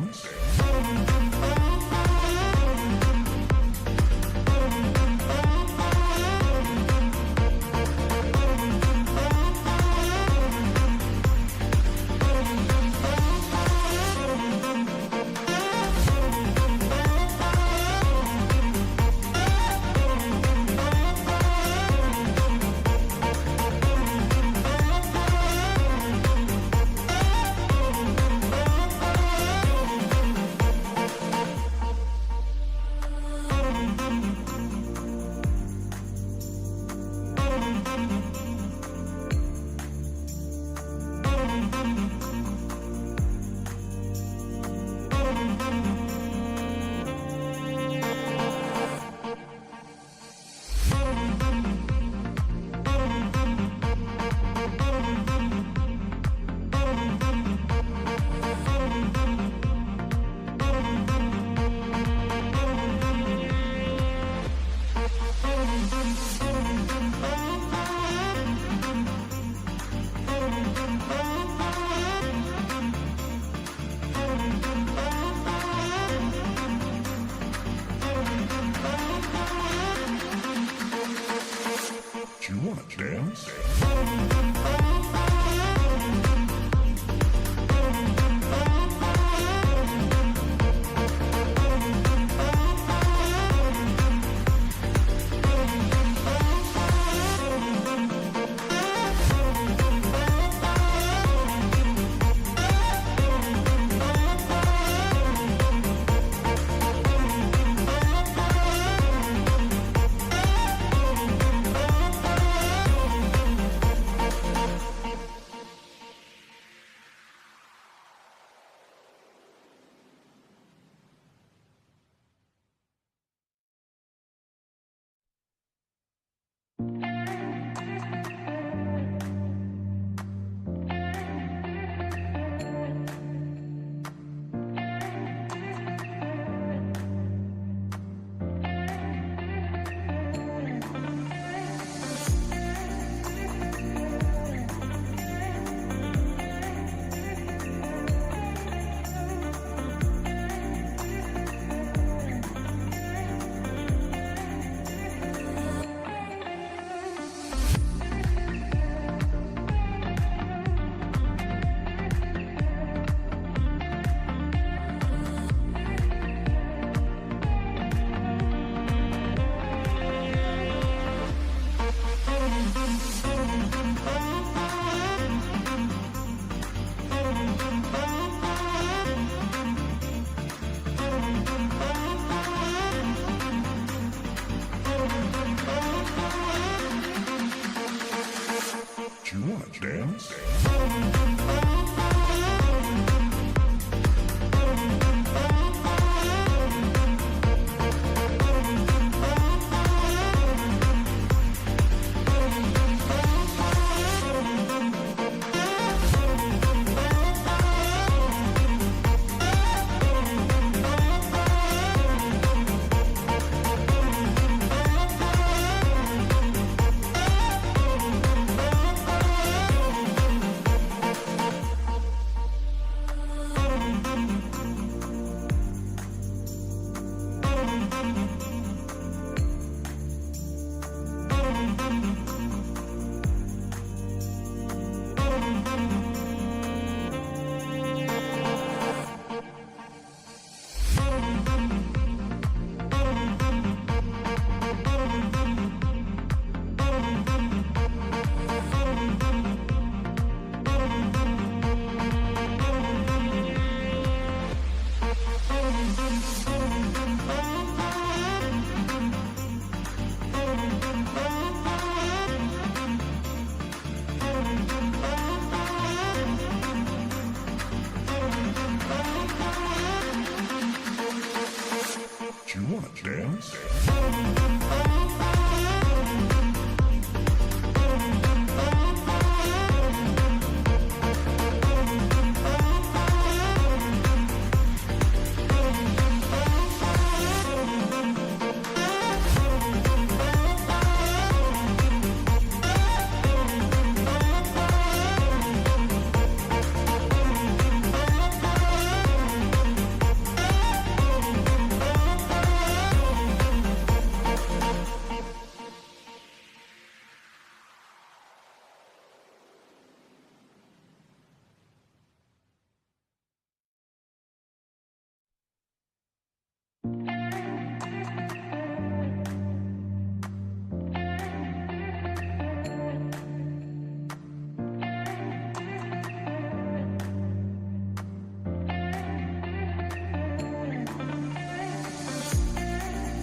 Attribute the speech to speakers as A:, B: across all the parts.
A: dance? Do you wanna dance? Do you wanna dance?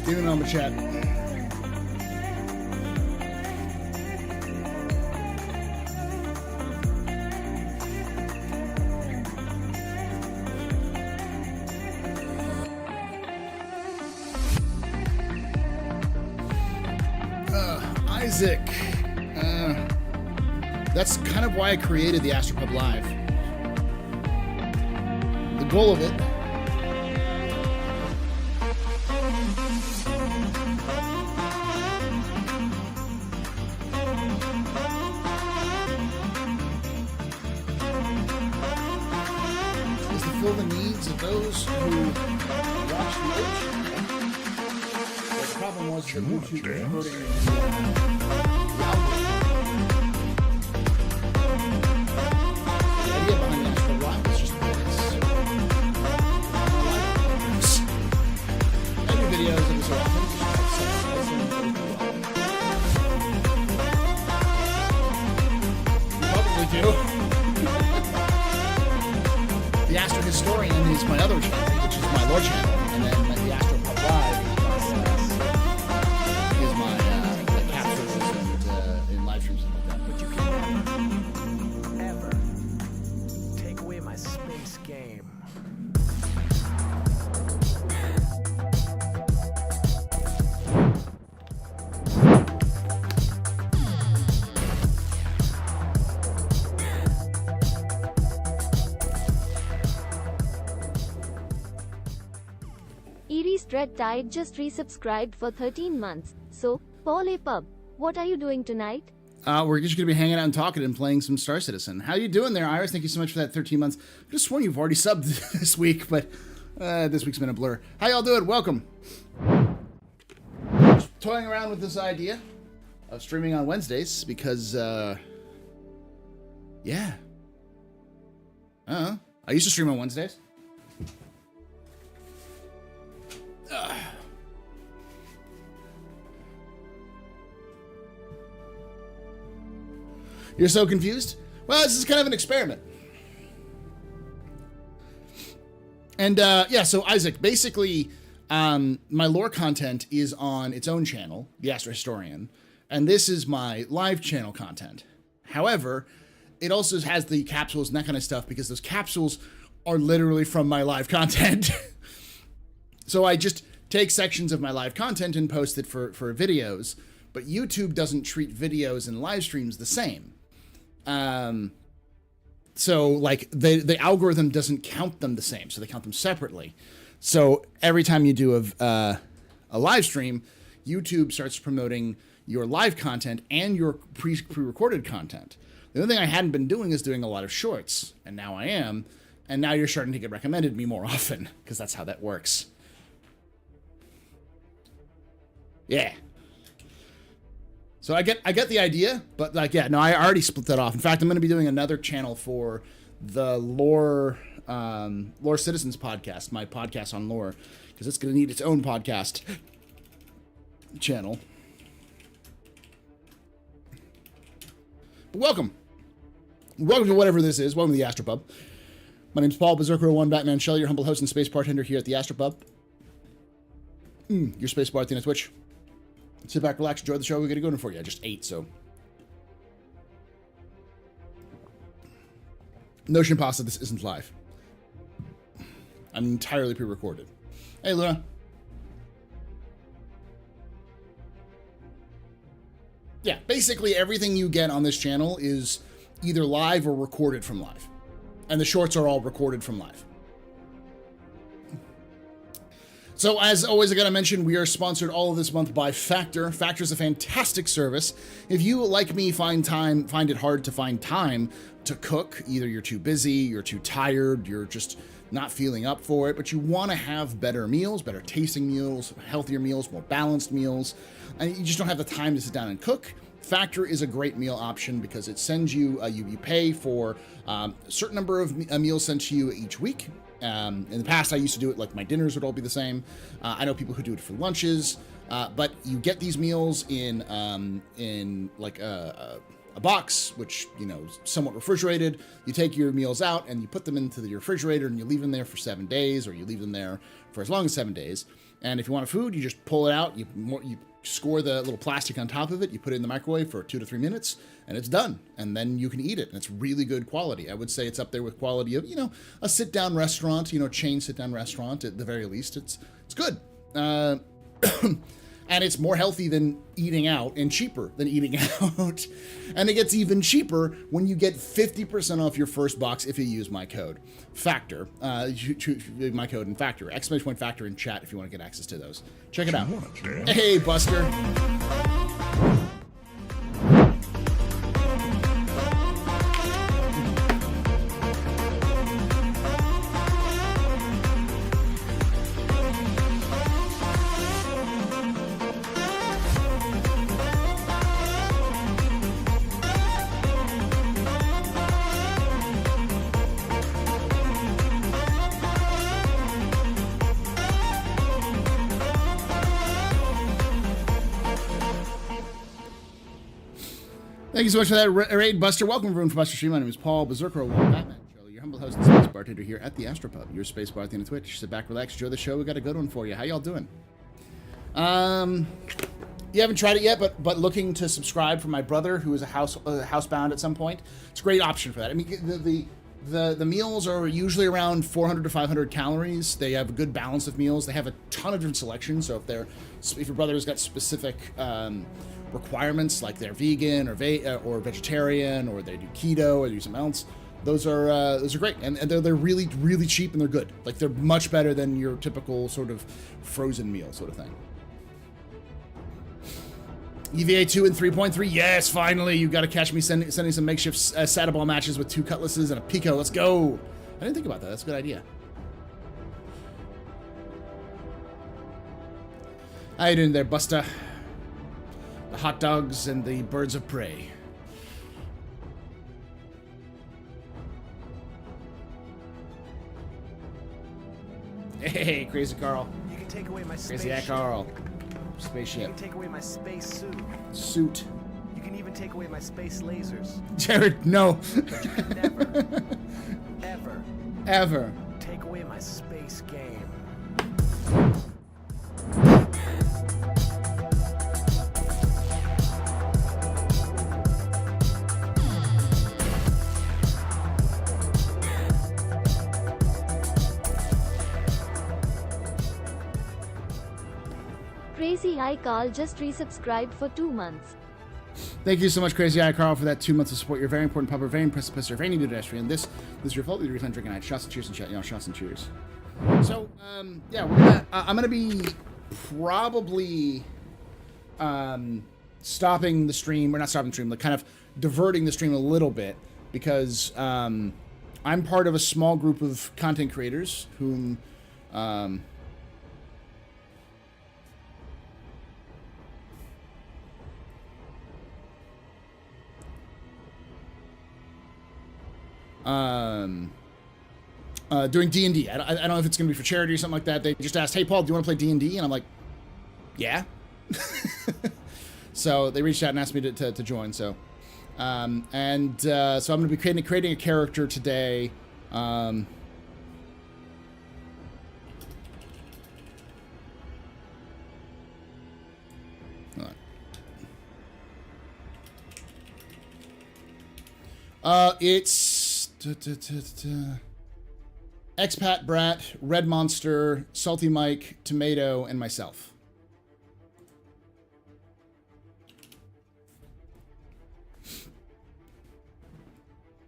B: Even on the chat. Isaac. That's kind of why I created the AstroPub Live. The goal of it is to fill the needs of those who watch the old channel. The problem was that YouTube was hurting the algorithm. The idea behind the AstroPub Live is just that I do videos every so often. You probably do. The Astro Historian is my other channel, which is my lore channel, and then the AstroPub Live is my like capsules and live streams and like that.
C: But you can never, ever take away my space game.
D: Eerie's Dread Tide just resubscribed for 13 months. So, TheAstroPub, what are you doing tonight?
B: We're just going to be hanging out and talking and playing some Star Citizen. How you doing there, Iris? Thank you so much for that 13 months. I just sworn you've already subbed this week, but this week's been a blur. How y'all doing? Welcome. Just toying around with this idea of streaming on Wednesdays because, yeah. I used to stream on Wednesdays. You're so confused? Well, this is kind of an experiment. And yeah, so Isaac, basically, my lore content is on its own channel, The Astro Historian, and this is my live channel content. However, it also has the capsules and that kind of stuff because those capsules are literally from my live content. So I just take sections of my live content and post it for videos, but YouTube doesn't treat videos and live streams the same. So like the algorithm doesn't count them the same, so they count them separately. So every time you do a live stream, YouTube starts promoting your live content and your pre-recorded content. The only thing I hadn't been doing is doing a lot of shorts, and now I am. And now you're starting to get recommended to me more often, because that's how that works. Yeah. So I get the idea, but like, yeah, no, I already split that off. In fact, I'm going to be doing another channel for the Lore Citizens podcast, my podcast on lore, because it's going to need its own podcast channel. But welcome to whatever this is. Welcome to the AstroPub. My name's Paul, Berserker01, Batman Shelley, your humble host and space bartender here at the AstroPub. Your space bar at the end of Twitch. Sit back, relax, enjoy the show. We're going to go in for you. I just ate, so. Notion Pasta, this isn't live. I'm entirely pre-recorded. Hey, Luna. Yeah, basically everything you get on this channel is either live or recorded from live. And the shorts are all recorded from live. So as always, I gotta mention, we are sponsored all of this month by Factor. Factor is a fantastic service. If you, like me, find it hard to find time to cook, either you're too busy, you're too tired, you're just not feeling up for it, but you want to have better meals, better tasting meals, healthier meals, more balanced meals, and you just don't have the time to sit down and cook, Factor is a great meal option because it sends you, you pay for a certain number of meals sent to you each week. In the past, I used to do it like my dinners would all be the same. I know people who do it for lunches, but you get these meals in like a box, which, you know, is somewhat refrigerated. You take your meals out and you put them into the refrigerator and you leave them there for 7 days, or you leave them there for as long as 7 days. And if you want a food, you just pull it out, you score the little plastic on top of it, you put it in the microwave for 2 to 3 minutes, and it's done. And then you can eat it, and it's really good quality. I would say it's up there with quality of, you know, a sit-down restaurant, you know, chain sit-down restaurant at the very least. It's good. And it's more healthy than eating out and cheaper than eating out. And it gets even cheaper when you get 50% off your first box if you use my code Factor. My code and Factor. ! Factor in chat if you want to get access to those. Check it out. Hey, Buster. Thank you so much for that raid, Buster. Welcome, everyone, from Buster Stream. My name is Paul Berserker, Batman Show, your humble host and space bartender here at the AstroPub, your space bar at the end of Twitch. Sit back, relax, enjoy the show. We got a good one for you. How y'all doing? You haven't tried it yet, but looking to subscribe for my brother, who is housebound at some point. It's a great option for that. I mean, the meals are usually around 400 to 500 calories. They have a good balance of meals. They have a ton of different selections. So if your brother has got specific requirements, like they're vegan or vegetarian, or they do keto or do something else, those are great, and they're really, really cheap, and they're good. Like, they're much better than your typical sort of frozen meal sort of thing. EVA 2 and 3.3, yes, finally, you got to catch me sending some makeshift saddleball matches with 2 cutlasses and a pico. Let's go. I didn't think about that. That's a good idea. How you doing there, Buster? The hot dogs and the birds of prey. Hey, Crazy Carl.
C: You can take away my
B: Crazy
C: spaceship.
B: Carl.
C: You
B: Spaceship.
C: can take away my space suit.
B: Suit.
C: You can even take away my space lasers.
B: Jared, no.
C: But you can never,
B: Ever.
C: take away my space game.
D: Crazy Eye Carl just resubscribed for 2 months.
B: Thank you so much, Crazy Eye Carl, for that 2 months of support. You're a very important pupper, very impressive pisser, very new pedestrian. This is your fault. You're drinking tonight. Shots and cheers and chat. You know, shots and cheers. So, yeah, I'm gonna be probably stopping the stream, or not stopping the stream, like kind of diverting the stream a little bit, because I'm part of a small group of content creators whom doing D&D. I don't know if it's going to be for charity or something like that. They just asked, hey, Paul, do you want to play D&D? And I'm like, yeah. So they reached out and asked me to join. So, so I'm going to be creating a character today. It's Expat Brat, Red Monster, Salty Mike, Tomato, and myself.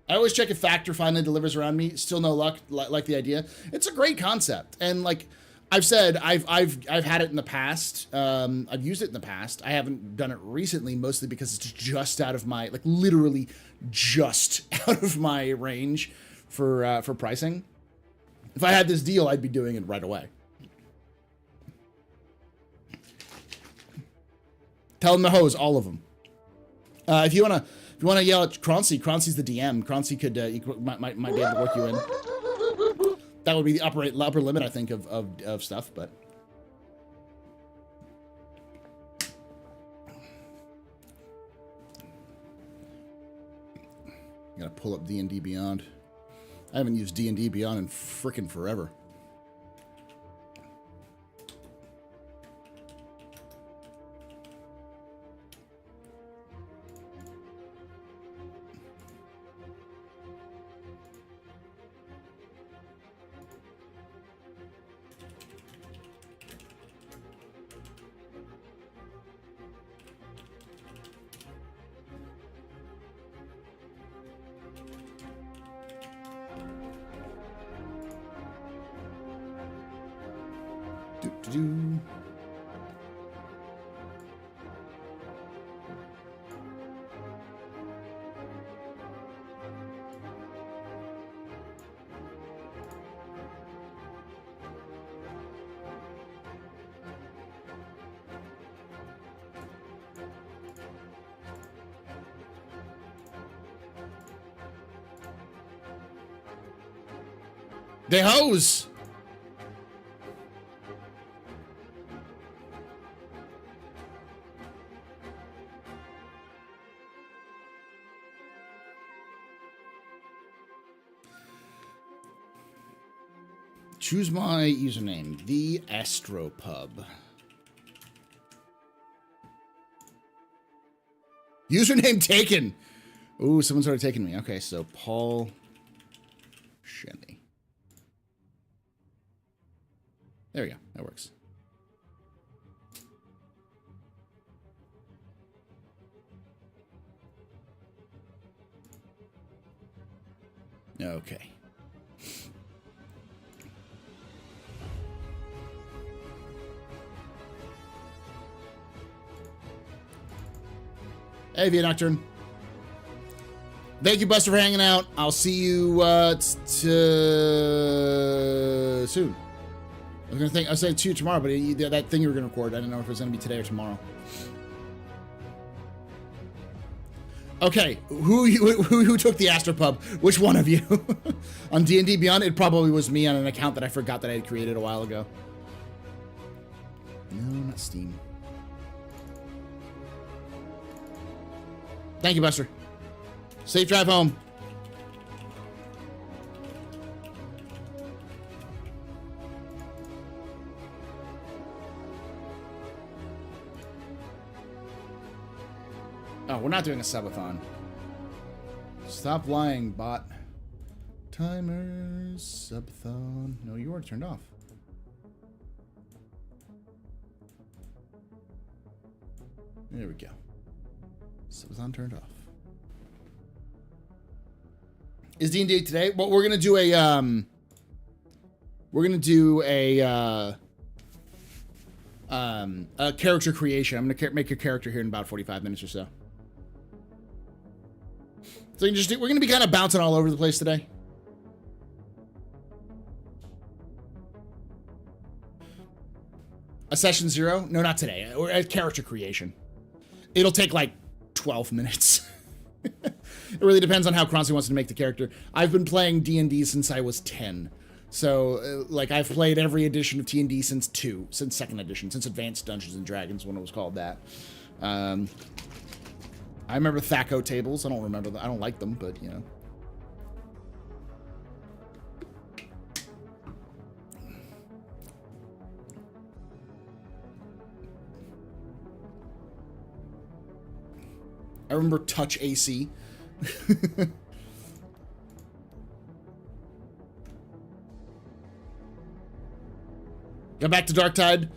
B: I always check if Factor finally delivers around me. Still no luck. Like the idea. It's a great concept, and like I've said, I've had it in the past. I've used it in the past. I haven't done it recently, mostly because it's just out of my, like, literally just out of my range for pricing. If I had this deal, I'd be doing it right away. Tell them to hose, all of them. If you wanna yell at Croncy's the DM. Croncy could might be able to work you in. That would be the upper limit, I think, of stuff, but. I gotta pull up D&D Beyond. I haven't used D&D Beyond in frickin' forever. Do. They hose. Choose my username, TheAstroPub. Username taken. Ooh, someone's already taken me. Okay, so Paul Shelley. There we go. That works. Okay. Hey, Via Nocturne. Thank you, Buster, for hanging out. I'll see you soon. I'll say it to you tomorrow, but that thing you were gonna record, I didn't know if it was gonna be today or tomorrow. Okay, who took the AstroPub? Which one of you? On D&D Beyond, it probably was me on an account that I forgot that I had created a while ago. No, not Steam. Thank you, Buster. Safe drive home. Oh, we're not doing a subathon. Stop lying, bot. Timers, subathon. No, you already turned off. There we go. Subathon turned off. Is D&D today? Well, we're gonna do a character creation. I'm gonna make your character here in about 45 minutes or so. So you can just we're gonna be kind of bouncing all over the place today. A session 0? No, not today. Or a character creation. It'll take like 12 minutes. It really depends on how Croncy wants to make the character. I've been playing D&D since I was 10. So, like, I've played every edition of D&D since 2nd edition, since Advanced Dungeons and Dragons, when it was called that. I remember Thaco tables. I don't remember them. I don't like them, but, you know. I remember Touch AC. Got back to Darktide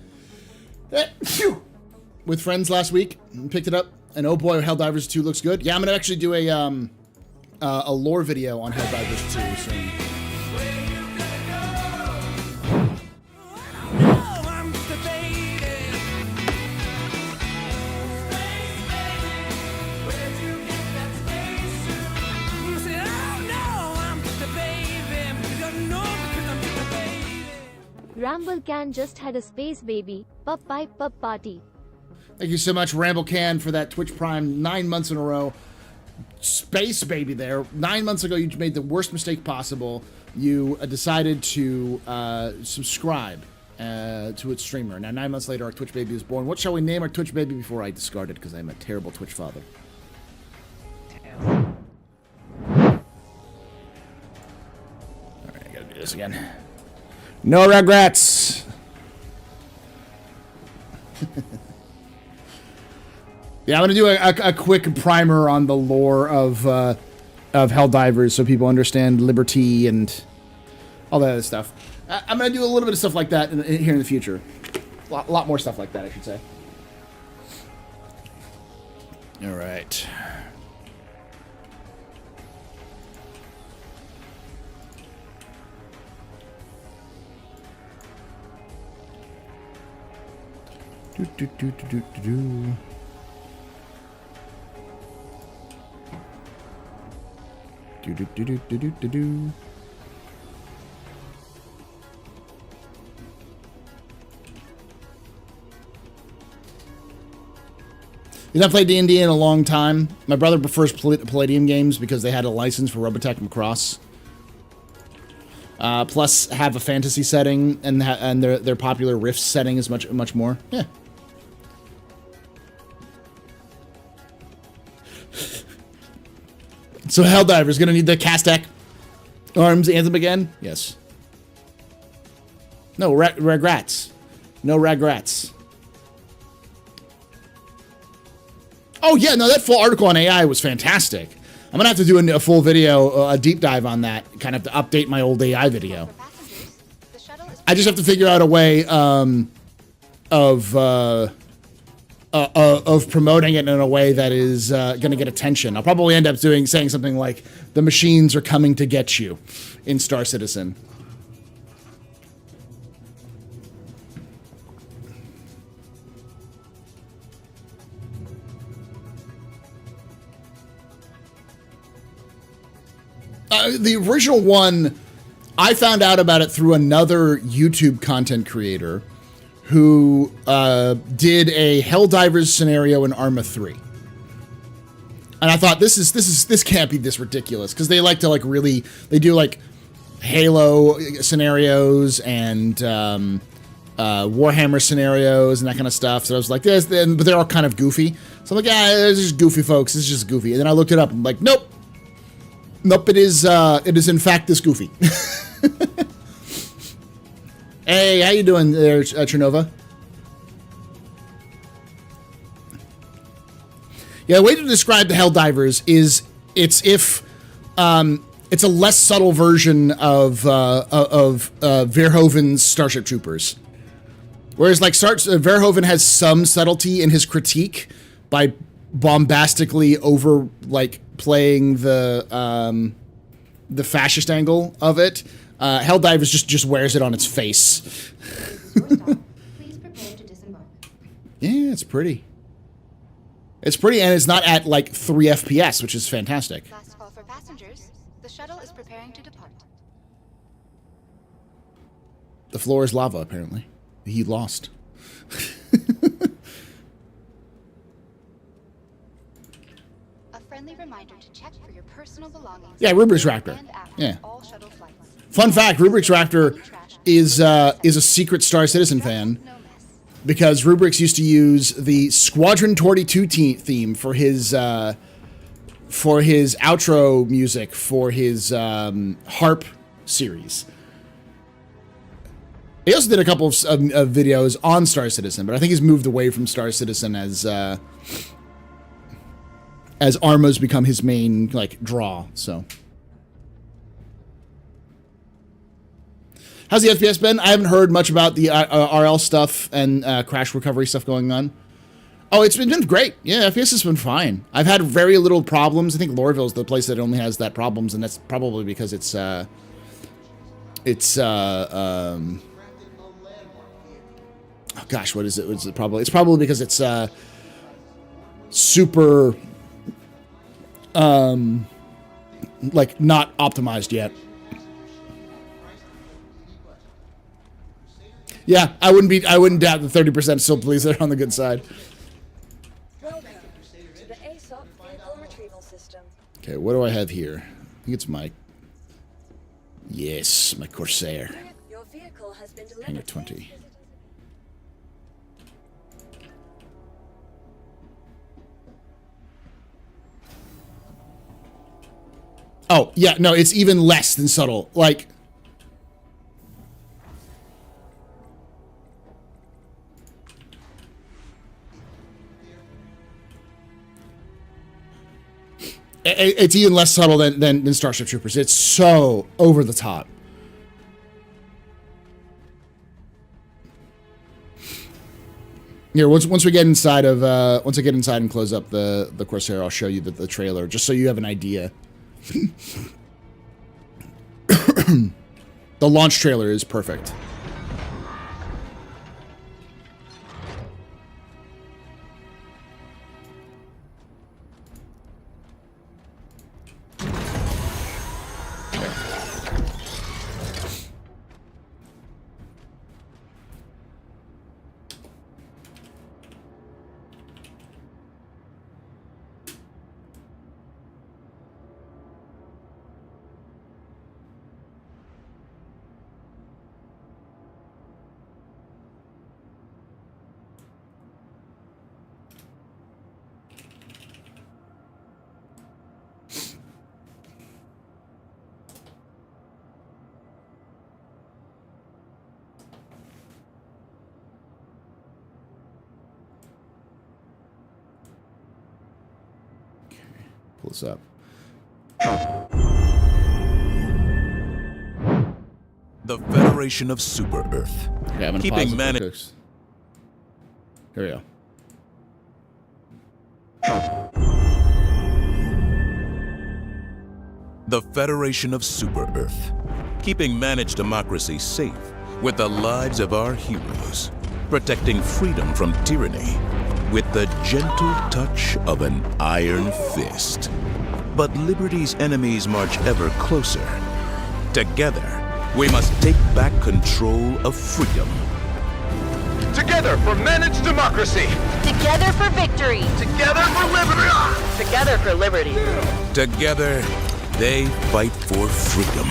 B: with friends last week. Picked it up, and oh boy, Helldivers 2 looks good. Yeah, I'm gonna actually do a lore video on Helldivers 2 soon.
D: Ramblecan just had a space baby. Pup pipe pup party.
B: Thank you so much, Ramblecan, for that Twitch Prime 9 months in a row. Space baby there. 9 months ago, you made the worst mistake possible. You decided to subscribe to its streamer. Now, 9 months later, our Twitch baby is born. What shall we name our Twitch baby before I discard it? Because I'm a terrible Twitch father. Alright, I gotta do this again. No regrets. Yeah, I'm gonna do a quick primer on the lore of Helldivers, so people understand liberty and all that other stuff. I'm gonna do a little bit of stuff like that here in the future. A lot more stuff like that, I should say. All right. Do, do, do, do, do, do, do. Do, do, do, do, do, do, do, do. You know, I've played D&D in a long time. My brother prefers Palladium games because they had a license for Robotech Macross. Plus, have a fantasy setting, and their popular Rift setting is much more. Yeah. So Helldiver's gonna need the Castak Arms anthem again? Yes. No regrets. No regrets. Oh yeah, no, that full article on AI was fantastic. I'm gonna have to do a full video, a deep dive on that, kind of to update my old AI video. I just have to figure out a way of promoting it in a way that is gonna get attention. I'll probably end up saying something like, "The machines are coming to get you," in Star Citizen. The original one, I found out about it through another YouTube content creator who did a Helldivers scenario in Arma 3. And I thought, this can't be this ridiculous, because they like to they do like Halo scenarios and Warhammer scenarios and that kind of stuff. So I was like, but they're all kind of goofy. So I'm like, yeah, it's just goofy, folks. It's just goofy. And then I looked it up. I'm like, nope. Nope, it is in fact this goofy. Hey, how you doing there, Trinova? Yeah, the way to describe the Helldivers is it's a less subtle version of Verhoeven's Starship Troopers. Whereas like Verhoeven has some subtlety in his critique by bombastically playing the fascist angle of it. Helldivers just wears it on its face.
E: Please prepare to disembark.
B: Yeah, it's pretty. It's pretty, and it's not at like 3 FPS, which is fantastic.
E: Last call for passengers. The shuttle is preparing to depart.
B: The floor is lava, apparently. He lost.
E: Friendly reminder to check for your personal belongings.
B: Yeah, Rubrix Raptor.
E: And after
B: Yeah.
E: all shuttle flights.
B: Fun fact, Rubrix Raptor is a secret Star Citizen fan
E: No mess.
B: because Rubrix used to use the Squadron 42 theme for his outro music for his harp series. He also did a couple of videos on Star Citizen, but I think he's moved away from Star Citizen as Arma's become his main draw. So how's the FPS been? I haven't heard much about the RL stuff and crash recovery stuff going on. Oh, it's been great. Yeah, FPS has been fine. I've had very little problems. I think Lorville's the place that only has that problems, and that's probably because it's oh gosh, what is it? It's probably because it's super not optimized yet. Yeah, I wouldn't doubt the 30% still believes they're on the good side.
F: Welcome to the ASOP vehicle retrieval system.
B: Okay, what do I have here? I think it's my Corsair.
F: Your vehicle has been delivered.
B: Hangar 20. Oh, yeah, no, it's even less than subtle. Like, it's even less subtle than Starship Troopers. It's so over the top. Here, once we get inside of once I get inside and close up the Corsair, I'll show you the trailer just so you have an idea. The launch trailer is perfect. Pull this up.
G: The Federation of Super Earth.
B: Okay, I'm gonna
G: Keeping
B: pause it
G: mani-
B: real quick. Here we go.
G: The Federation of Super Earth. Keeping managed democracy safe with the lives of our heroes. Protecting freedom from tyranny with the gentle touch of an iron fist. But liberty's enemies march ever closer. Together, we must take back control of freedom.
H: Together for managed democracy!
F: Together for victory!
H: Together for liberty!
F: Together for liberty!
G: Together, they fight for freedom.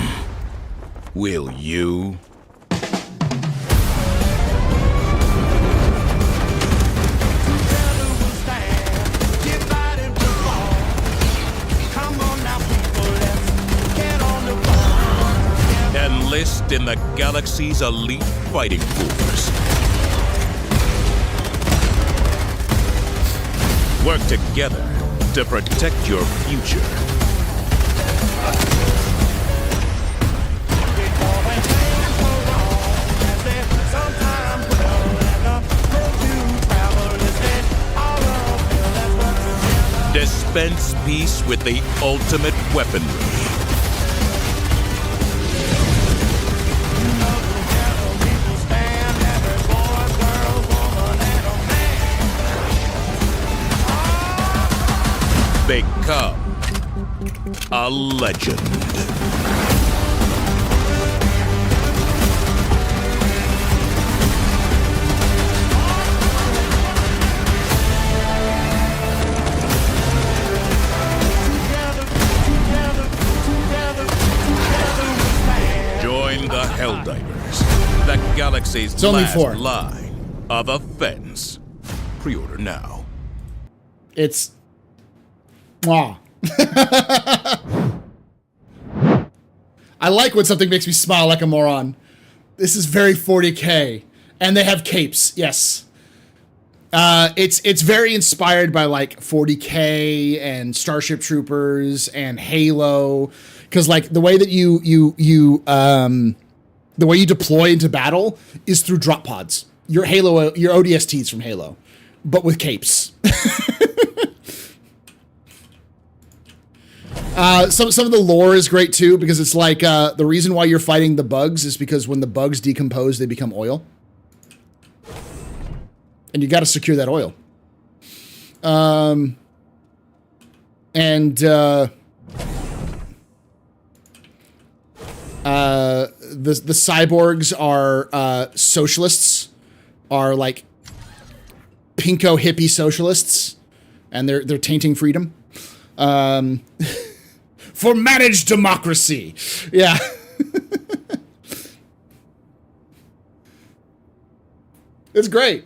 G: Will you? Enlist in the galaxy's elite fighting force. Work together to protect your future. Dispense peace with the ultimate weaponry. Become a legend. Join the Helldivers, the galaxy's
B: It's only
G: last
B: 4.
G: line of offense. Pre-order now.
B: It's... Mwah. I like when something makes me smile like a moron. This is very 40K. And they have capes, yes. It's very inspired by like 40K and Starship Troopers and Halo. Because like the way that the way you deploy into battle is through drop pods. Your ODSTs from Halo, but with capes. Some of the lore is great too, because it's like the reason why you're fighting the bugs is because when the bugs decompose, they become oil. And you got to secure that oil. The cyborgs are socialists, are like pinko hippie socialists, and they're tainting freedom. For managed democracy. Yeah. It's great.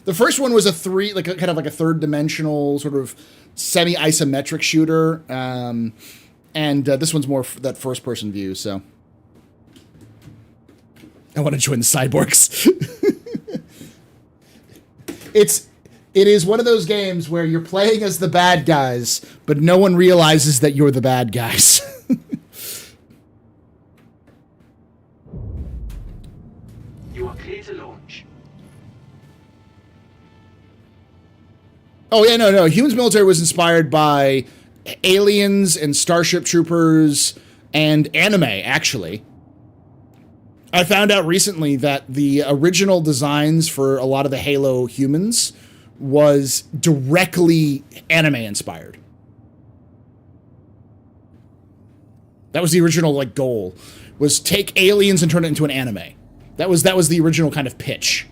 B: The first one was a kind of like a third dimensional sort of semi-isometric shooter. And this one's more that first person view, so. I want to join the cyborgs. It is one of those games where you're playing as the bad guys, but no one realizes that you're the bad guys.
I: You are clear to launch.
B: Oh, yeah, no. Humans Military was inspired by Aliens and Starship Troopers and anime, actually. I found out recently that the original designs for a lot of the Halo humans was directly anime inspired. That was the original like goal, was take Aliens and turn it into an anime. That was the original kind of pitch.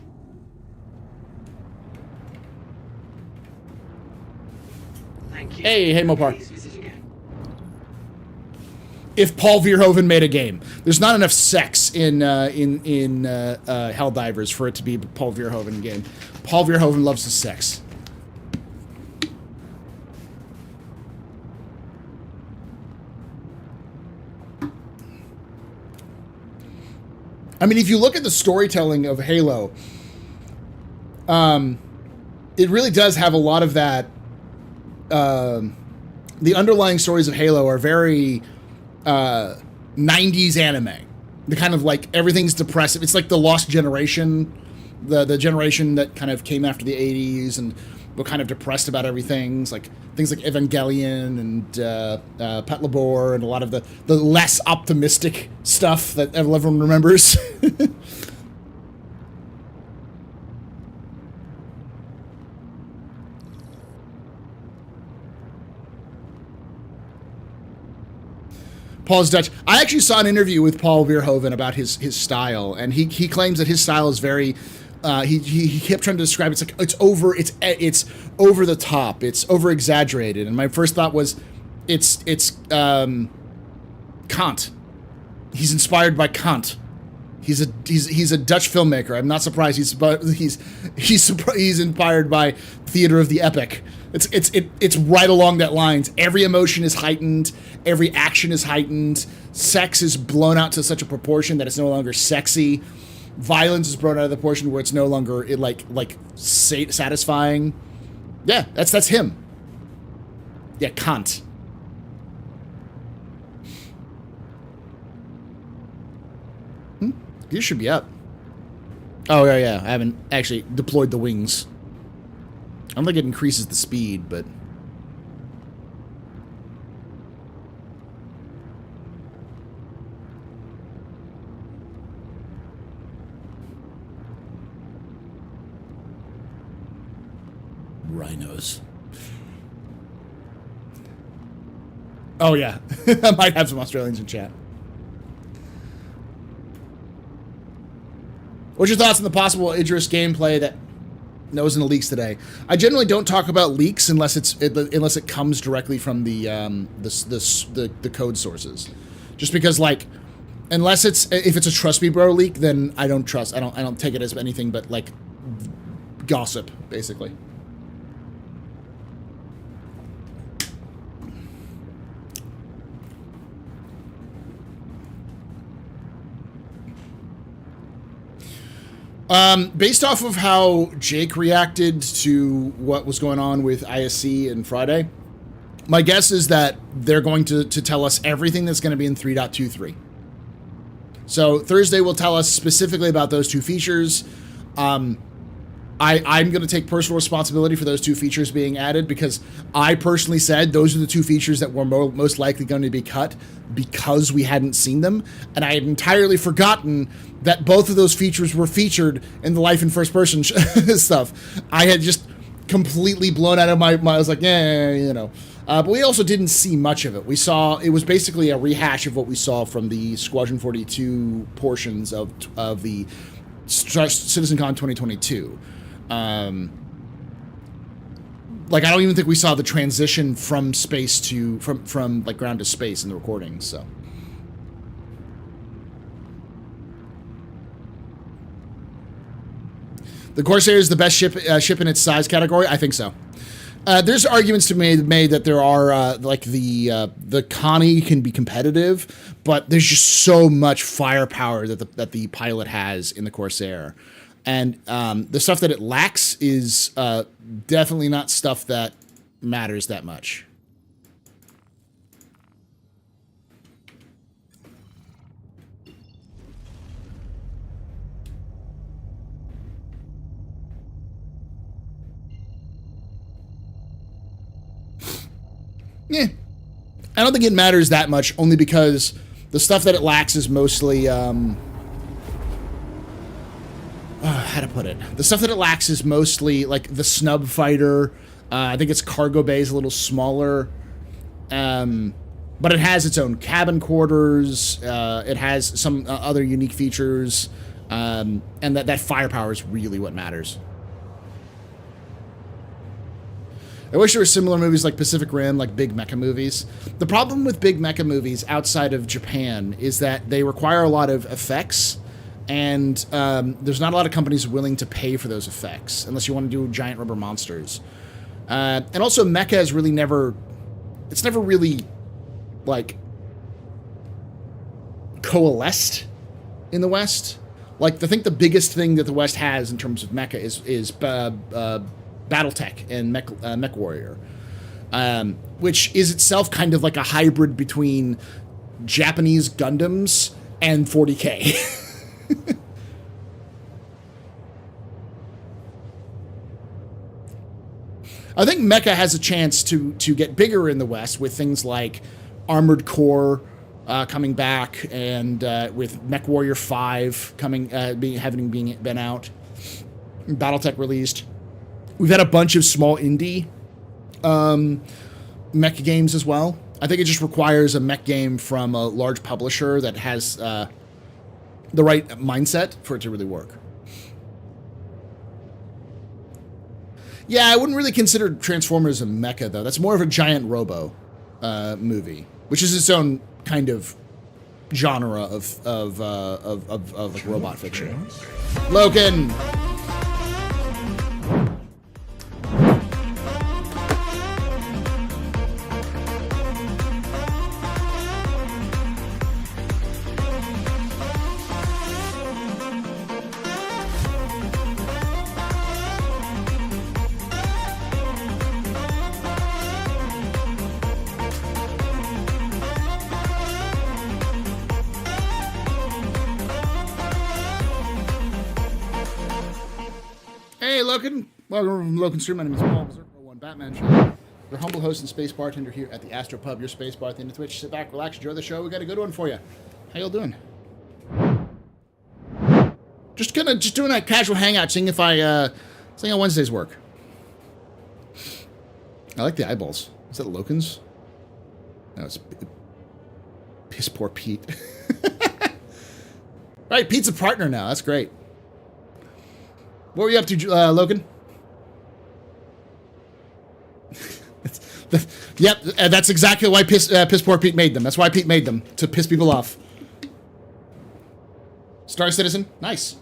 I: Thank you.
B: Hey Mopar.
I: Please visit again.
B: If Paul Verhoeven made a game, there's not enough sex in Helldivers for it to be a Paul Verhoeven game. Paul Verhoeven loves his sex. I mean, if you look at the storytelling of Halo, it really does have a lot of that the underlying stories of Halo are very 90s anime. The kind of like everything's depressive. It's like the lost generation, the generation that kind of came after the 80s and were kind of depressed about everything. It's like things like Evangelion and Pet Labor and a lot of the less optimistic stuff that everyone remembers. Paul's Dutch. I actually saw an interview with Paul Verhoeven about his style, and he claims that his style is very. He kept trying to describe it's like it's over the top, it's over exaggerated, and my first thought was, it's Kant. He's inspired by Kant. He's a Dutch filmmaker. I'm not surprised. He's inspired by theater of the epic. It's right along that lines. Every emotion is heightened. Every action is heightened. Sex is blown out to such a proportion that it's no longer sexy. Violence is blown out of the proportion where it's no longer satisfying. Yeah, that's him. Yeah, Kant. You should be up. Oh, yeah. I haven't actually deployed the wings. I don't think it increases the speed, but... Rhinos. Oh, yeah. I might have some Australians in chat. What's your thoughts on the possible Idris gameplay that was in the leaks today? I generally don't talk about leaks unless it comes directly from the code sources, just because like if it's a trust me bro leak, then I don't trust. I don't take it as anything but like gossip, basically. Based off of how Jake reacted to what was going on with ISC and Friday, my guess is that they're going to tell us everything that's going to be in 3.23. So Thursday will tell us specifically about those two features. I'm going to take personal responsibility for those two features being added because I personally said those are the two features that were most likely going to be cut because we hadn't seen them. And I had entirely forgotten that both of those features were featured in the life in first person stuff. I had just completely blown out of my I was like, yeah, you know. But we also didn't see much of it. We saw, it was basically a rehash of what we saw from the Squadron 42 portions of the CitizenCon 2022. Like, I don't even think we saw the transition from space to, from like ground to space in the recordings, so. The Corsair is the best ship in its size category? I think so. There's arguments to be made that there are, like, the Connie can be competitive, but there's just so much firepower that the pilot has in the Corsair. And the stuff that it lacks is definitely not stuff that matters that much. Yeah, I don't think it matters that much, only because the stuff that it lacks is mostly, how to put it? The stuff that it lacks is mostly, like, the snub fighter. I think its cargo bay is a little smaller. But it has its own cabin quarters. It has some other unique features. And that firepower is really what matters. I wish there were similar movies like Pacific Rim, like big mecha movies. The problem with big mecha movies outside of Japan is that they require a lot of effects, and there's not a lot of companies willing to pay for those effects unless you want to do giant rubber monsters. And also, mecha is really never really, like, coalesced in the West. Like, I think the biggest thing that the West has in terms of mecha is BattleTech and Mech Warrior. which is itself kind of like a hybrid between Japanese Gundams and 40K. I think Mecha has a chance to get bigger in the West with things like Armored Core coming back, and with Mech Warrior 5 coming, having been out, BattleTech released. We've had a bunch of small indie mech games as well. I think it just requires a mech game from a large publisher that has the right mindset for it to really work. Yeah, I wouldn't really consider Transformers a mecha, though. That's more of a giant robo movie, which is its own kind of genre of like robot fiction. Logan! Hey, Logan. Welcome to Logan Stream. My name is Paul, Berserker 1 Batman Show. Your humble host and space bartender here at the AstroPub, your space bar at the end of Twitch. Sit back, relax, enjoy the show. We got a good one for you. How y'all doing? Just doing that casual hangout, seeing how Wednesdays work. I like the eyeballs. Is that Logan's? No, it's piss poor Pete. Right, Pete's a partner now. That's great. What were you up to, Logan? Yep, that's exactly why Piss Poor Pete made them. That's why Pete made them, to piss people off. Star Citizen, nice.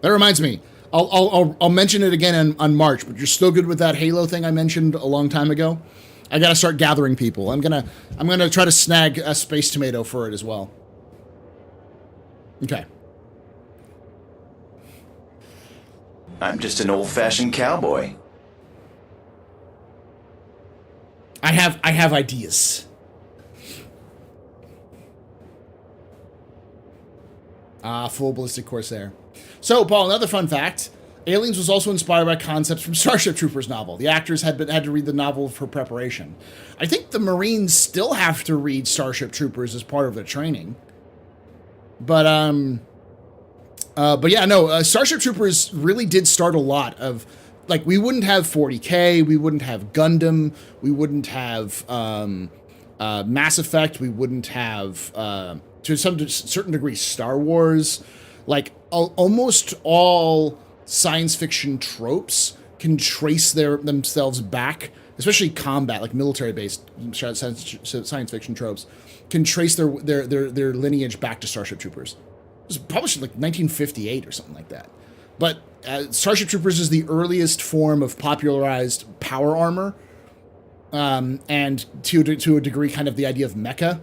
B: That reminds me. I'll mention it again on March, but you're still good with that Halo thing I mentioned a long time ago. I gotta start gathering people. I'm gonna try to snag a Space Tomato for it as well. Okay.
J: I'm just an old-fashioned cowboy.
B: I have ideas. Full Ballistic Corsair. So, Paul, another fun fact. Aliens was also inspired by concepts from Starship Troopers novel. The actors had to read the novel for preparation. I think the Marines still have to read Starship Troopers as part of their training. But yeah, no, Starship Troopers really did start a lot of, like, we wouldn't have 40K, we wouldn't have Gundam, we wouldn't have Mass Effect, we wouldn't have, to some certain degree, Star Wars. Like, almost all science fiction tropes can trace themselves back, especially combat, like military-based science fiction tropes, can trace their lineage back to Starship Troopers. It was published in like 1958 or something like that. But Starship Troopers is the earliest form of popularized power armor, and to a degree, kind of the idea of mecha.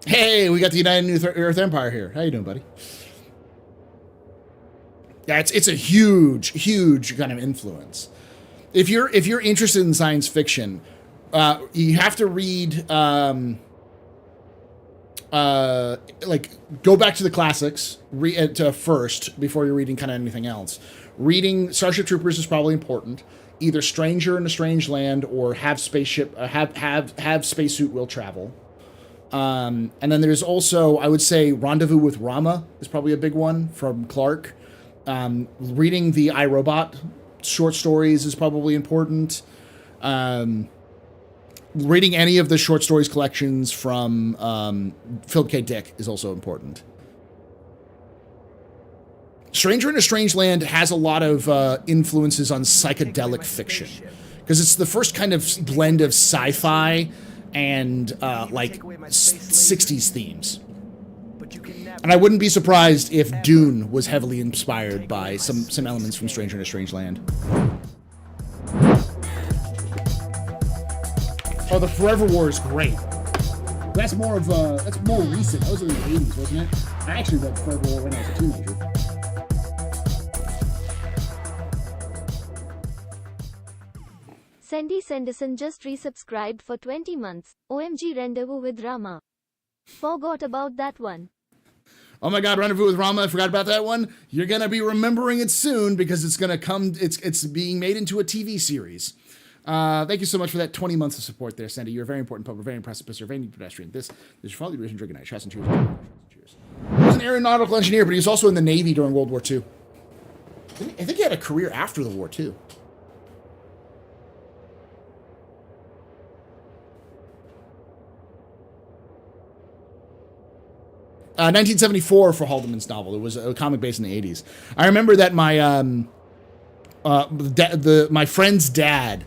B: Hey, we got the United New Earth Empire here. How you doing, buddy? Yeah, it's a huge kind of influence. If you're interested in science fiction, you have to read like go back to the classics first before you're reading kind of anything else. Reading Starship Troopers is probably important. Either Stranger in a Strange Land or have spaceship have spacesuit will travel. And then there's also, I would say, Rendezvous with Rama is probably a big one from Clark. Reading the iRobot short stories is probably important. Reading any of the short stories collections from Philip K. Dick is also important. Stranger in a Strange Land has a lot of influences on psychedelic fiction, because it's the first kind of blend of sci-fi and like 60s themes.
C: but you can never.
B: And I wouldn't be surprised if Dune was heavily inspired by some elements from Stranger in a Strange Land. Oh, the Forever War is great. That's more recent. That was in the 80s, wasn't it? I actually read Forever War when I was a teenager.
D: Sandy Sanderson just resubscribed for 20 months. OMG, Rendezvous with Rama. Forgot about that one.
B: Oh my God, Rendezvous with Rama, I forgot about that one. You're gonna be remembering it soon because it's gonna come, it's being made into a TV series. Thank you so much for that 20 months of support there, Sandy. You're a very important pub, a very impressive person, a very neat pedestrian. This is your father, drinking night. Shots and cheers. Cheers. He was an aeronautical engineer, but he was also in the Navy during World War II. I think he had a career after the war, too. Uh, 1974 for Haldeman's novel. It was a comic based in the 80s. I remember that my my friend's dad,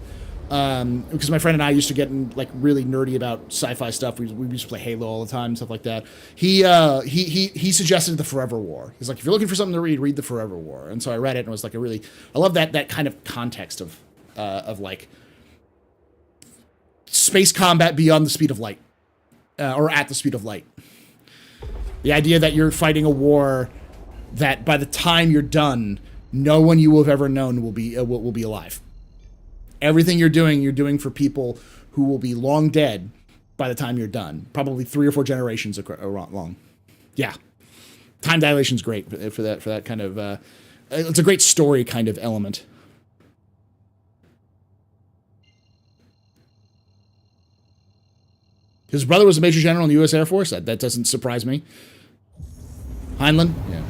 B: because my friend and I used to get like really nerdy about sci-fi stuff. We used to play Halo all the time, stuff like that. He suggested the Forever War. He's like, if you're looking for something to read the Forever War. And so I read it, and it was like I love that kind of context of like space combat beyond the speed of light, or at the speed of light. The idea that you're fighting a war that by the time you're done, no one you will have ever known will be alive. Everything you're doing for people who will be long dead by the time you're done. Probably 3 or 4 generations long. Yeah, time dilation's great for that kind of. It's a great story kind of element. His brother was a major general in the U.S. Air Force. That doesn't surprise me. Heinlein? Yeah.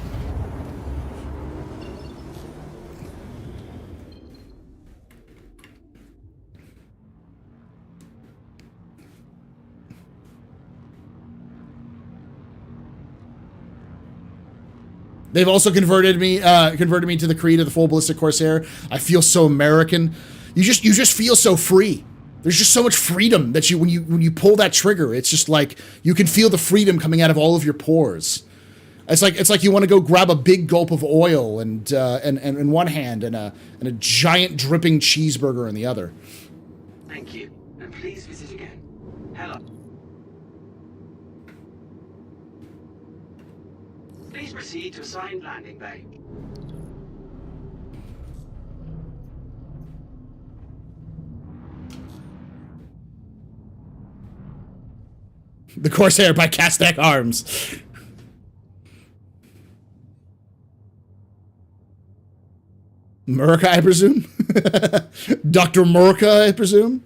B: They've also converted me to the creed of the full ballistic corsair. I feel so American. You just feel so free. There's just so much freedom that when you pull that trigger, it's just like you can feel the freedom coming out of all of your pores. It's like you want to go grab a big gulp of oil and in one hand and a giant dripping cheeseburger in the other.
I: Thank you, and please visit again. Hello. Please proceed to assigned landing bay.
B: The Corsair by Castak Arms. Murica, I presume? Dr. Murica, I presume?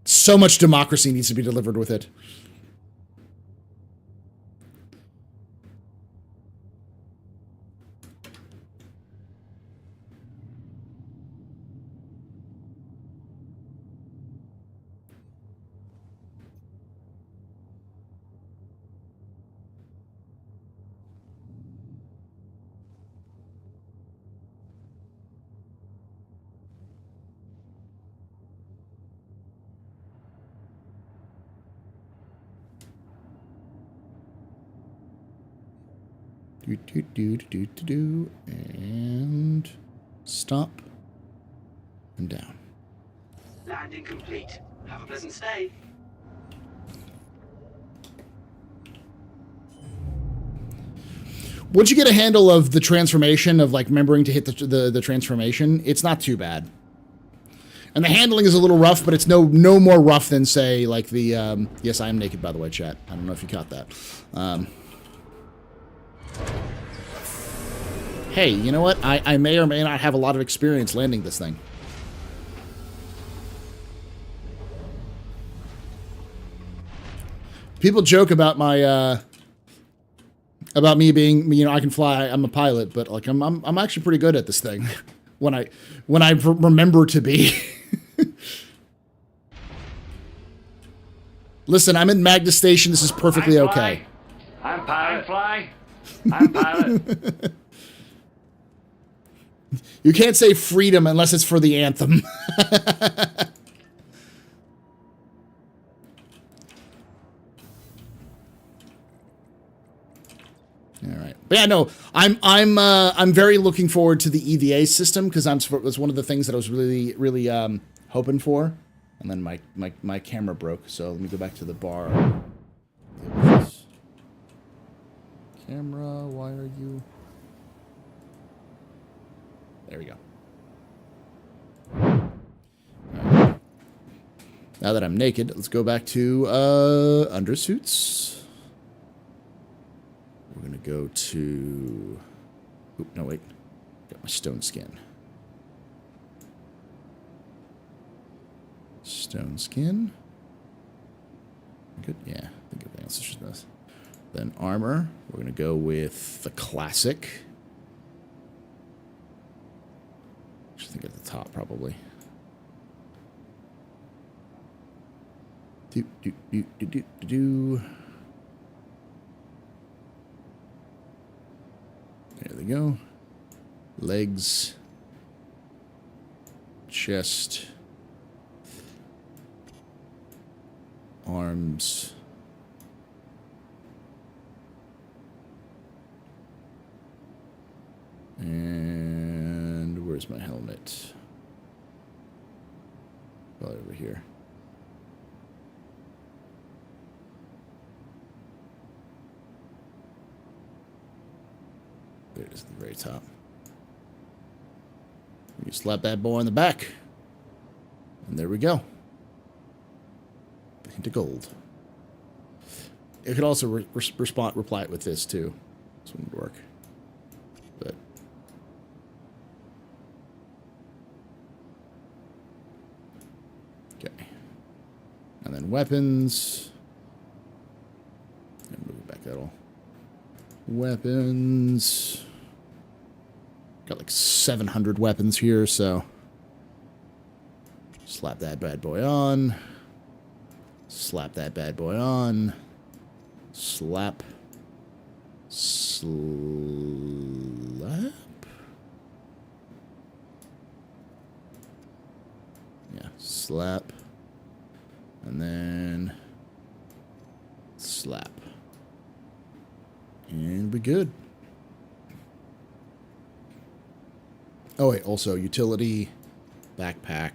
B: So much democracy needs to be delivered with it. And stop and down.
I: Landing complete. Have a pleasant stay.
B: Once you get a handle of the transformation, of like remembering to hit the transformation, it's not too bad. And the handling is a little rough, but it's no more rough than, say, like the yes, I am naked, by the way, chat. I don't know if you caught that. Hey, you know what? I may or may not have a lot of experience landing this thing. People joke about my about me being, you know, I can fly. I'm a pilot, but like I'm actually pretty good at this thing when I remember to be. Listen, I'm in Magna Station. This is perfectly okay.
I: I'm pilot. I'm pilot.
B: You can't say freedom unless it's for the anthem. But yeah, no, I'm very looking forward to the EVA system because it was one of the things that I was really hoping for, and then my camera broke. So let me go back to the bar. Camera, why are you? There we go. Right. Now that I'm naked, let's go back to undersuits. We're gonna go to. Oop, no wait, got my stone skin. Stone skin. Good, yeah. I think everything else is just this. Then armor. We're gonna go with the classic. I think at the top probably. Do. There they go. Legs. Chest. Arms. And where's my helmet? Well, over here. There it is at the very top. You slap that boy on the back. And there we go. Into gold. It could also reply it with this too. This wouldn't work. But okay. And then weapons. And move it back at all. Weapons. Got like 700 weapons here, so slap that bad boy on. Slap that bad boy on. Slap. Slap. Yeah, slap. And then slap. And we're good. Oh wait, also utility, backpack.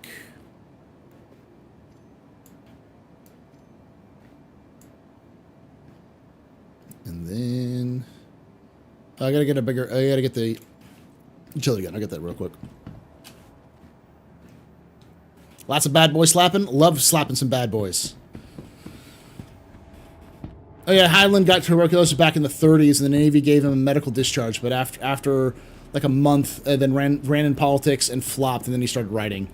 B: And then I gotta get the utility gun. I'll get that real quick. Lots of bad boy slapping. Love slapping some bad boys. Oh yeah, Highland got tuberculosis back in the 30s, and the Navy gave him a medical discharge. But after like a month, then ran in politics and flopped, and then he started writing.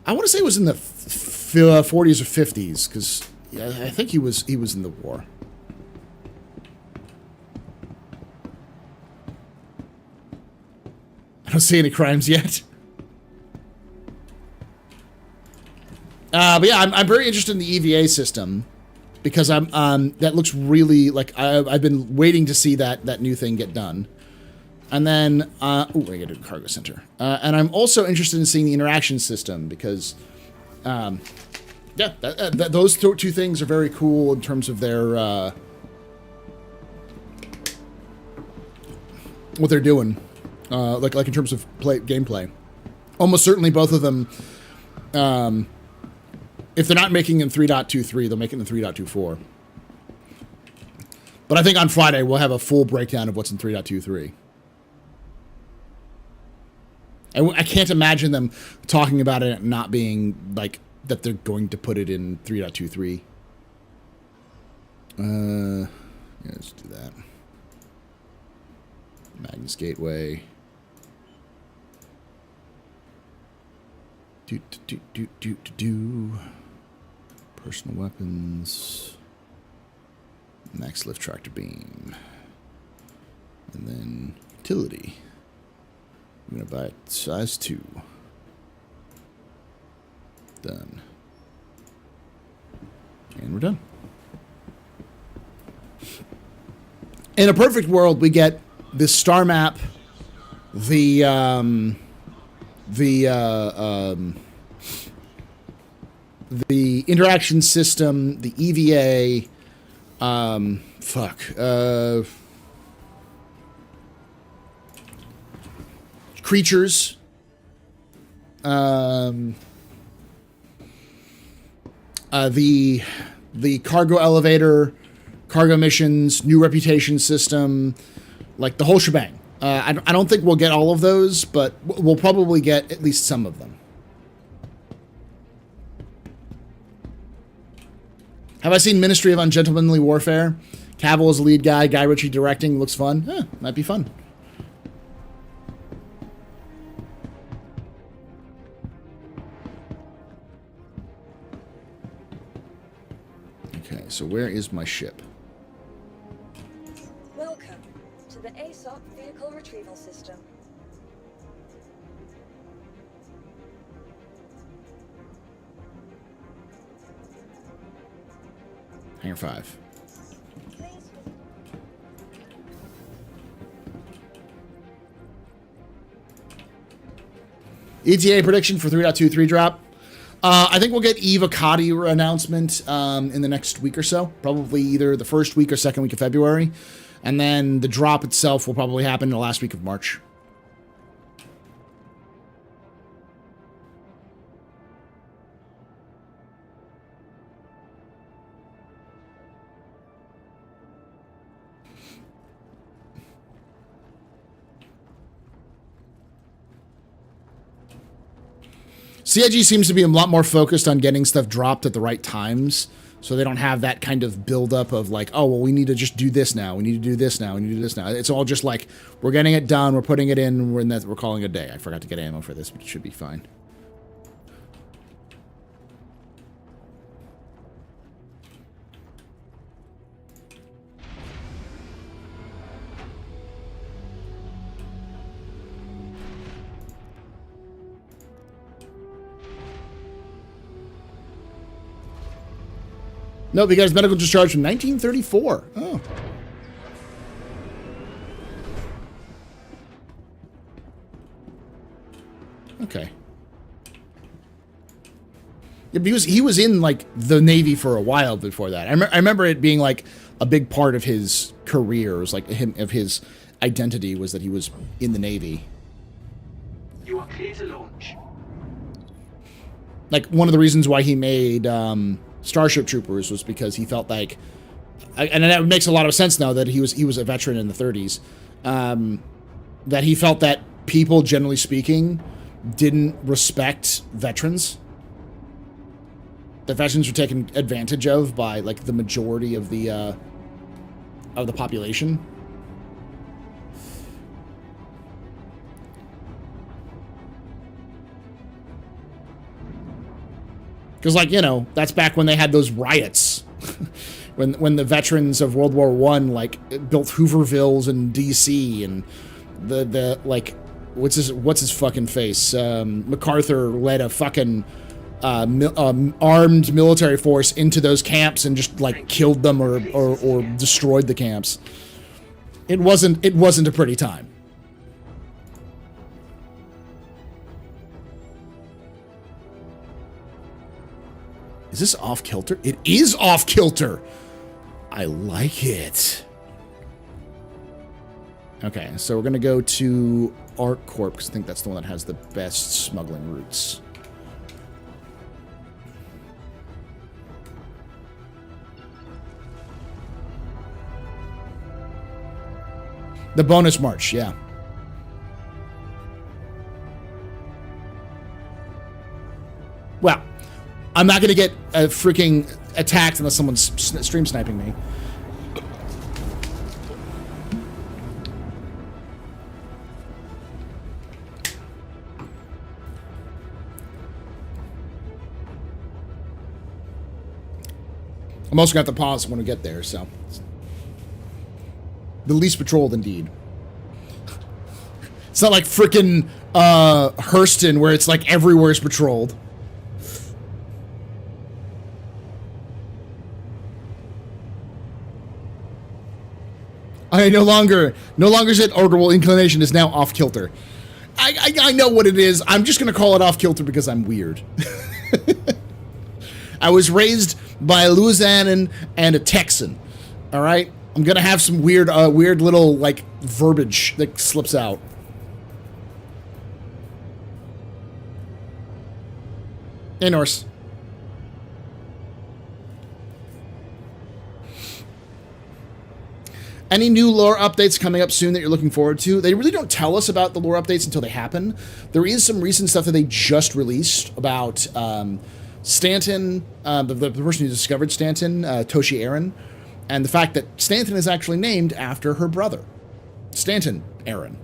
B: I want to say it was in the 40s or 50s, because yeah, I think he was in the war. I don't see any crimes yet. But yeah, I'm very interested in the EVA system because that looks really like I've been waiting to see that new thing get done. And then I gotta do cargo center. And I'm also interested in seeing the interaction system because yeah, those two things are very cool in terms of their what they're doing. Like in terms of gameplay. Almost certainly both of them, if they're not making in 3.23, they'll make it in 3.24. But I think on Friday we'll have a full breakdown of what's in 3.23. I can't imagine them talking about it not being like that they're going to put it in 3.23. Yeah, let's do that. Magnus Gateway. Do. Personal weapons. Max lift tractor beam. And then utility. I'm going to buy it size 2. Done. And we're done. In a perfect world, we get this star map, the interaction system, the EVA, creatures. The cargo elevator, cargo missions, new reputation system, like the whole shebang. I don't think we'll get all of those, but we'll probably get at least some of them. Have I seen Ministry of Ungentlemanly Warfare? Cavill is the lead guy, Guy Ritchie directing, looks fun. Huh, might be fun. Okay, so where is my ship?
F: Welcome to the ASOP Vehicle Retrieval System.
B: Hangar 5. ETA prediction for 3.23 drop. I think we'll get Eve Akati announcement in the next week or so. Probably either the first week or second week of February. And then the drop itself will probably happen in the last week of March. CIG seems to be a lot more focused on getting stuff dropped at the right times, so they don't have that kind of buildup of like, oh, well, we need to just do this now. We need to do this now. We need to do this now. It's all just like, we're getting it done. We're putting it in. We're calling it a day. I forgot to get ammo for this, but it should be fine. No, because medical discharge from 1934. Oh. Okay. Yeah, because he was in, like, the Navy for a while before that. I remember it being, like, a big part of his career. It was, like, of his identity was that he was in the Navy.
I: You are clear to launch.
B: Like, one of the reasons why he made Starship Troopers was because he felt like, and that makes a lot of sense now that he was a veteran in the 30s, that he felt that people, generally speaking, didn't respect veterans. That veterans were taken advantage of by, like, the majority of the population. Because, like, you know, that's back when they had those riots. when the veterans of World War I, like, built Hoovervilles in D.C. and the like, what's his fucking face? MacArthur led a fucking armed military force into those camps and just, like, killed them or destroyed the camps. It wasn't a pretty time. Is this off kilter? It is off kilter. I like it. Okay, so we're gonna go to ArcCorp because I think that's the one that has the best smuggling routes. The bonus march, yeah. Well, I'm not going to get freaking attacked unless someone's stream sniping me. I'm also going to have to pause when we get there, so. The least patrolled, indeed. It's not like freaking Hurston, where it's like everywhere is patrolled. I no longer is it orbital inclination is now off kilter. I know what it is. I'm just gonna call it off kilter because I'm weird. I was raised by a Louisianan and a Texan. All right, I'm gonna have some weird little like verbiage that slips out. Hey, Norse. Any new lore updates coming up soon that you're looking forward to? They really don't tell us about the lore updates until they happen. There is some recent stuff that they just released about Stanton, the person who discovered Stanton, Toshi Aaron, and the fact that Stanton is actually named after her brother, Stanton Aaron.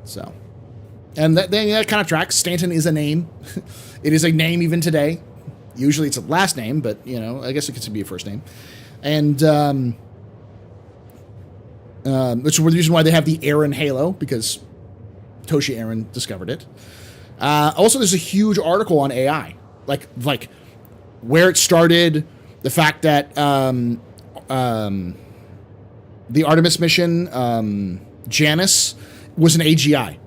B: So, and that kind of tracks. Stanton is a name. It is a name even today. Usually it's a last name, but, you know, I guess it could be a first name. And, which is the reason why they have the Aaron halo, because Toshi Aaron discovered it. Also, there's a huge article on AI, like where it started, the fact that the Artemis mission, Janus, was an AGI,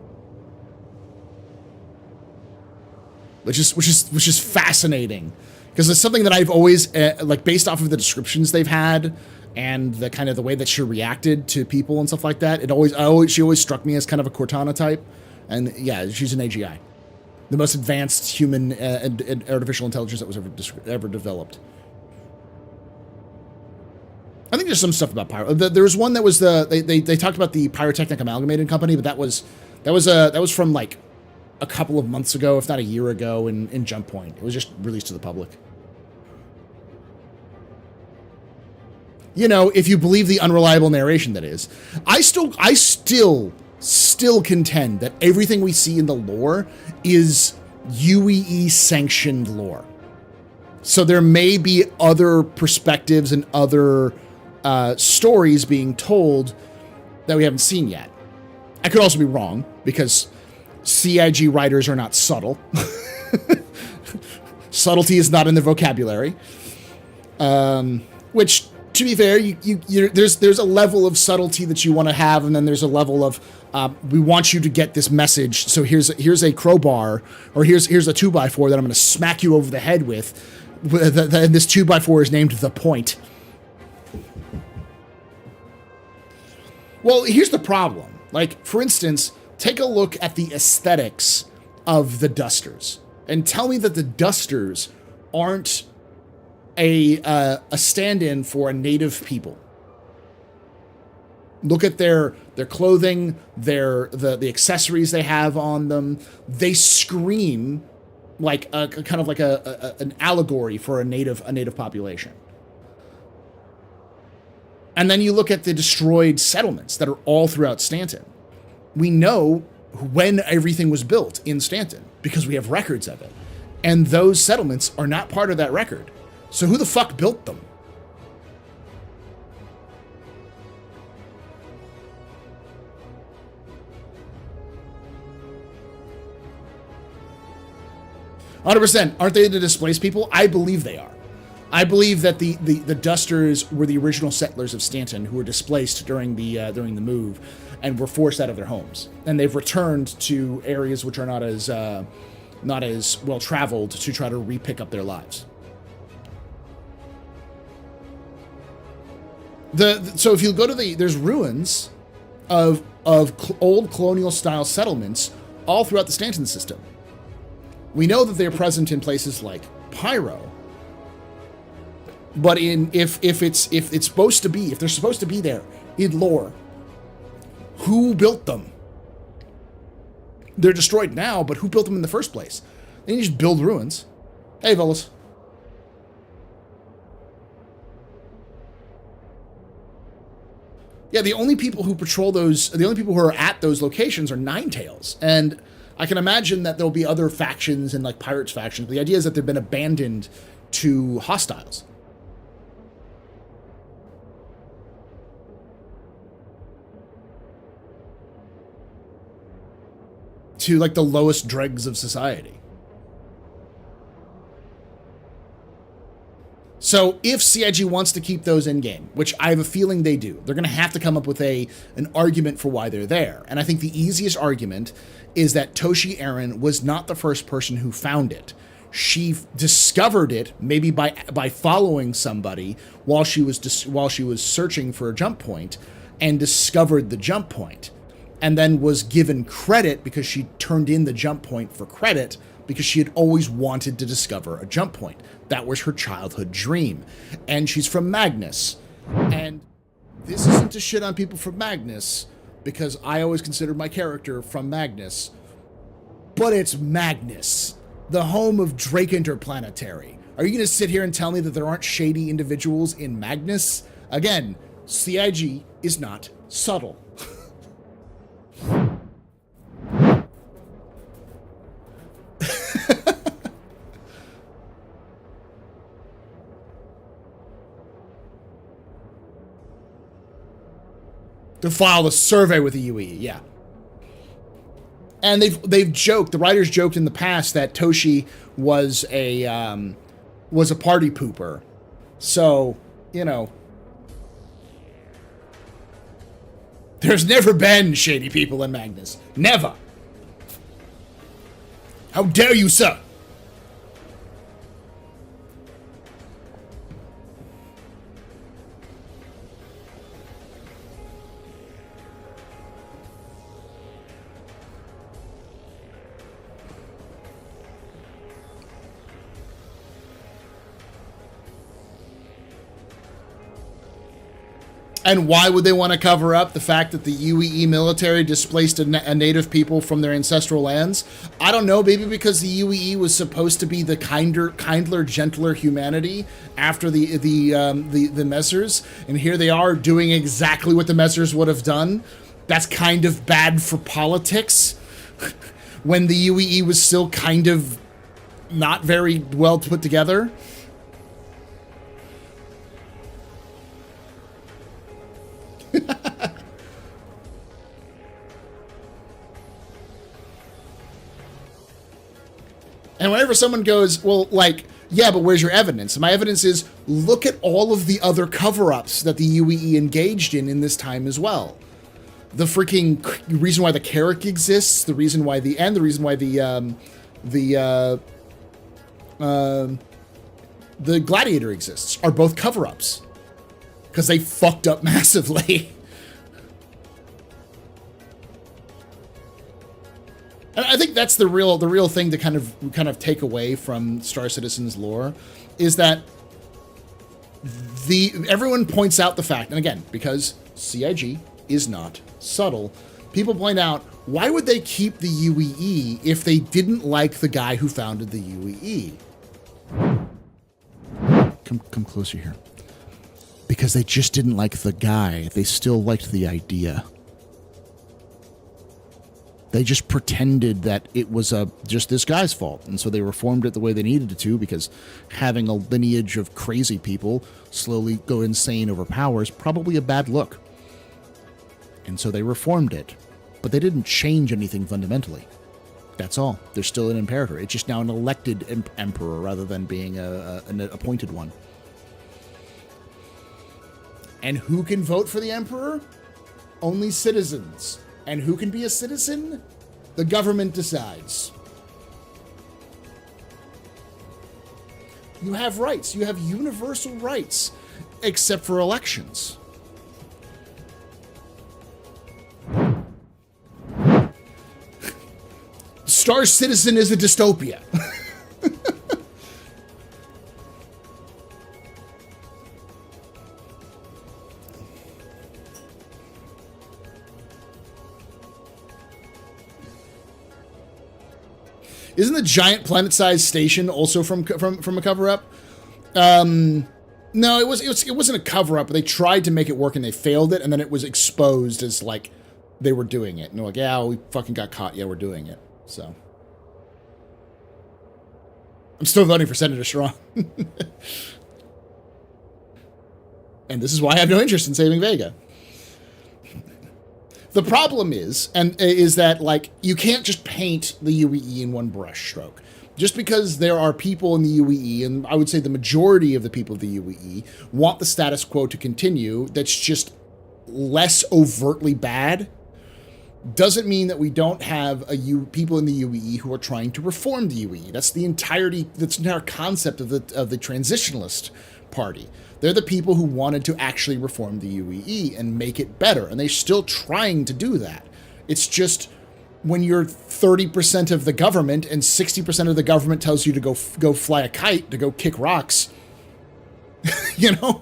B: which is fascinating, because it's something that I've always like, based off of the descriptions they've had and the kind of the way that she reacted to people and stuff like that. She always struck me as kind of a Cortana type, and yeah, she's an AGI, the most advanced human and artificial intelligence that was ever developed. I think there's some stuff about pyro. There was one that was they talked about the Pyrotechnic Amalgamated Company, but that was from like a couple of months ago, if not a year ago, in Jump Point. It was just released to the public. You know, if you believe the unreliable narration that is. I still contend that everything we see in the lore is UEE sanctioned lore. So there may be other perspectives and other stories being told that we haven't seen yet. I could also be wrong, because CIG writers are not subtle. Subtlety is not in their vocabulary. Which, to be fair, there's a level of subtlety that you want to have, and then there's a level of we want you to get this message. So here's a crowbar, or here's a 2x4 that I'm going to smack you over the head with. And this 2x4 is named The Point. Well, here's the problem. Like, for instance, take a look at the aesthetics of the Dusters, and tell me that the Dusters aren't a stand-in for a native people. Look at their clothing, the accessories they have on them. They scream like a kind of like an allegory for a native population. And then you look at the destroyed settlements that are all throughout Stanton. We know when everything was built in Stanton because we have records of it. And those settlements are not part of that record. So who the fuck built them? %. Aren't they the displaced people? I believe they are. I believe that the Dusters were the original settlers of Stanton who were displaced during the move and were forced out of their homes, and they've returned to areas which are not as well traveled to try to re-pick up their lives. So if you go to there's ruins of old colonial style settlements all throughout the Stanton system. We know that they're present in places like Pyro. But if they're supposed to be there in lore, who built them? They're destroyed now, but who built them in the first place? They didn't just build ruins. Hey, fellas. Yeah, the only people who are at those locations are Ninetales, and I can imagine that there'll be other factions and like pirates factions. But the idea is that they've been abandoned to hostiles. To like the lowest dregs of society. So if CIG wants to keep those in game, which I have a feeling they do, they're going to have to come up with an argument for why they're there. And I think the easiest argument is that Toshi Aaron was not the first person who found it. She discovered it maybe by following somebody while she was searching for a jump point, and discovered the jump point, and then was given credit because she turned in the jump point for credit because she had always wanted to discover a jump point. That was her childhood dream. And she's from Magnus. And this isn't to shit on people from Magnus, because I always considered my character from Magnus. But it's Magnus, the home of Drake Interplanetary. Are you going to sit here and tell me that there aren't shady individuals in Magnus? Again, CIG is not subtle. To file a survey with the UEE, yeah. And they've joked, the writers joked in the past that Toshi was a party pooper. So, you know, there's never been shady people in Magnus. Never. How dare you, sir? And why would they want to cover up the fact that the UEE military displaced a native people from their ancestral lands? I don't know, maybe because the UEE was supposed to be the kindler, gentler humanity after the Messers, and here they are doing exactly what the Messers would have done. That's kind of bad for politics, when the UEE was still kind of not very well put together. And whenever someone goes, well, like, yeah, but where's your evidence? And my evidence is, look at all of the other cover-ups that the UEE engaged in this time as well. The freaking reason why the Carrick exists, the reason why the Gladiator exists are both cover-ups. Because they fucked up massively. And I think that's the real thing to kind of take away from Star Citizen's lore, is that everyone points out the fact, and again, because CIG is not subtle, people point out, why would they keep the UEE if they didn't like the guy who founded the UEE? Come closer here. Because they just didn't like the guy. They still liked the idea. They just pretended that it was just this guy's fault. And so they reformed it the way they needed it to, because having a lineage of crazy people slowly go insane over power is probably a bad look. And so they reformed it. But they didn't change anything fundamentally. That's all. They're still an imperator. It's just now an elected emperor rather than being an appointed one. And who can vote for the emperor? Only citizens. And who can be a citizen? The government decides. You have rights. You have universal rights, except for elections. Star Citizen is a dystopia. Isn't the giant planet-sized station also from a cover-up? No, it wasn't a cover-up. But they tried to make it work and they failed it, and then it was exposed as like they were doing it. And they're like, yeah, we fucking got caught. Yeah, we're doing it. So I'm still voting for Senator Strong. And this is why I have no interest in saving Vega. The problem is that, like, you can't just paint the UEE in one brush stroke. Just because there are people in the UEE, and I would say the majority of the people of the UEE, want the status quo to continue, that's just less overtly bad, doesn't mean that we don't have people in the UEE who are trying to reform the UEE. That's the entire concept of the transitionalist party. They're the people who wanted to actually reform the UEE and make it better, and they're still trying to do that. It's just when you're 30% of the government and 60% of the government tells you to go fly a kite, to go kick rocks, you know,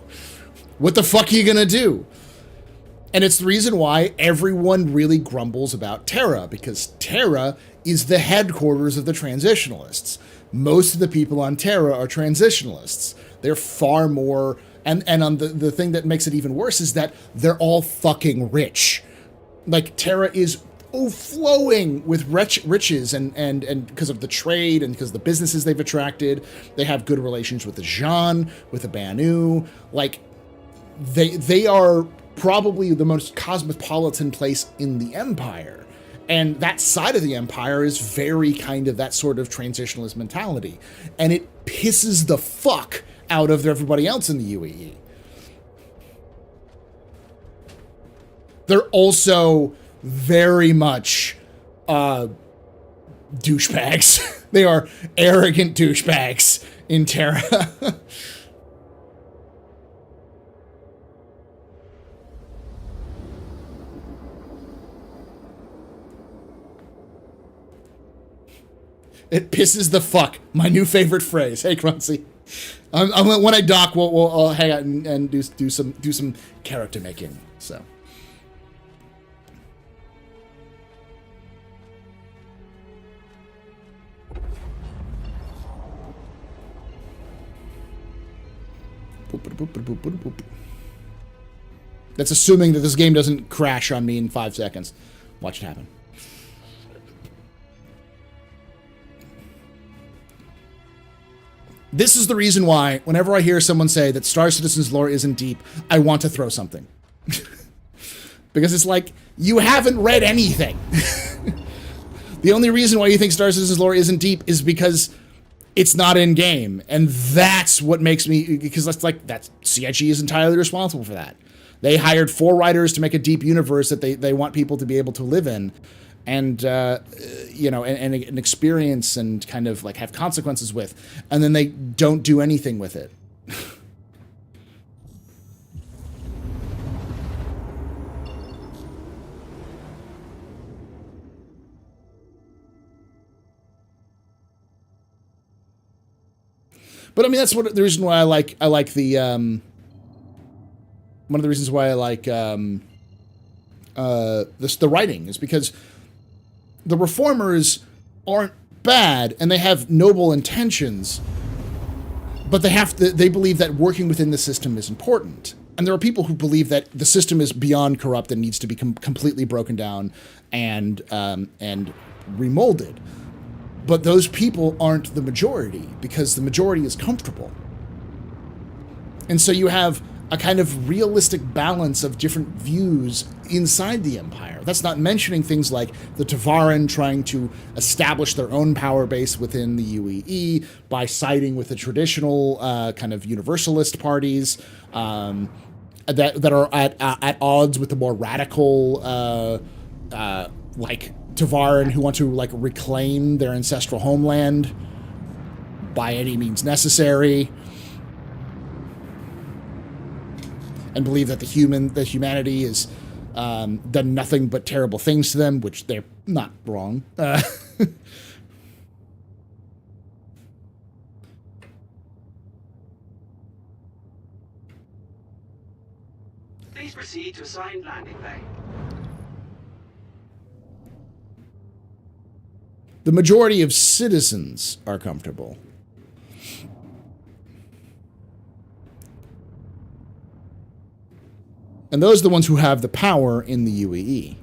B: what the fuck are you gonna do? And it's the reason why everyone really grumbles about Terra, because Terra is the headquarters of the transitionalists. Most of the people on Terra are transitionalists. They're far more, and on the thing that makes it even worse is that they're all fucking rich. Like, Terra is flowing with riches and because of the trade and because of the businesses they've attracted. They have good relations with the Jean, with the Banu. Like, they are probably the most cosmopolitan place in the Empire. And that side of the Empire is very kind of that sort of transitionalist mentality. And it pisses the fuck out of everybody else in the UAE. They're also very much douchebags. They are arrogant douchebags in Terra. It pisses the fuck. My new favorite phrase. Hey, Crunchy. When I dock, we'll hang out and do some character making. So. That's assuming that this game doesn't crash on me in 5 seconds. Watch it happen. This is the reason why, whenever I hear someone say that Star Citizen's lore isn't deep, I want to throw something. Because it's like, you haven't read anything. The only reason why you think Star Citizen's lore isn't deep is because it's not in game. And that's what makes me, because that's CIG is entirely responsible for that. They hired 4 writers to make a deep universe that they want people to be able to live in. And, you know, and an experience and kind of like have consequences with, and then they don't do anything with it. But I mean, that's the reason why I like the, one of the reasons why I like, the writing is because the reformers aren't bad and they have noble intentions, but they believe that working within the system is important. And there are people who believe that the system is beyond corrupt and needs to be completely broken down and remolded. But those people aren't the majority because the majority is comfortable. And so you have a kind of realistic balance of different views inside the Empire. That's not mentioning things like the Tavaran trying to establish their own power base within the UEE by siding with the traditional kind of universalist parties that are at odds with the more radical like Tavaran who want to like reclaim their ancestral homeland by any means necessary. And believe that humanity has done nothing but terrible things to them, which they're not wrong.
I: Please proceed to assigned landing bay.
B: The majority of citizens are comfortable. And those are the ones who have the power in the UEE.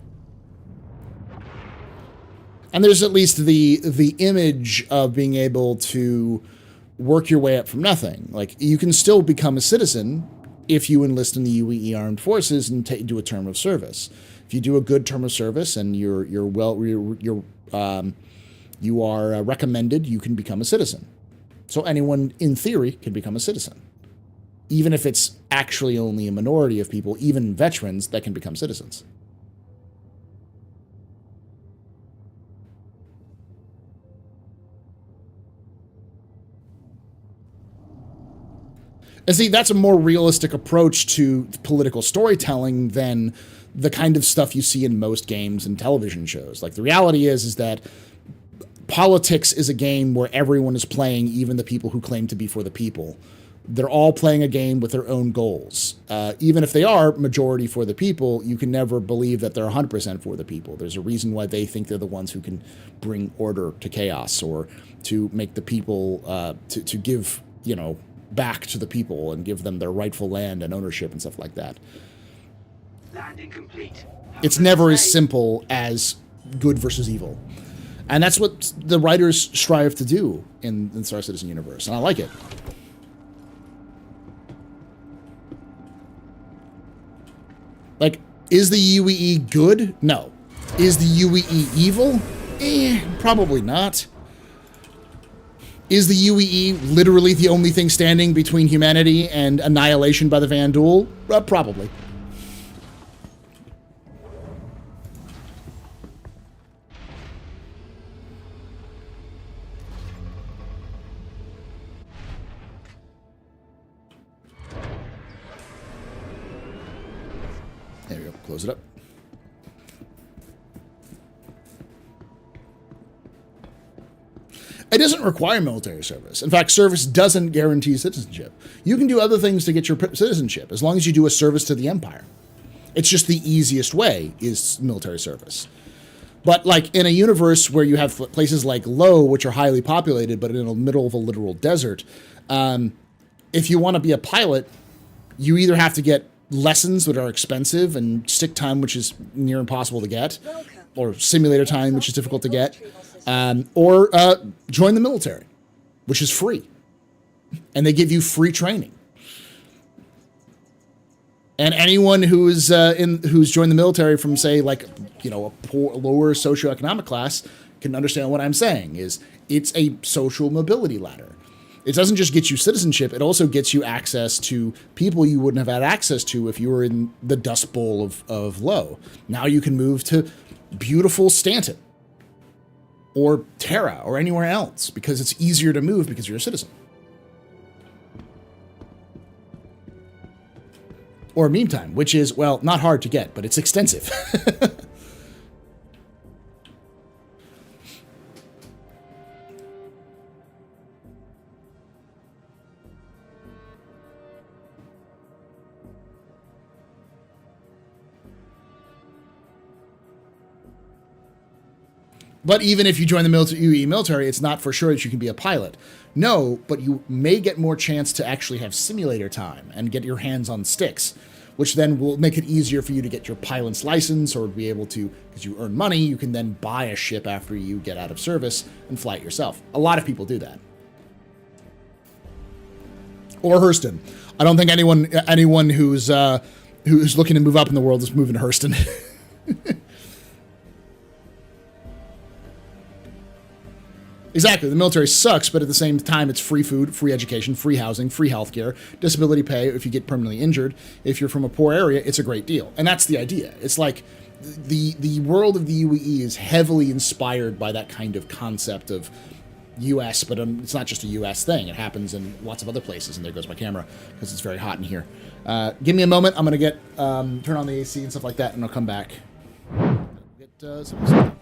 B: And there's at least the image of being able to work your way up from nothing. Like, you can still become a citizen if you enlist in the UEE Armed Forces and do a term of service. If you do a good term of service and you are recommended, you can become a citizen. So anyone, in theory, can become a citizen. Even if it's actually only a minority of people, even veterans, that can become citizens. And see, that's a more realistic approach to political storytelling than the kind of stuff you see in most games and television shows. Like, the reality is that politics is a game where everyone is playing, even the people who claim to be for the people. They're all playing a game with their own goals. Even if they are majority for the people, you can never believe that they're 100% for the people. There's a reason why they think they're the ones who can bring order to chaos, or to make the people, to give, back to the people and give them their rightful land and ownership and stuff like that.
I: Landing complete.
B: It's never as simple as good versus evil. And that's what the writers strive to do in Star Citizen universe, and I like it. Like, is the UEE good? No. Is the UEE evil? Probably not. Is the UEE literally the only thing standing between humanity and annihilation by the Vanduul? Probably. There we go. Close it up. It doesn't require military service. In fact, service doesn't guarantee citizenship. You can do other things to get your citizenship, as long as you do a service to the Empire. It's just the easiest way is military service. But like in a universe where you have places like Low, which are highly populated, but in the middle of a literal desert, if you want to be a pilot, you either have to get lessons that are expensive and stick time, which is near impossible to get, or simulator time, which is difficult to get, or join the military, which is free. And they give you free training. And anyone who's joined the military from, say, like, a poor, lower socioeconomic class can understand what I'm saying. Is it's a social mobility ladder. It doesn't just get you citizenship, it also gets you access to people you wouldn't have had access to if you were in the Dust Bowl of Low. Now you can move to beautiful Stanton or Terra or anywhere else because it's easier to move because you're a citizen. Or meme time, which is, well, not hard to get, but it's extensive. But even if you join the UEE military, it's not for sure that you can be a pilot. No, but you may get more chance to actually have simulator time and get your hands on sticks, which then will make it easier for you to get your pilot's license, or be able to, because you earn money, you can then buy a ship after you get out of service and fly it yourself. A lot of people do that. Or Hurston. I don't think anyone who's looking to move up in the world is moving to Hurston. Exactly. The military sucks, but at the same time, it's free food, free education, free housing, free healthcare, disability pay if you get permanently injured. If you're from a poor area, it's a great deal. And that's the idea. It's like the world of the UEE is heavily inspired by that kind of concept of U.S., but it's not just a U.S. thing. It happens in lots of other places. And there goes my camera because it's very hot in here. Give me a moment. I'm going to turn on the AC and stuff like that, and I'll come back. Get some.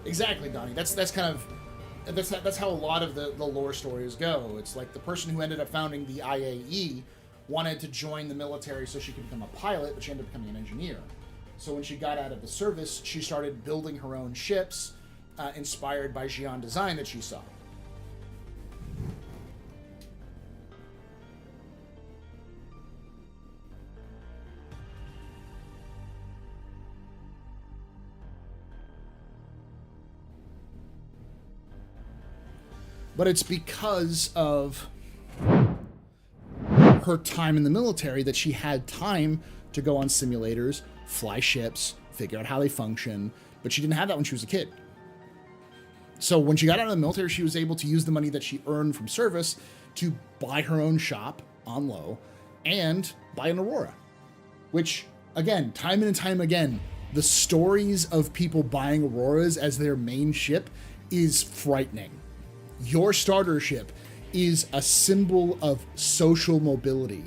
B: Exactly, Donnie. That's how a lot of the lore stories go. It's like the person who ended up founding the IAE wanted to join the military so she could become a pilot, but she ended up becoming an engineer. So when she got out of the service, she started building her own ships, inspired by Xi'an design that she saw. But it's because of her time in the military that she had time to go on simulators, fly ships, figure out how they function, but she didn't have that when she was a kid. So when she got out of the military, she was able to use the money that she earned from service to buy her own shop on low and buy an Aurora, which, again, time and time again, the stories of people buying Auroras as their main ship is frightening. Your starter ship is a symbol of social mobility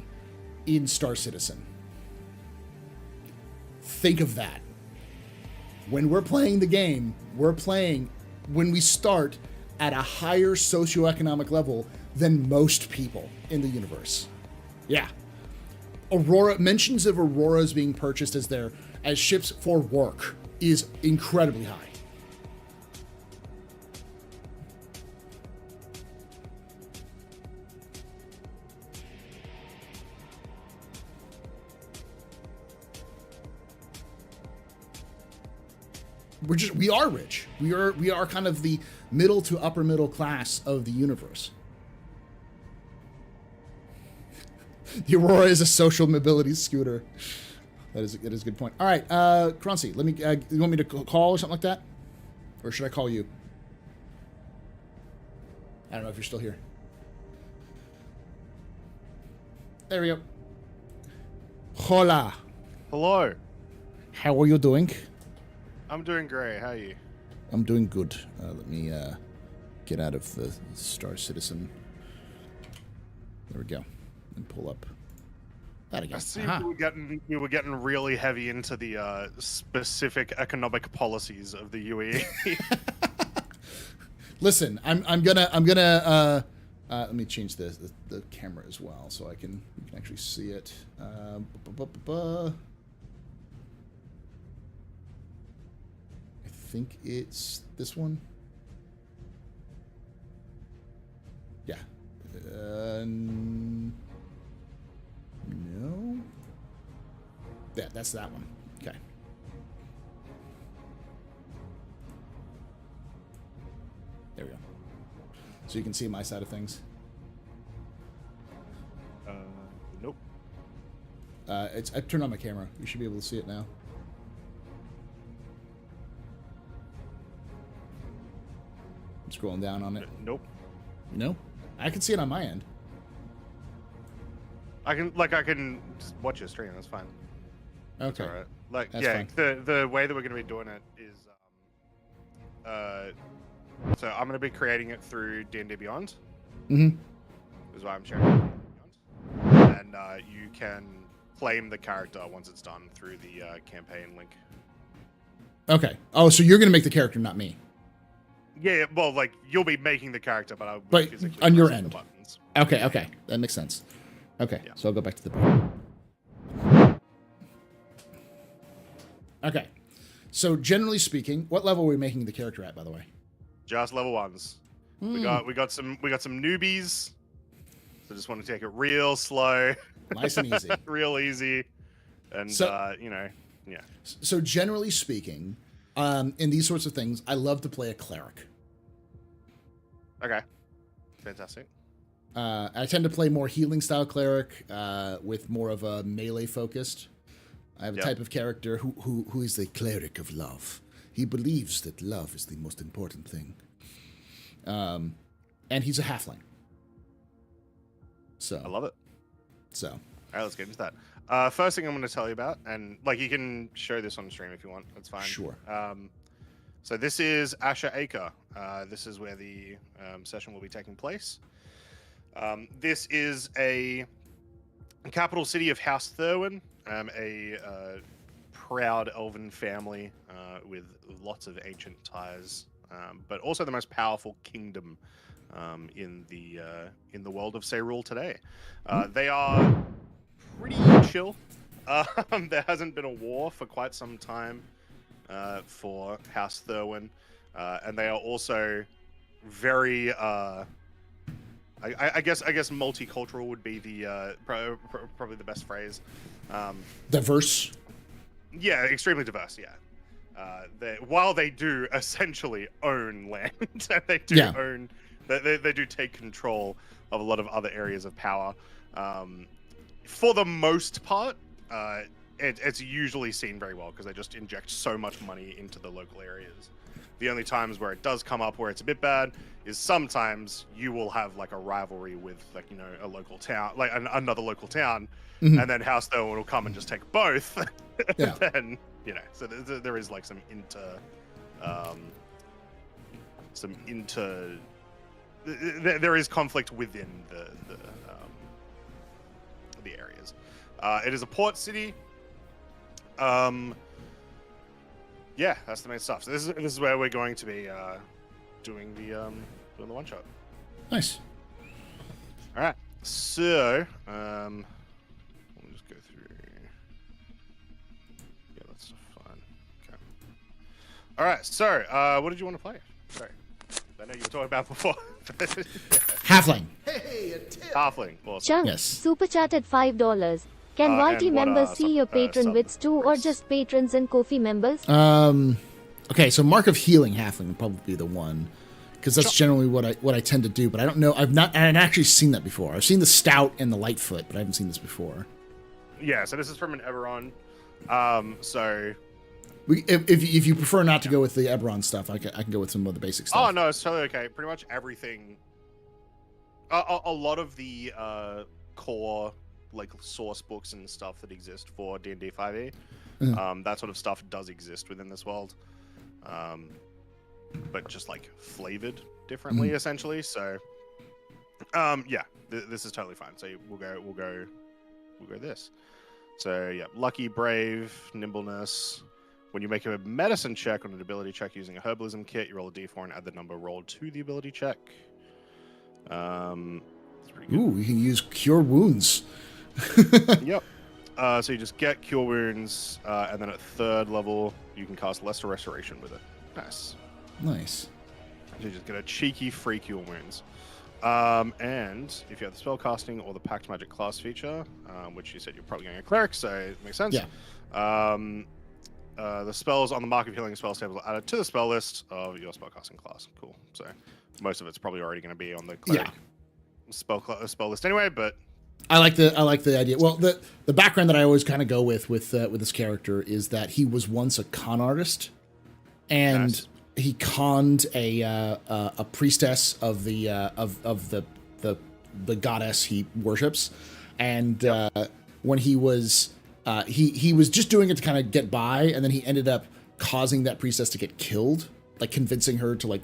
B: in Star Citizen. Think of that. When we're playing the game, we're playing when we start at a higher socioeconomic level than most people in the universe. Yeah. Aurora, mentions of Auroras being purchased as ships for work is incredibly high. We are rich. We are kind of the middle to upper middle class of the universe. The Aurora is a social mobility scooter. That is a good point. All right, Croncy, let me. You want me to call or something like that, or should I call you? I don't know if you're still here. There we go. Hola.
K: Hello.
B: How are you doing?
K: I'm doing great. How are you?
B: I'm doing good. Let me get out of the Star Citizen. There we go. And pull up that again.
K: I see we were getting really heavy into the specific economic policies of the UE.
B: Listen, I'm gonna let me change the camera as well so you can actually see it. I think it's this one. Yeah. No. Yeah, that's that one. Okay. There we go. So you can see my side of things.
K: Nope.
B: I turned on my camera. You should be able to see it now. I'm scrolling down on it.
K: Nope.
B: No? I can see it on my end.
K: I can just watch your stream. That's fine.
B: Okay.
K: All right. Like,
B: That's
K: yeah,
B: fine.
K: the way that we're going to be doing it is, so I'm going to be creating it through D&D Beyond.
B: Mm-hmm.
K: Is why I'm sharing D&D Beyond, and you can claim the character once it's done through the campaign link.
B: Okay. Oh, so you're gonna make the character, not me.
K: Yeah, well, like you'll be making the character, but I'll
B: But
K: physically
B: on your
K: pressing
B: end.
K: the buttons.
B: Okay. That makes sense. Okay,
K: Yeah.
B: so I'll go back to the book. Okay. So generally speaking, what level are we making the character at, by the way?
K: Just level ones. We got some newbies. So just want to take it real slow.
B: Nice and easy.
K: Real easy. And
B: So-
K: yeah.
B: So generally speaking, in these sorts of things, I love to play a cleric.
K: Okay. Fantastic.
B: I tend to play more healing style cleric with more of a melee focused. I have a type of character who is the cleric of love. He believes that love is the most important thing. And he's a halfling. So
K: I love it.
B: So
K: All right, let's get into that. First thing I'm going to tell you about, and like you can show this on stream if you want. That's fine.
B: Sure.
K: So this is Asher Acre. This is where the session will be taking place. This is a capital city of House Thurwin, a proud elven family with lots of ancient ties, but also the most powerful kingdom in the world of Seyrule today. They are pretty chill. There hasn't been a war for quite some time for House Thurwin, and they are also very I guess multicultural would be the probably the best phrase.
B: diverse.
K: Yeah, extremely diverse. Yeah. While they do essentially own land, they do own. They do take control of a lot of other areas of power. for the most part, it's usually seen very well because they just inject so much money into the local areas. The only times where it does come up where it's a bit bad is sometimes you will have like a rivalry with like, you know, a local town, like another local town, and then House Thurman will come and just take both.
B: Yeah.
K: And then, you know, so there is like some there is conflict within the areas. It is a port city. Yeah, that's the main stuff. So this is where we're going to be doing the one shot.
B: Nice.
K: All right. So let me just go through. Yeah, that's fine. Okay. All right. So what did you want to play? Sorry, I know you were talking about before.
B: Halfling.
K: Halfling. Awesome.
D: Chunk,
B: Yes.
D: super chat at $5. Can YT
K: and what
D: members
K: are
D: see your patron wits too, or just patrons and Ko-fi members?
B: Okay, so Mark of Healing Halfling would probably be the one, because that's generally what I tend to do. But I don't know. I've actually seen that before. I've seen the Stout and the Lightfoot, but I haven't seen this before.
K: Yeah. So this is from an Eberron. So.
B: If you prefer not to go with the Eberron stuff, I can go with some of the basic stuff.
K: Oh no, it's totally okay. Pretty much everything. A lot of the core like source books and stuff that exist for D&D 5e, that sort of stuff does exist within this world, but just like flavored differently, essentially. So, yeah, this is totally fine. So we'll go this. So yeah, lucky, brave, nimbleness. When you make a medicine check on an ability check using a herbalism kit, you roll a d4 and add the number rolled to the ability check. That's pretty good.
B: Ooh, you can use Cure Wounds.
K: Yep. So you just get Cure Wounds, and then at 3rd level, you can cast Lesser Restoration with it. Nice.
B: Nice.
K: So you just get a cheeky free Cure Wounds. And if you have the Spellcasting or the Pact Magic class feature, which you said you're probably going a Cleric, so it makes sense.
B: Yeah.
K: The spells on the Mark of Healing spells table are added to the spell list of your spellcasting class. Cool. So most of it's probably already going to be on the Cleric spell list anyway, but
B: I like the idea. Well, the background that I always kind of go with this character is that he was once a con artist, and he conned a priestess of the goddess he worships, and when he was he was just doing it to kind of get by, and then he ended up causing that priestess to get killed, like convincing her to like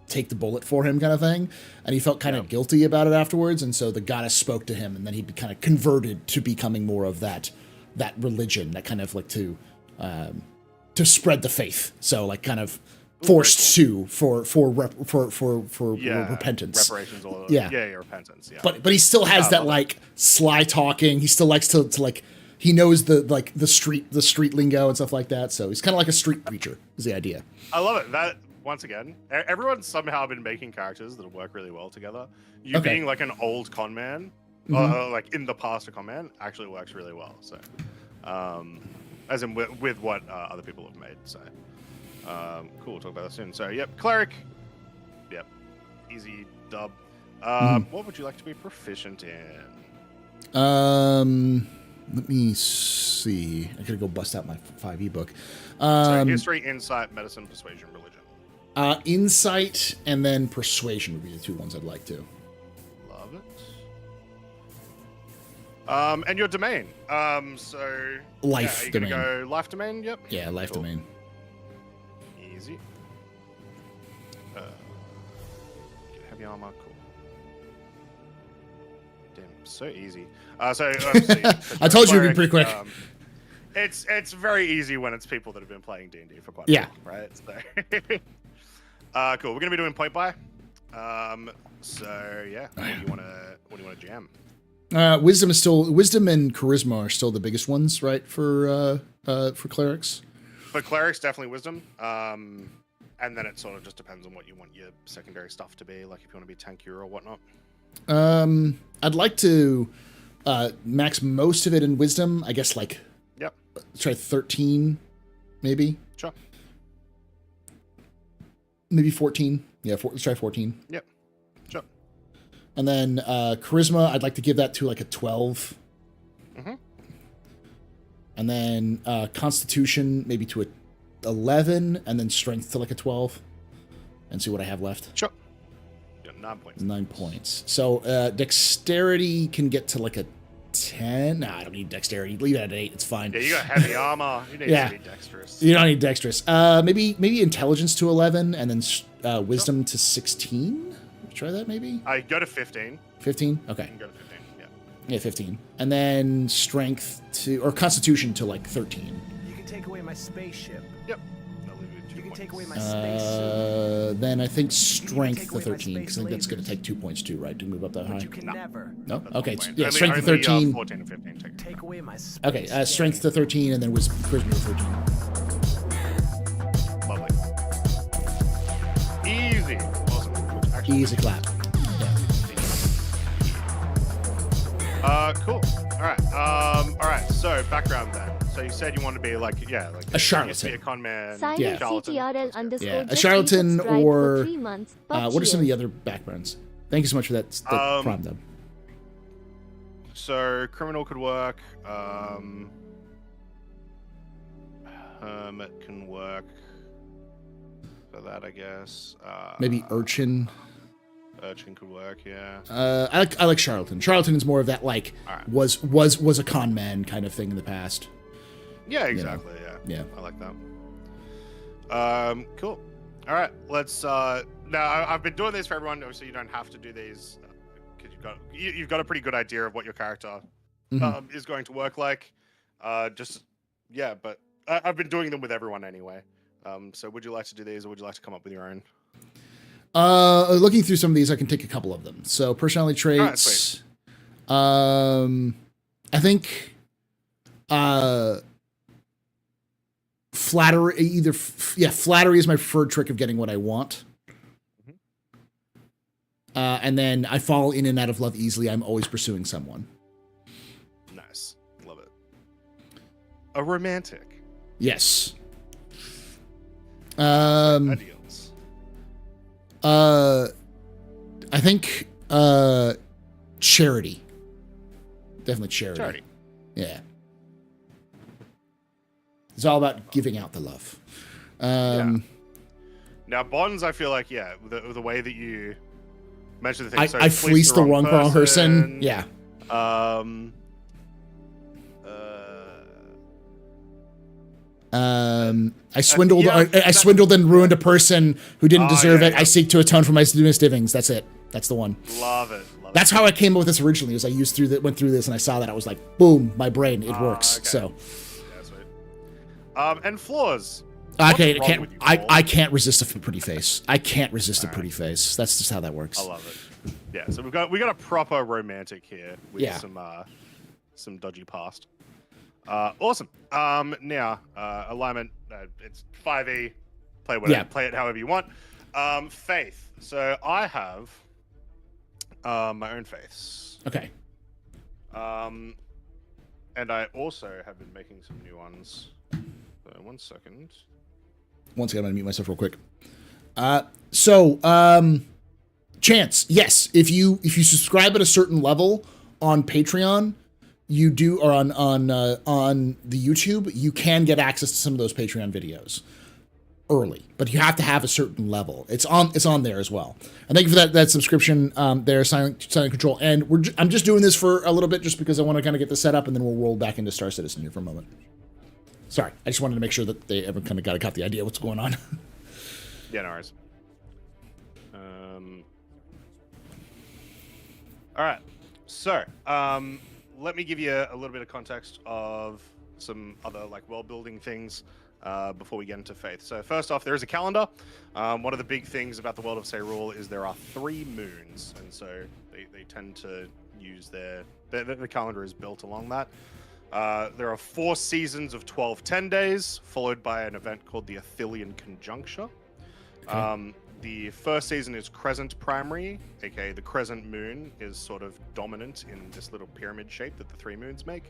B: take the bullet for him, kind of thing. And he felt kind of guilty about it afterwards, and so the goddess spoke to him, and then he kind of converted to becoming more of that religion, that kind of like to spread the faith. So like kind of forced to for repentance,
K: reparations, or repentance. Yeah,
B: but he still has that like sly talking. He still likes to like, he knows the street lingo and stuff like that. So he's kind of like a street preacher is the idea.
K: I love it. That once again, everyone's somehow been making characters that work really well together. You being like an old con man, like in the past a con man, actually works really well. So, as in with what other people have made. So, cool. We'll talk about that soon. So, yep, Cleric. Yep, easy dub. What would you like to be proficient in?
B: Let me see. I gotta go bust out my 5e book.
K: So history, insight, medicine, persuasion, religion.
B: Insight and then persuasion would be the two ones I'd like to.
K: Love it. And your domain. So
B: life domain.
K: Gonna go life domain. Yep.
B: Yeah, life domain.
K: Easy. Get heavy armor. Cool. Damn, so easy. So
B: I told you it'd be pretty quick.
K: It's very easy when it's people that have been playing D&D for quite a while, right? So, cool. We're gonna be doing point by. So yeah, what do you want to jam?
B: Wisdom and charisma are still the biggest ones, right? For clerics.
K: For clerics, definitely wisdom. And then it sort of just depends on what you want your secondary stuff to be. Like if you want to be tankier or whatnot.
B: I'd like to max most of it in wisdom. I guess like.
K: Yep.
B: Try 13, maybe.
K: Sure.
B: Maybe 14. Yeah, let's try 14.
K: Yep. Sure.
B: And then charisma, I'd like to give that to like a 12.
K: Mm-hmm.
B: And then Constitution maybe to a 11, and then Strength to like a 12, and see what I have left.
K: Sure. Yeah, 9 points.
B: 9 points. So Dexterity can get to like a 10. No, I don't need Dexterity. Leave it at 8. It's fine.
K: Yeah, you got heavy armor. You need to be dexterous.
B: You don't need Dexterous. Maybe Intelligence to 11, and then Wisdom to 16. Try that maybe.
K: I go to 15.
B: 15. Okay.
K: You can go to 15. Yeah.
B: Yeah, 15, and then Strength to or Constitution to like 13.
C: You can take away my spaceship.
K: Yep. I'll leave you 2
C: You can
K: points.
C: take away my spacesuit.
B: Then I think Strength to
C: away my
B: 13, because I think that's going to take 2 points too, right? To move up that high.
C: But you can never
B: No.
K: That's
B: Okay.
K: 1 point.
B: Yeah.
K: Only-
B: Strength to
K: only,
B: 13.
K: 14 and 15.
C: take away my space.
B: Okay. Strength to 13, and then was Charisma to 13.
K: Lovely. Easy. Awesome. Which actually-
B: Easy clap.
K: Cool. All right. So background then. So you said you want to be like
B: A charlatan.
K: used to be a con man.
B: Yeah.
D: CTRL underscore
B: Yeah, a
D: just
B: charlatan
D: resubscribed
B: or
D: for 3 months.
B: what are some of the other backgrounds? Thank you so much for that prompt, though.
K: So criminal could work. Hermit can work for that, I guess.
B: Maybe urchin.
K: Urchin could work, yeah.
B: I like charlatan. Charlatan is more of that like
K: Alright.
B: was a con man kind of thing in the past.
K: Yeah, exactly.
B: Yeah.
K: I like that. Cool. All right, let's. Now I've been doing this for everyone, so you don't have to do these because you've got a pretty good idea of what your character is going to work like. But I've been doing them with everyone anyway. So would you like to do these, or would you like to come up with your own?
B: Looking through some of these, I can take a couple of them. So personality traits. I think flattery. Flattery is my preferred trick of getting what I want. And then I fall in and out of love easily. I'm always pursuing someone.
K: Nice, love it. A romantic.
B: Yes.
K: Ideals.
B: I think charity. Definitely charity. Yeah. It's all about giving out the love.
K: Now bonds, I feel like the way that you mention the thing.
B: I fleeced the wrong person. Yeah. I swindled. I swindled and ruined a person who didn't deserve it. I seek to atone for my misgivings. That's it. That's the one.
K: Love it.
B: That's how I came up with this originally. Was I went through this and I saw that I was like, boom, my brain, it works.
K: Okay.
B: So.
K: Yeah, sweet. And flaws.
B: Okay, I can't resist a pretty face. I can't resist a pretty face. That's just how that works.
K: I love it. Yeah, so we got a proper romantic here with some dodgy past. Awesome. Now alignment. It's 5e. Play it however you want. Faith. So I have my own faiths.
B: Okay.
K: And I also have been making some new ones. So 1 second.
B: Once again, I'm gonna mute myself real quick. Chance, yes. If you subscribe at a certain level on Patreon, you do, or on the YouTube, you can get access to some of those Patreon videos early, but you have to have a certain level. It's on there as well. And thank you for that subscription there, Silent Control. And I'm just doing this for a little bit just because I want to kind of get this set up, and then we'll roll back into Star Citizen here for a moment. Sorry, I just wanted to make sure that they ever kind of got the idea of what's going on.
K: Yeah, no worries. All right, so let me give you a little bit of context of some other world building things before we get into Faith. So first off, there is a calendar. One of the big things about the world of Sayrule is there are 3 moons, and so they tend to use the calendar is built along that. There are 4 seasons of 12-10 days, followed by an event called the Athelian Conjuncture. Okay. The first season is Crescent Primary, aka the crescent moon is sort of dominant in this little pyramid shape that the 3 moons make.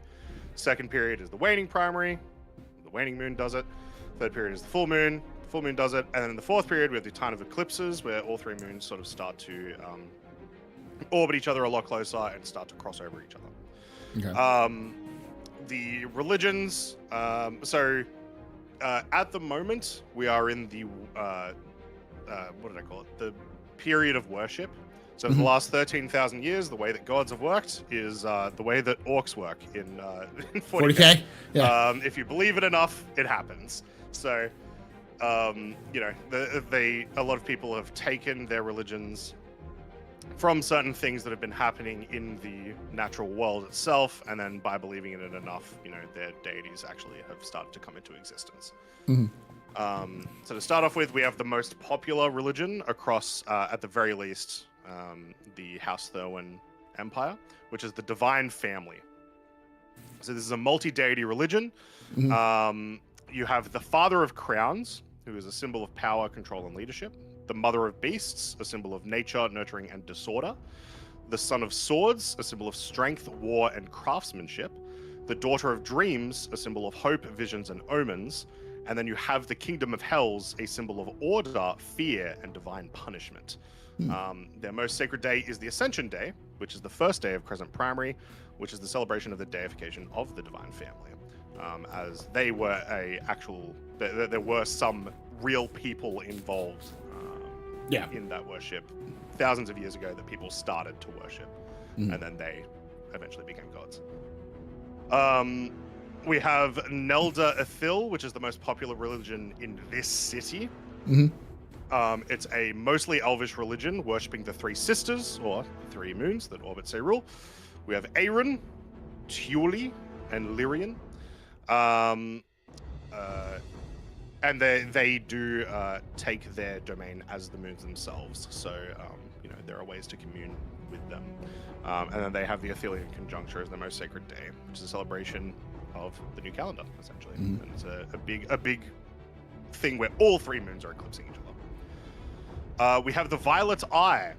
K: Second period is the Waning Primary, the waning moon does it. Third period is the full moon does it. And then in the fourth period, we have the time of eclipses, where all 3 moons sort of start to orbit each other a lot closer and start to cross over each other.
B: Okay.
K: the religions. At the moment, we are in the what did I call it? The period of worship. So for the last 13,000 years, the way that gods have worked is the way that orcs work in 40K.
B: Yeah.
K: If you believe it enough, it happens. So, you know, a lot of people have taken their religions from certain things that have been happening in the natural world itself, and then by believing in it enough, you know, their deities actually have started to come into existence. So to start off with, we have the most popular religion across, at the very least, the House Therwen Empire, which is the Divine Family. So this is a multi-deity religion. You have the Father of Crowns, who is a symbol of power, control, and leadership. The Mother of Beasts, a symbol of nature, nurturing, and disorder. The Son of Swords, a symbol of strength, war, and craftsmanship. The Daughter of Dreams, a symbol of hope, visions, and omens. And then you have the Kingdom of Hells, a symbol of order, fear, and divine punishment. Their most sacred day is the Ascension Day, which is the first day of Crescent Primary, which is the celebration of the deification of the Divine Family. As they were there were some real people involved in that worship thousands of years ago that people started to worship, and then they eventually became gods. We have Nelda Ithil, which is the most popular religion in this city. It's a mostly elvish religion, worshipping the three sisters, or three moons that orbit Seyrul. We have Aerin, Tuuli, and Lyrian. And they do take their domain as the moons themselves. So, you know, there are ways to commune with them. And then they have the Athelian Conjuncture as the most sacred day, which is a celebration of the new calendar, essentially. And it's a big thing where all three moons are eclipsing each other. We have the Violet Eye.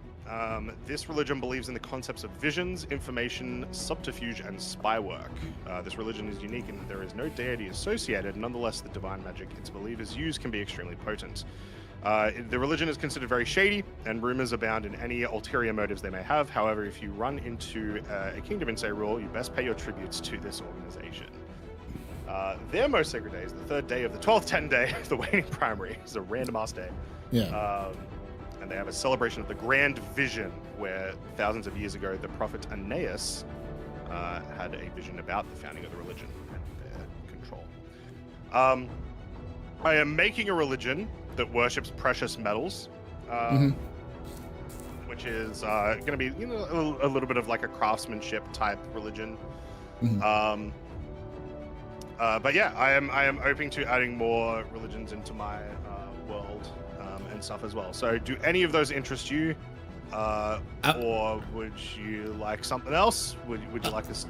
K: This religion believes in the concepts of visions, information, subterfuge, and spy work. This religion is unique in that there is no deity associated. Nonetheless, the divine magic its believers use can be extremely potent. The religion is considered very shady, and rumors abound in any ulterior motives they may have. However, if you run into a kingdom in Seyrul, you best pay your tributes to this organization. Their most sacred day is the third day of the 12th 10 day, the waning primary. It's a random ass day. And they have a celebration of the Grand Vision, where thousands of years ago, the prophet Aeneas had a vision about the founding of the religion and their control. I am making a religion that worships precious metals, which is going to be, you know, a little bit of like a craftsmanship type religion. But yeah, I am open to adding more religions into my world and stuff as well. So do any of those interest you? Or would you like something else? Would you like this?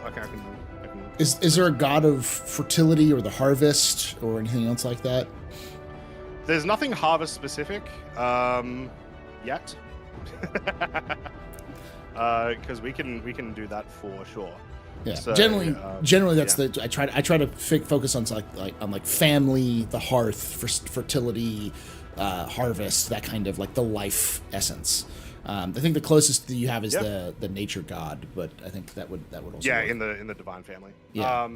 K: Okay, I can...
B: Is there a god of fertility or the harvest or anything else like that?
K: There's nothing harvest specific yet. Because we can do that for sure.
B: Yeah,
K: so,
B: generally that's the I try to focus on like family, the hearth, fertility, harvest, that kind of like the life essence. I think the closest that you have is the nature god, but I think that would also work.
K: in the divine family. I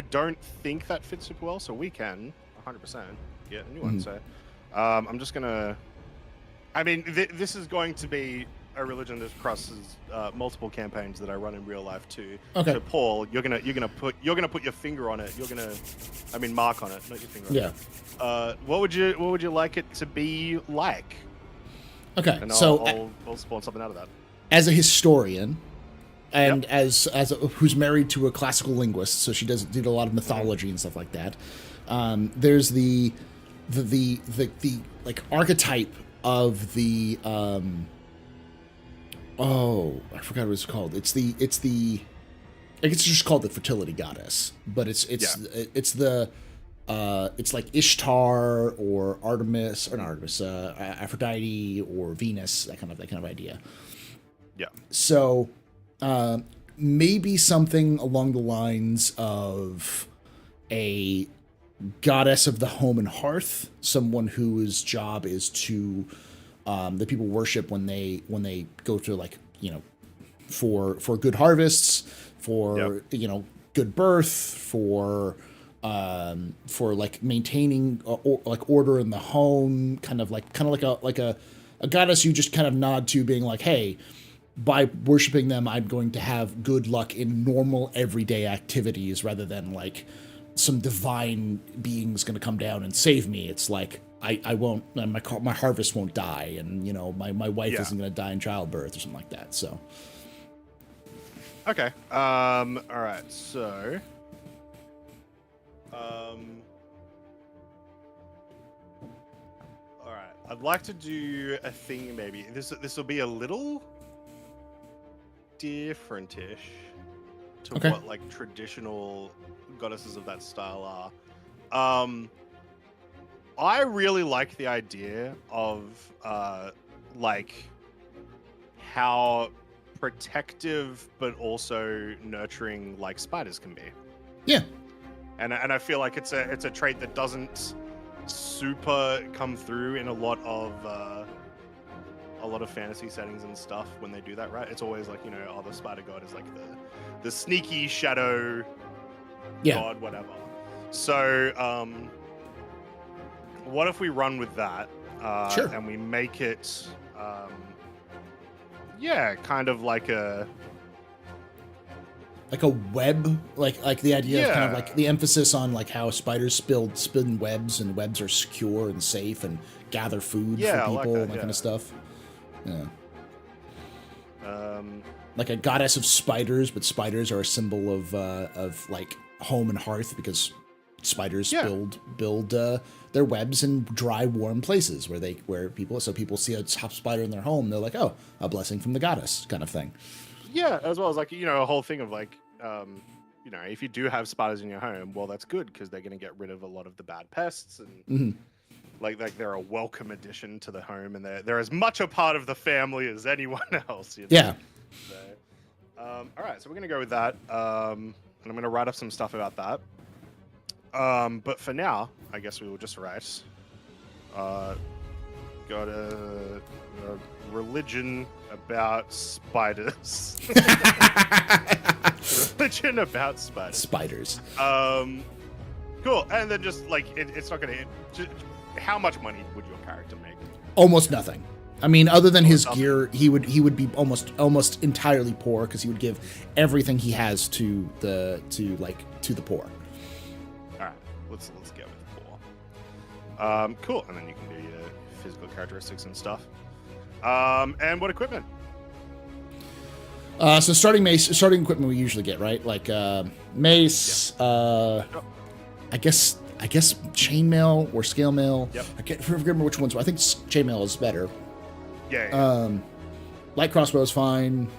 K: don't think that fits super well, so we can 100% get a new one. So I'm just gonna. I mean, this is going to be a religion that crosses multiple campaigns that I run in real life too.
B: Okay.
K: So Paul, you're gonna put your finger on it. Mark on it, not your finger on it. What would you like it to be like?
B: Okay.
K: And
B: so
K: I'll spawn something out of that.
B: As a historian, and as who's married to a classical linguist, so she did a lot of mythology and stuff like that. There's the like archetype of the I forgot what it's called. It's I guess it's just called the fertility goddess, but it's like Ishtar or Artemis, or not Artemis, Aphrodite or Venus, that kind of idea.
K: Yeah.
B: So maybe something along the lines of a goddess of the home and hearth, someone whose job is to that people worship when they go to, like, you know, for good harvests, for good birth, for like maintaining like order in the home, kind of like a goddess you just kind of nod to, being like, hey, by worshiping them, I'm going to have good luck in normal everyday activities, rather than like some divine being's going to come down and save me. It's like I won't, my harvest won't die, and my wife isn't going to die in childbirth or something like that. So
K: okay, all right, so all right, I'd like to do a thing. Maybe this will be a little different-ish to what like traditional goddesses of that style are. I really like the idea of like how protective but also nurturing like spiders can be.
B: Yeah.
K: And I feel like it's a trait that doesn't super come through in a lot of fantasy settings and stuff when they do that, right? It's always like, the spider god is like the sneaky shadow god, whatever. So what if we run with that
B: sure.
K: and we make it kind of like a
B: web, like the idea of kind of like the emphasis on like how spiders spin webs, and webs are secure and safe and gather food for people,
K: like
B: and that kind of stuff. Yeah. Like a goddess of spiders, but spiders are a symbol of like home and hearth, because spiders build their webs in dry, warm places where people see a top spider in their home, they're like, oh, a blessing from the goddess, kind of thing.
K: Yeah, as well as like a whole thing of like if you do have spiders in your home, well, that's good, because they're going to get rid of a lot of the bad pests, and like they're a welcome addition to the home, and they're as much a part of the family as anyone else.
B: Yeah.
K: So, all right, so we're going to go with that, and I'm going to write up some stuff about that. But for now, I guess we will just write. Got a religion about spiders. Religion about spiders.
B: Spiders.
K: Cool. And then just like it's not gonna. How much money would your character make?
B: Almost nothing. I mean, other than his gear, he would be almost entirely poor, because he would give everything he has to the poor.
K: All right, let's go with poor. Cool. And then you can do your physical characteristics and stuff. And what equipment?
B: So starting equipment we usually get, right? Like mace. I guess chainmail or scale mail.
K: Yep.
B: I can't remember which ones. I think chainmail is better.
K: Yeah.
B: Light crossbow is fine.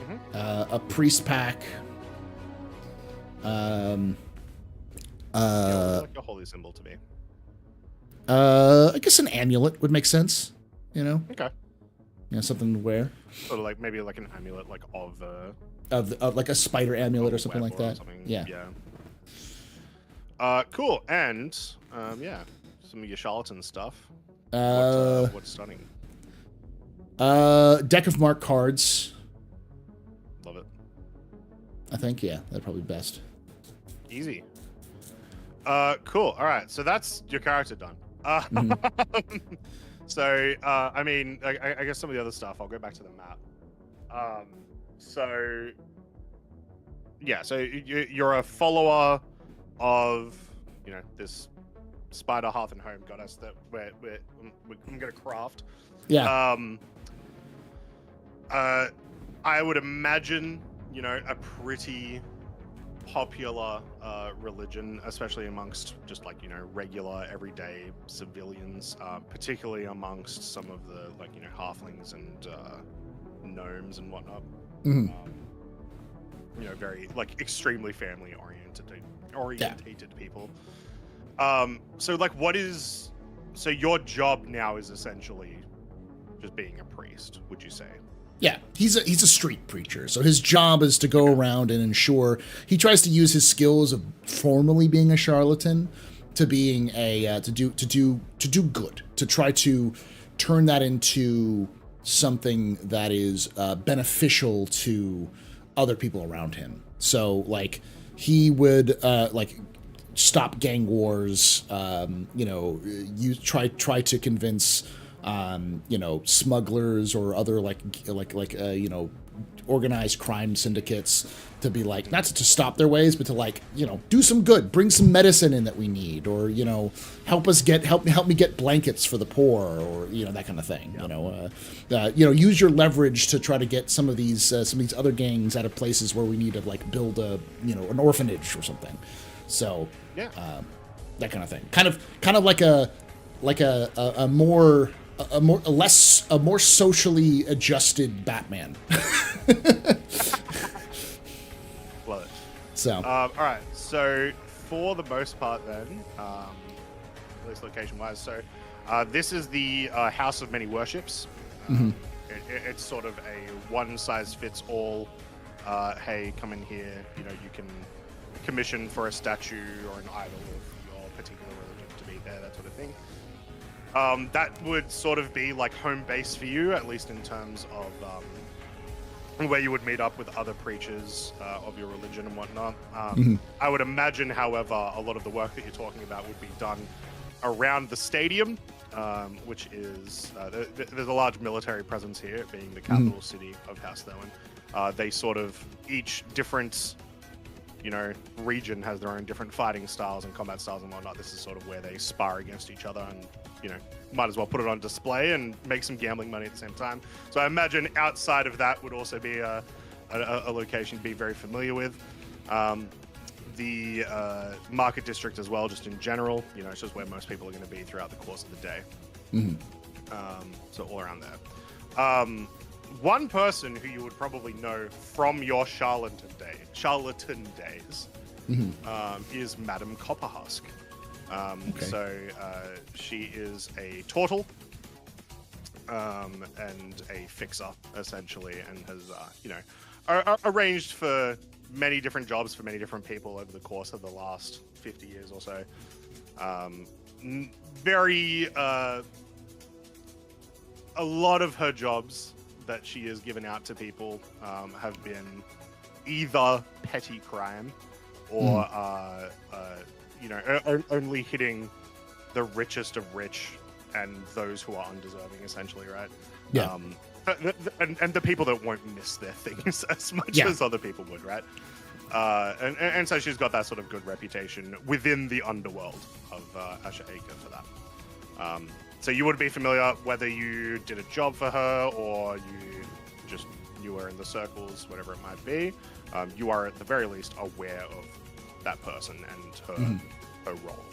K: Mm-hmm.
B: A priest pack.
K: Like a holy symbol to me.
B: I guess an amulet would make sense.
K: Okay.
B: Something to wear.
K: So like maybe like an amulet like
B: of like a spider amulet or something like that. Yeah.
K: Cool. And some of your charlatan stuff. What's stunning?
B: Deck of mark cards.
K: Love it.
B: I think that'd probably be best.
K: Easy. Cool. All right. So that's your character done. So, I mean, I guess some of the other stuff, I'll go back to the map. So you're a follower of, this spider hearth and home goddess that I'm going to craft.
B: Yeah.
K: I would imagine, a pretty popular religion, especially amongst just like regular everyday civilians, particularly amongst some of the like halflings and gnomes and whatnot. Very like extremely family orientated people. So like so your job now is essentially just being a priest, would you say?
B: Yeah, he's a street preacher, so his job is to go around and ensure he tries to use his skills of formerly being a charlatan to being to do good, to try to turn that into something that is beneficial to other people around him. So like he would like stop gang wars, you know, you try to convince you know, smugglers or other like you know, organized crime syndicates to be like, not to stop their ways, but to like, you know, do some good, bring some medicine in that we need, or, you know, help me get blankets for the poor, or, you know, that kind of thing. You know, use your leverage to try to get some of these other gangs out of places where we need to like build a, you know, an orphanage or something. So that kind of thing, kind of like a more socially adjusted Batman.
K: Love it.
B: So
K: all right, so for the most part then, at least location wise, so this is the House of Many Worships. It's sort of a one size fits all. Hey, come in here, you know, you can commission for a statue or an idol of your particular religion to be there, that sort of thing. That would sort of be like home base for you, at least in terms of where you would meet up with other preachers of your religion and whatnot. I would imagine, however, a lot of the work that you're talking about would be done around the stadium, which is there's a large military presence here, being the capital city of House Thurman. They sort of, each different, you know, region has their own different fighting styles and combat styles and whatnot. This is sort of where they spar against each other, and, you know, might as well put it on display and make some gambling money at the same time. So I imagine outside of that would also be a location to be very familiar with. The market district as well, just in general, you know, it's just where most people are going to be throughout the course of the day. So all around there. One person who you would probably know from your charlatan days is Madame Copperhusk. So she is a turtle and a fixer, essentially, and has, you know, arranged for many different jobs for many different people over the course of the last 50 years or so. A lot of her jobs that she has given out to people have been either petty crime or you know, only hitting the richest of rich and those who are undeserving, essentially, right?
B: Yeah.
K: And the people that won't miss their things as much as other people would, right? And so she's got that sort of good reputation within the underworld of Asha'aka for that. So you would be familiar whether you did a job for her or you just knew her in the circles, whatever it might be. You are at the very least aware of that person and her role.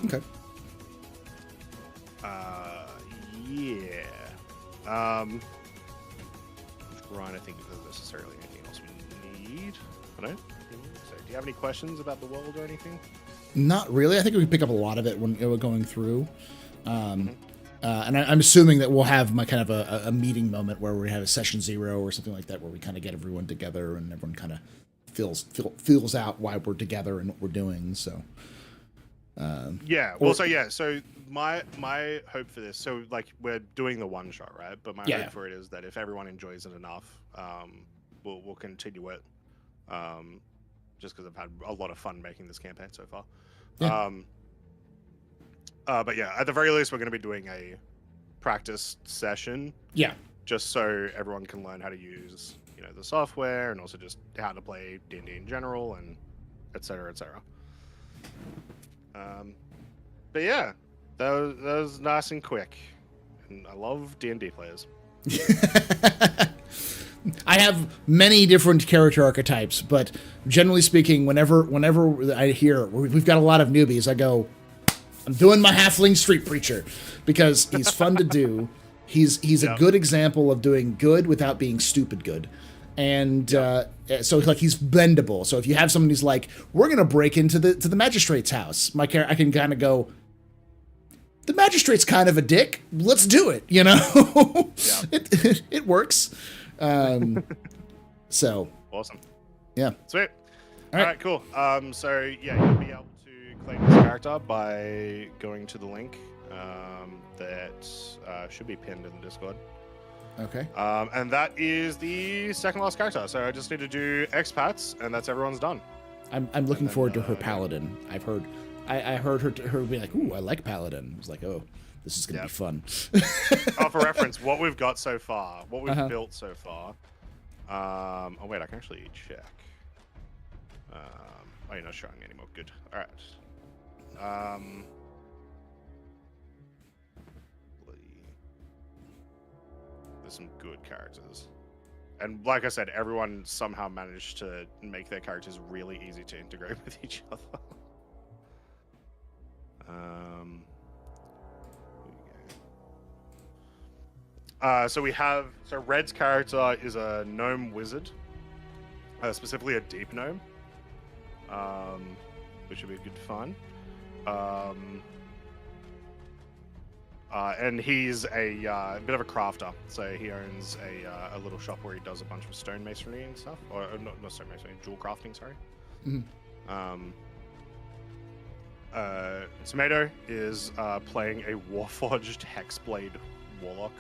B: Okay.
K: Ryan, I think there's necessarily anything else we need. I don't. So, do you have any questions about the world or anything?
B: Not really. I think we can pick up a lot of it when we're going through. And I'm assuming that we'll have my kind of a meeting moment where we have a session 0 or something like that, where we kind of get everyone together and everyone kind of feels out why we're together and what we're doing. So so my hope for this, so like we're doing the one shot, right? But my hope for it is that if everyone enjoys it enough, we'll continue it. Just because I've had a lot of fun making this campaign so far. But yeah, at the very least, we're going to be doing a practice session. Yeah. Just so everyone can learn how to use, you know, the software, and also just how to play D&D in general, and et cetera, et cetera. But yeah, that was nice and quick. And I love D&D players. I have many different character archetypes, but generally speaking, whenever I hear we've got a lot of newbies, I go, I'm doing my halfling street preacher, because he's fun to do. He's a good example of doing good without being stupid good. And so like he's bendable. So if you have someone who's like, we're gonna break into the magistrate's house, I can kind of go, the magistrate's kind of a dick. Let's do it. You know, it works. So
K: awesome.
B: Yeah.
K: Sweet. All right, cool. So yeah, you'll be able to claim this character by going to the link that should be pinned in the Discord.
B: Okay.
K: And that is the second last character. So I just need to do expats, and that's everyone's done.
B: I'm looking forward to her paladin. I've heard, I heard her be like, "Ooh, I like paladin." I was like, "Oh, this is gonna be fun."
K: For reference, what we've got so far, what we've built so far. Oh wait, I can actually check. Oh, you're not showing me anymore. Good. All right. There's some good characters, and like I said, everyone somehow managed to make their characters really easy to integrate with each other. So we have, Red's character is a gnome wizard, specifically a deep gnome, which should be good fun. And he's a bit of a crafter, so he owns a little shop where he does a bunch of stone masonry and stuff, or not stone masonry, jewel crafting. Sorry. Tomato is playing a warforged hexblade warlock.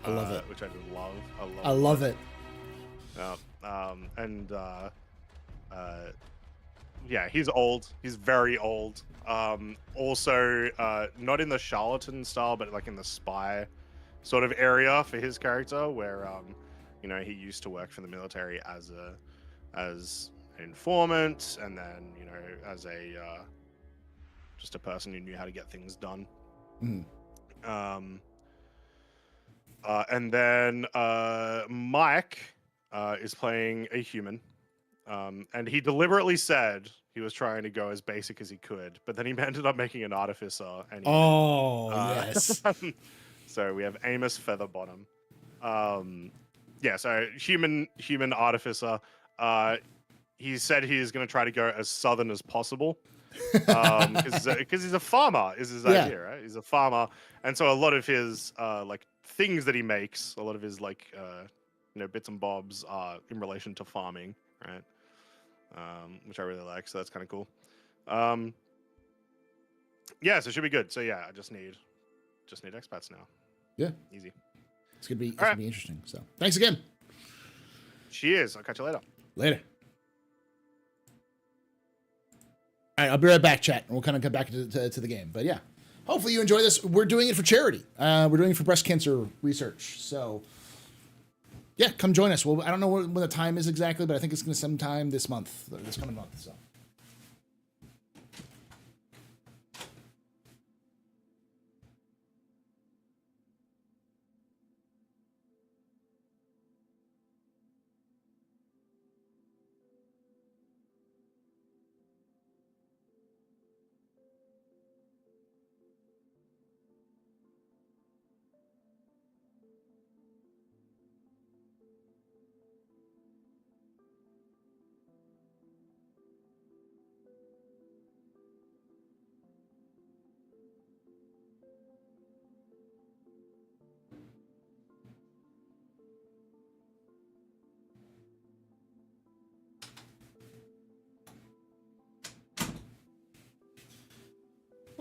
B: I love it.
K: Which I love.
B: I love it.
K: Yeah, he's old. He's very old. Also, not in the charlatan style, but like in the spy sort of area for his character, where he used to work for the military as an informant, and then as just a person who knew how to get things done. And then Mike is playing a human. And he deliberatebly said he was trying to go as basic as he could, but then he ended up making an artificer.
B: Yes.
K: So we have Amos Featherbottom. So human artificer. He said he is going to try to go as southern as possible. Because he's a farmer, is his idea, right? He's a farmer, and so a lot of his like things that he makes, a lot of his like bits and bobs are in relation to farming, right? Which I really like, so that's kind of cool. So it should be good. So I just need expats now.
B: Yeah,
K: easy.
B: It's gonna be interesting. So thanks again.
K: Cheers. I'll catch you later.
B: Later. All right, I'll be right back, chat, and we'll kind of get back to the game. But yeah, hopefully you enjoy this. We're doing it for charity. We're doing it for breast cancer research. So yeah, come join us. Well, I don't know when the time is exactly, but I think it's going to sometime this coming month. So.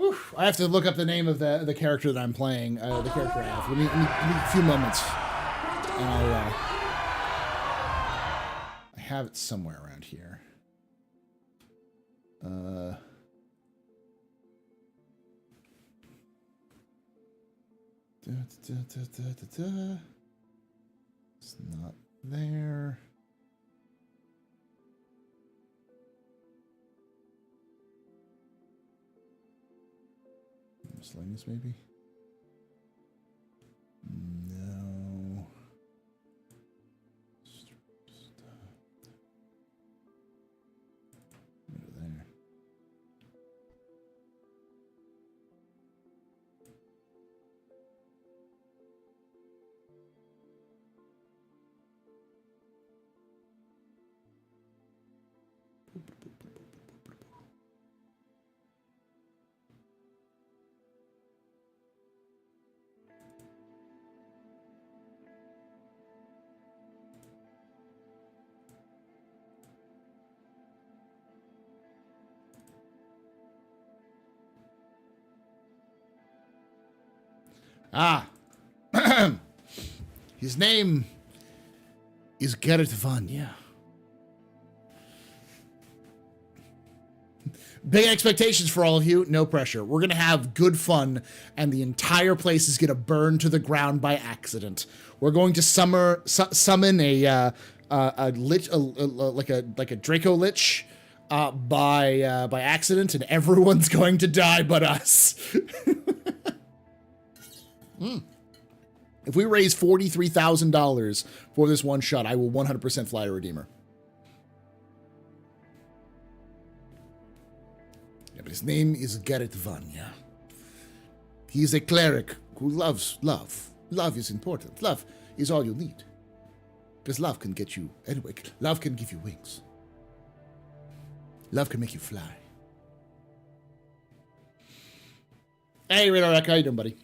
B: Oof, I have to look up the name of the character that I'm playing. The character I have. Let me a few moments, and I have it somewhere around here. It's not there. Miscellaneous, maybe? No. There. Ah. His name is Garrett Vanya. Big expectations for all of you. No pressure. We're going to have good fun, and the entire place is going to burn to the ground by accident. We're going to summon a lich, like a Draco Lich, by accident, and everyone's going to die but us. If we raise $43,000 for this one shot, I will 100% fly a Redeemer. Yeah, but his name is Garrett Vanya. He is a cleric who loves love. Love is important. Love is all you need. Because love can get you anyway. Love can give you wings. Love can make you fly. Hey, Radar, how you doing, buddy?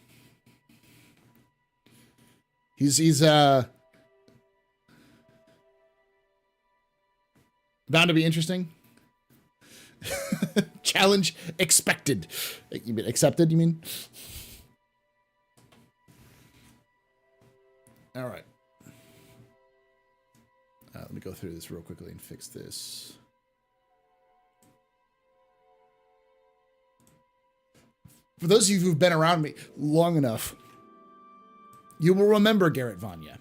B: He's bound to be interesting. Challenge expected. You mean accepted, you mean? All right. Let me go through this real quickly and fix this. For those of you who've been around me long enough, you will remember Garrett Vanya.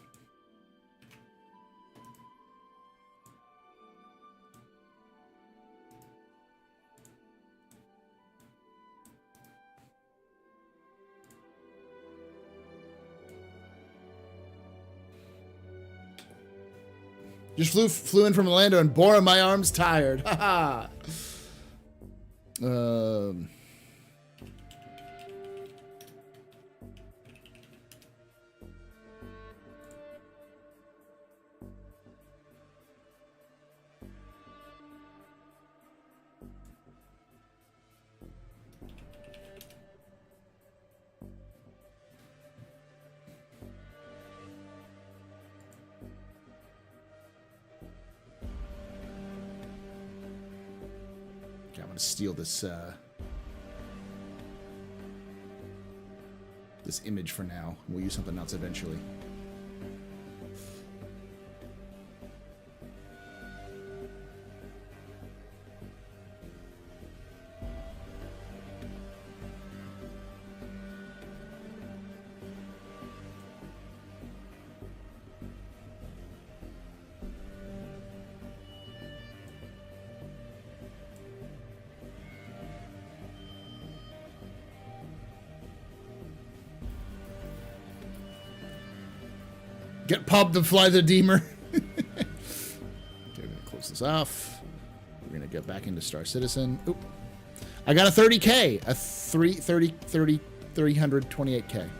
B: Just flew in from Orlando and bore in my arms tired. Haha. Steal this this image for now. We'll use something else eventually. Get pubbed and fly the Redeemer. Okay, we're going to close this off. We're going to get back into Star Citizen. Oop. I got a 30K. A 328K.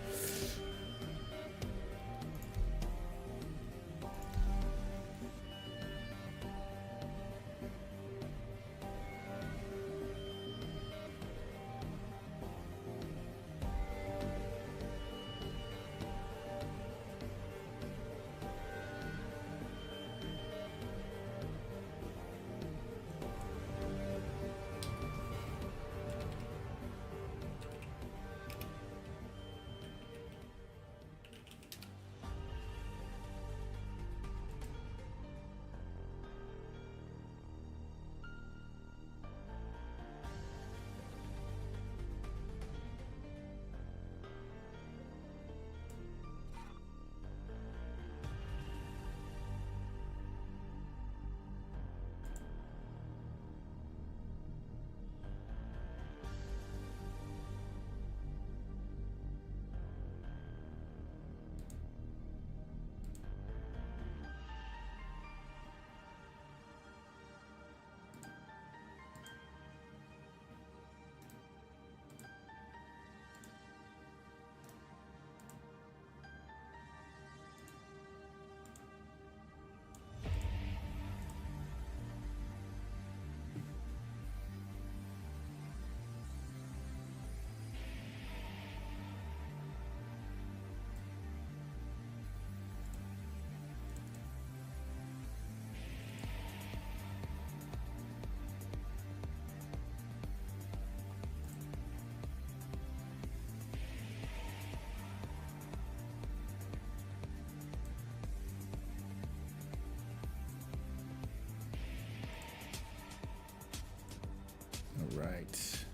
B: right.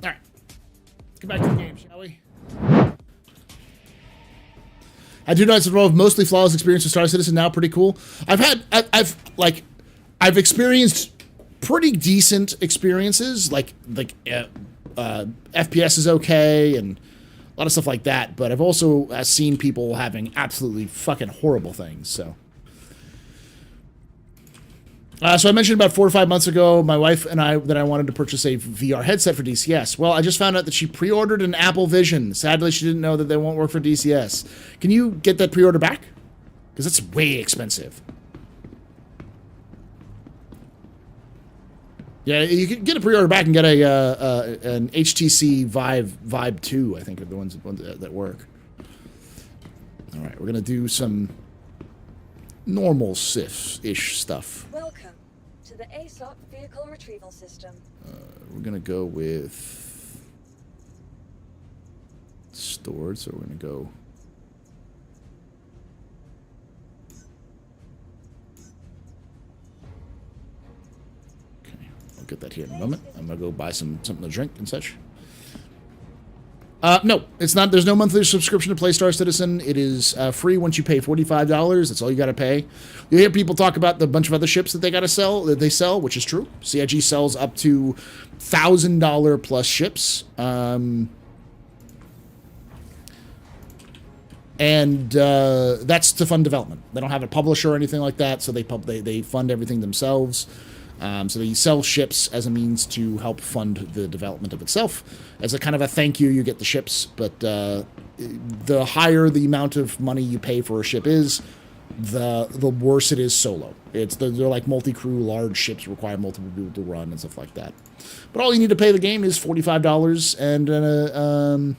B: All right. Let's get back to the game, shall we? I do know it's involved mostly flawless experience with Star Citizen now. Pretty cool. I've experienced pretty decent experiences. FPS is okay and a lot of stuff like that. But I've also seen people having absolutely fucking horrible things. So I mentioned about 4 or 5 months ago, my wife and I, that I wanted to purchase a VR headset for DCS. Well, I just found out that she pre-ordered an Apple Vision. Sadly, she didn't know that they won't work for DCS. Can you get that pre-order back? Because it's way expensive. Yeah, you can get a pre-order back and get an HTC Vive 2, I think, are the ones that work. All right, we're going to do some normal SIF-ish stuff.
F: Welcome to the ASOP vehicle retrieval system.
B: We're going to go with stored, so we're going to go... Okay, I'll get that here in a moment. I'm going to go buy something to drink and such. No, it's not. There's no monthly subscription to play Star Citizen. It is free once you pay $45. That's all you got to pay. You hear people talk about the bunch of other ships that they got to sell, which is true. CIG sells up to $1,000 plus ships. And that's to fund development. They don't have a publisher or anything like that, so they fund everything themselves. So they sell ships as a means to help fund the development of itself. As a kind of a thank you, you get the ships, but the higher the amount of money you pay for a ship is, the worse it is solo. They're like multi-crew, large ships require multiple people to run and stuff like that. But all you need to pay the game is $45 and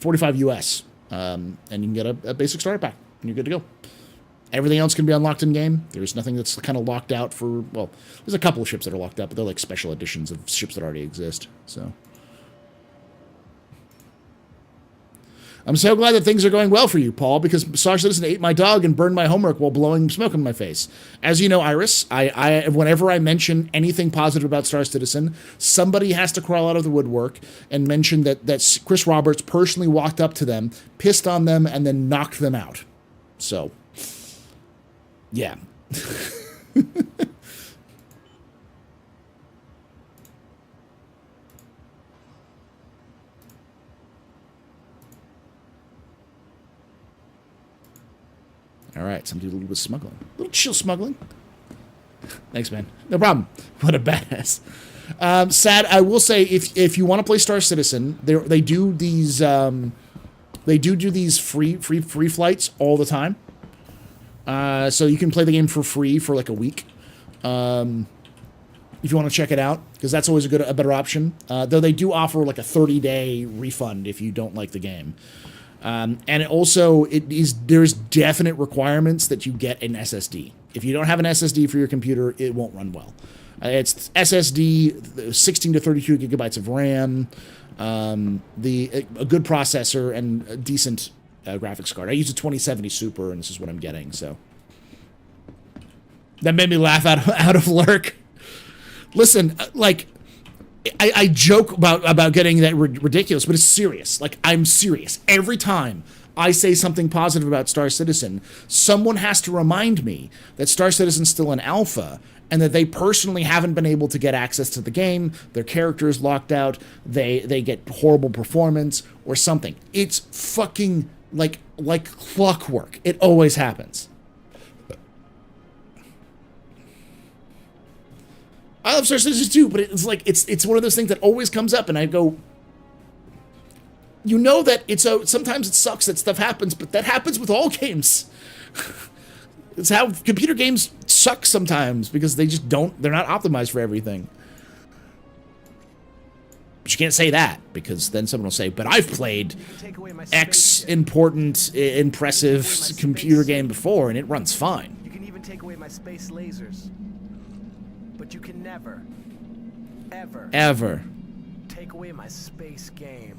B: $45 US, and you can get a basic starter pack, and you're good to go. Everything else can be unlocked in game. There's nothing that's kind of locked out for, well, there's a couple of ships that are locked out, but they're like special editions of ships that already exist. So I'm so glad that things are going well for you, Paul, because Star Citizen ate my dog and burned my homework while blowing smoke in my face. As you know, Iris, I whenever I mention anything positive about Star Citizen, somebody has to crawl out of the woodwork and mention that Chris Roberts personally walked up to them, pissed on them, and then knocked them out. So... yeah. All right, somebody a little bit smuggling. A little chill smuggling. Thanks, man. No problem. What a badass. Sad, I will say, if you want to play Star Citizen, they do these these free flights all the time. So you can play the game for free for like a week, if you want to check it out, because that's always a better option. Though they do offer like a 30-day refund if you don't like the game. And there's definite requirements that you get an SSD. If you don't have an SSD for your computer, it won't run well. It's SSD, 16 to 32 gigabytes of RAM, a good processor, and a decent graphics card. I use a 2070 Super, and this is what I'm getting. So that made me laugh out of lurk. Listen, like I joke about getting that ridiculous, but it's serious. Like, I'm serious. Every time I say something positive about Star Citizen, someone has to remind me that Star Citizen's still in alpha and that they personally haven't been able to get access to the game. Their character is locked out. They get horrible performance or something. It's fucking like clockwork. It always happens. I love Star Citizen too, but it's like it's one of those things that always comes up, and I go, you know that sometimes it sucks that stuff happens, but that happens with all games. It's how computer games suck sometimes, because they're not optimized for everything. But you can't say that, because then someone will say, but I've played X impressive computer game before, and it runs fine.
C: You can even take away my space lasers. But you can never, ever take away my space game.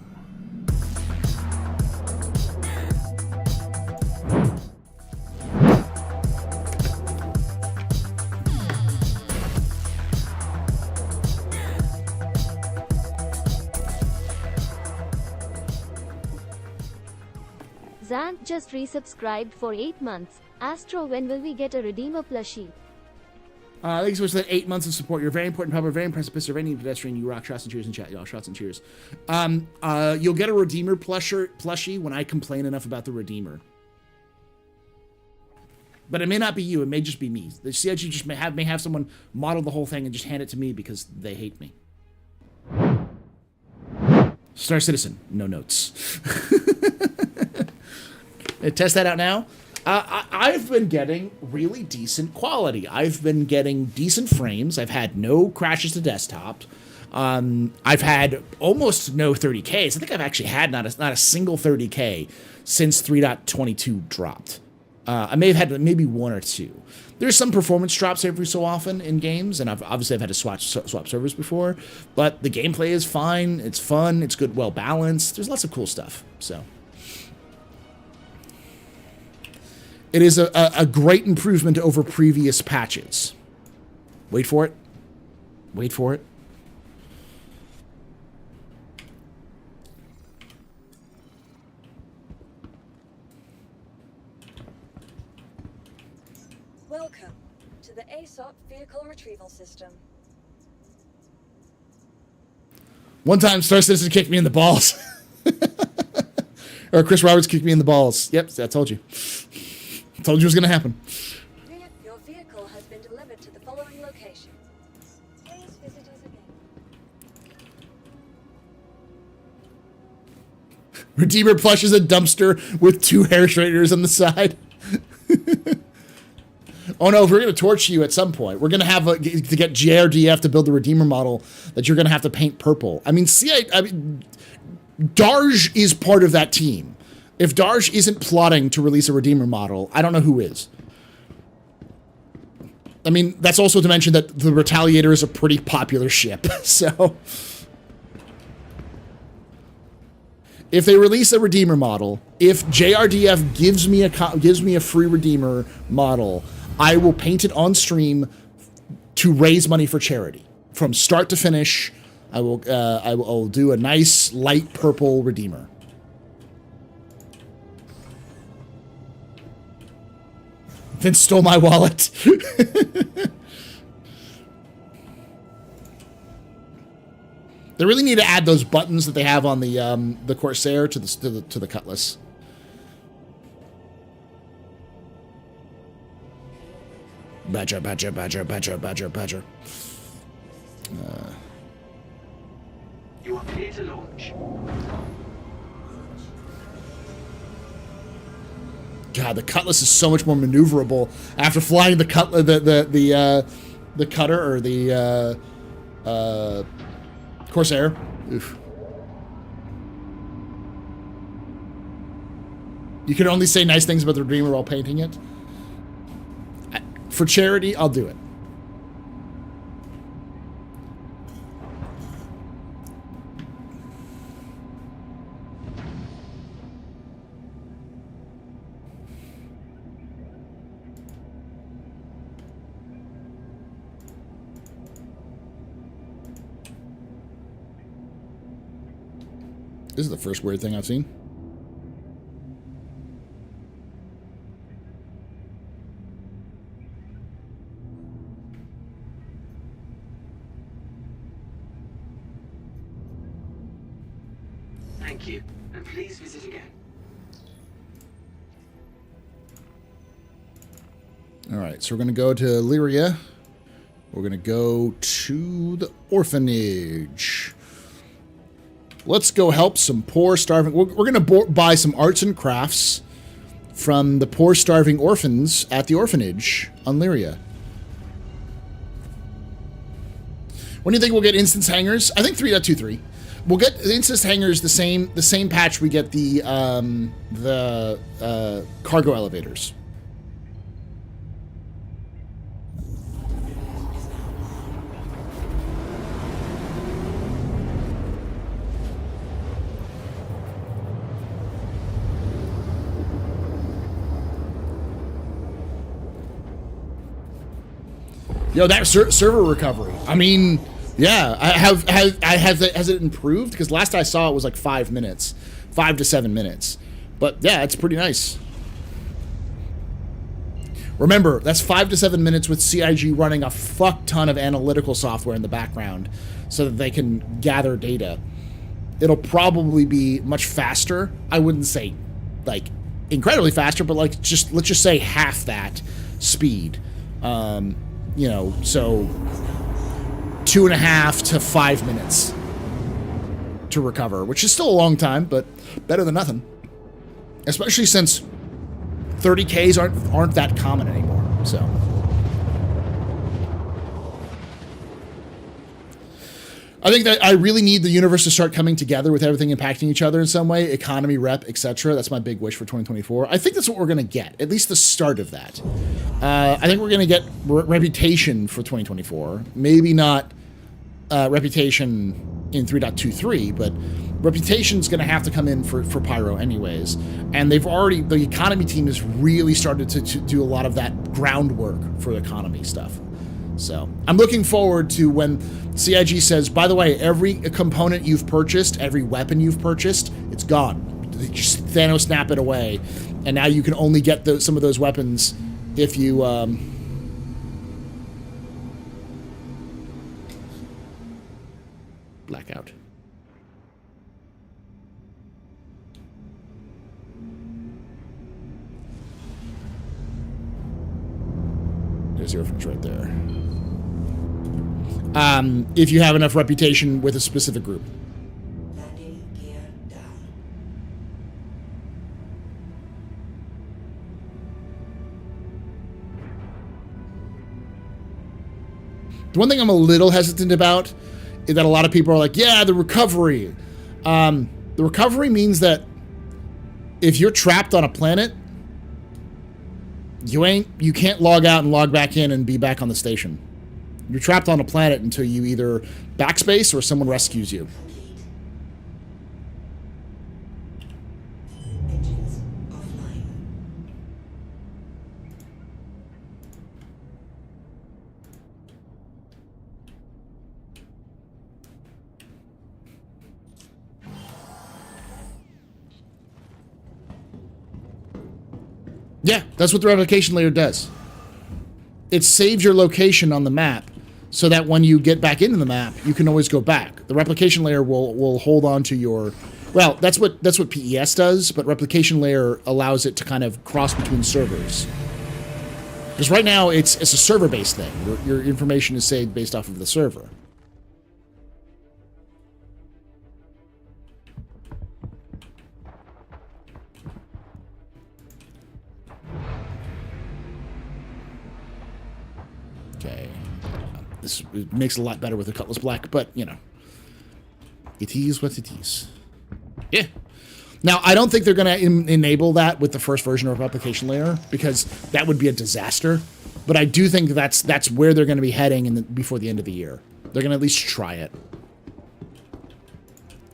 D: just resubscribed for 8 months. Astro, when will we get a Redeemer plushie?
B: Thanks so much for that 8 months of support. You're very important, Papa. Very impressive, Mr. Any pedestrian. You rock. Shots and cheers in chat, y'all. Shots and cheers. You'll get a Redeemer plushie when I complain enough about the Redeemer. But it may not be you. It may just be me. The CIG just may have someone model the whole thing and just hand it to me because they hate me. Star Citizen. No notes. Test that out now. I've been getting really decent quality. I've been getting decent frames. I've had no crashes to desktop. I've had almost no 30Ks. I think I've actually had not a single 30K since 3.22 dropped. I may have had maybe one or two. There's some performance drops every so often in games, and I've had to swap servers before, but the gameplay is fine. It's fun. It's good, well balanced. There's lots of cool stuff. So it is a great improvement over previous patches. Wait for it. Wait for it.
F: Welcome to the ASOP Vehicle Retrieval System.
B: One time, Star Citizen kicked me in the balls. Or Chris Roberts kicked me in the balls. Yep, I told you. I told you it was going to happen.
F: Your vehicle has been delivered to the following location. Please visit us again.
B: Redeemer plush is a dumpster with 2 hair straighteners on the side. Oh no, if we're going to torch you at some point, we're going to have to get JRDF to build the Redeemer model that you're going to have to paint purple. I mean, Darge is part of that team. If Darge isn't plotting to release a Redeemer model, I don't know who is. I mean, that's also to mention that the Retaliator is a pretty popular ship, so if they release a Redeemer model, if JRDF gives me a free Redeemer model, I will paint it on stream to raise money for charity from start to finish. I will do a nice light purple Redeemer. Vince stole my wallet. They really need to add those buttons that they have on the Corsair to the Cutlass. Badger.
I: You are clear to launch.
B: God, the Cutlass is so much more maneuverable after flying the cutter or the Corsair. Oof. You can only say nice things about the Redeemer while painting it. For charity, I'll do it. This is the first weird thing I've seen.
I: Thank you, and please visit again.
B: All right, so we're going to go to Lyria. We're going to go to the orphanage. Let's go help some poor starving... We're going to buy some arts and crafts from the poor starving orphans at the orphanage on Lyria. When do you think we'll get instance hangers? I think 3.23. We'll get the instance hangers the same patch we get the cargo elevators. Yo, that server recovery. I mean, yeah, has it improved? Because last I saw it was like 5 minutes, 5 to 7 minutes. But yeah, it's pretty nice. Remember, that's 5 to 7 minutes with CIG running a fuck ton of analytical software in the background so that they can gather data. It'll probably be much faster. I wouldn't say like incredibly faster, but like just let's just say half that speed. You know, so 2.5 to 5 minutes to recover, which is still a long time, but better than nothing. Especially since 30Ks aren't that common anymore. So I think that I really need the universe to start coming together with everything impacting each other in some way, economy, rep, etc. That's my big wish for 2024. I think that's what we're going to get, at least the start of that. I think we're going to get reputation for 2024. Maybe not reputation in 3.23, but reputation's going to have to come in for Pyro anyways. And they've already, the economy team has really started to do a lot of that groundwork for the economy stuff. So I'm looking forward to when CIG says, by the way, every component you've purchased, every weapon you've purchased, it's gone. They just Thanos snap it away. And now you can only get some of those weapons if you... Blackout. There's your reference right there. If you have enough reputation with a specific group. The one thing I'm a little hesitant about is that a lot of people are like, yeah, the recovery. The recovery means that if you're trapped on a planet, you can't log out and log back in and be back on the station. You're trapped on a planet until you either backspace or someone rescues you. Yeah, that's what the replication layer does. It saves your location on the map so that when you get back into the map, you can always go back. The replication layer will hold on to your... Well, that's what PES does, but replication layer allows it to kind of cross between servers. Because right now, it's a server-based thing. Your information is saved based off of the server. Okay. This it makes it a lot better with the Cutlass Black, but, you know. It is what it is. Yeah. Now, I don't think they're going to enable that with the first version of Replication Layer, because that would be a disaster. But I do think that's where they're going to be heading before the end of the year. They're going to at least try it.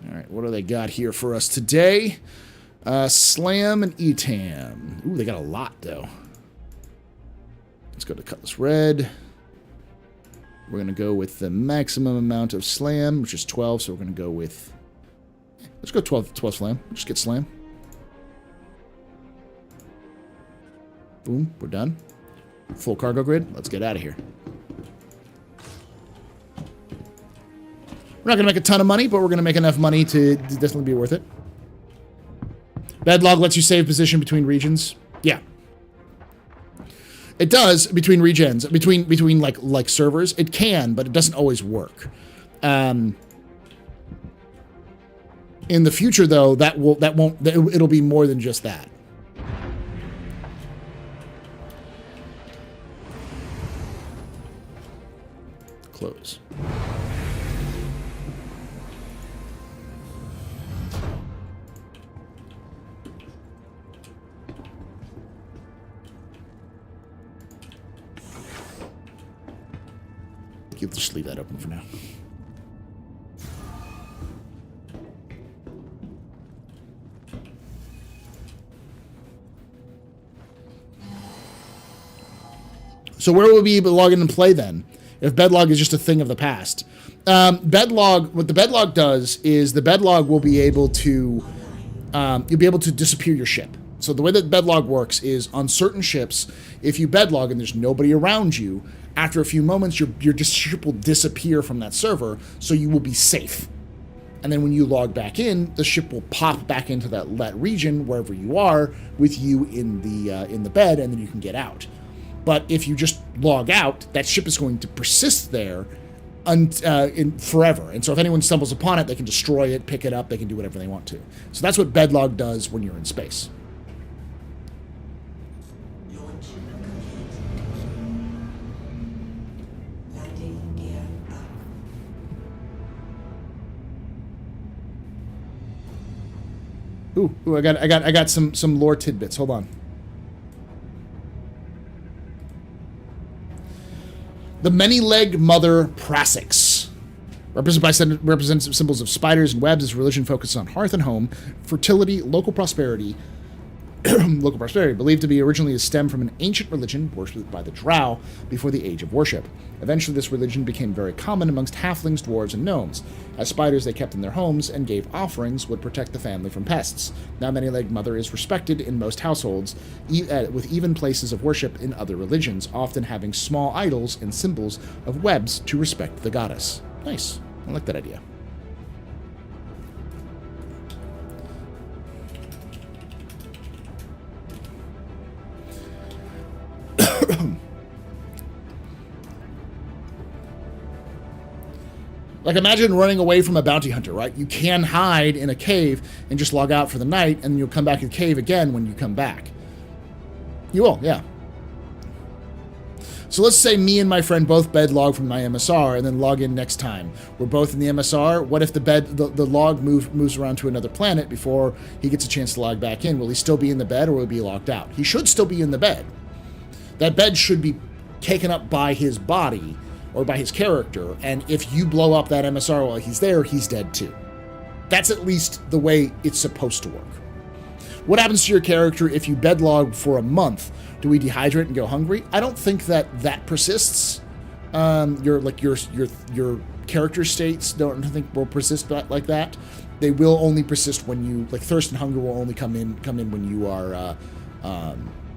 B: All right, what do they got here for us today? Slam and Etam. Ooh, they got a lot, though. Let's go to Cutlass Red. We're going to go with the maximum amount of Slam, which is 12, so we're going to go with... Let's go 12 Slam. Just get Slam. Boom, we're done. Full cargo grid. Let's get out of here. We're not going to make a ton of money, but we're going to make enough money to definitely be worth it. Bedlog lets you save position between regions. Yeah. It does between regions, between like servers. It can, but it doesn't always work. In the future, though, it'll be more than just that. Close. Just leave that open for now. So where will we be able to log in and play then? If Bedlog is just a thing of the past. Bedlog, what the Bedlog does is the Bedlog will be able to you'll be able to disappear your ship. So the way that bedlog works is on certain ships, if you bedlog and there's nobody around you, after a few moments, your ship will disappear from that server, so you will be safe. And then when you log back in, the ship will pop back into that region wherever you are with you in the bed, and then you can get out. But if you just log out, that ship is going to persist there forever. And so if anyone stumbles upon it, they can destroy it, pick it up, they can do whatever they want to. So that's what bedlog does when you're in space. Ooh, I got some lore tidbits. Hold on. The many-legged mother Prassix, represents symbols of spiders and webs. This religion focuses on hearth and home, fertility, local prosperity, believed to be originally a stem from an ancient religion worshipped by the Drow before the Age of Worship. Eventually, this religion became very common amongst halflings, dwarves, and gnomes. As spiders they kept in their homes and gave offerings would protect the family from pests. Now, Many-Legged Mother is respected in most households, with even places of worship in other religions, often having small idols and symbols of webs to respect the goddess. Nice. I like that idea. Like, imagine running away from a bounty hunter, right? You can hide in a cave and just log out for the night, and then you'll come back in the cave again when you come back. You will, yeah. So let's say me and my friend both bed log from my MSR and then log in next time. We're both in the MSR. What if the log moves around to another planet before he gets a chance to log back in? Will he still be in the bed, or will he be locked out? He should still be in the bed. That bed should be taken up by his body or by his character, and if you blow up that MSR while he's there, he's dead too. That's at least the way it's supposed to work. What happens to your character if you bedlog for a month? Do we dehydrate and go hungry? I don't think that persists. Your character states don't think will persist like that. They will only persist when you, like, thirst and hunger will only come in when you are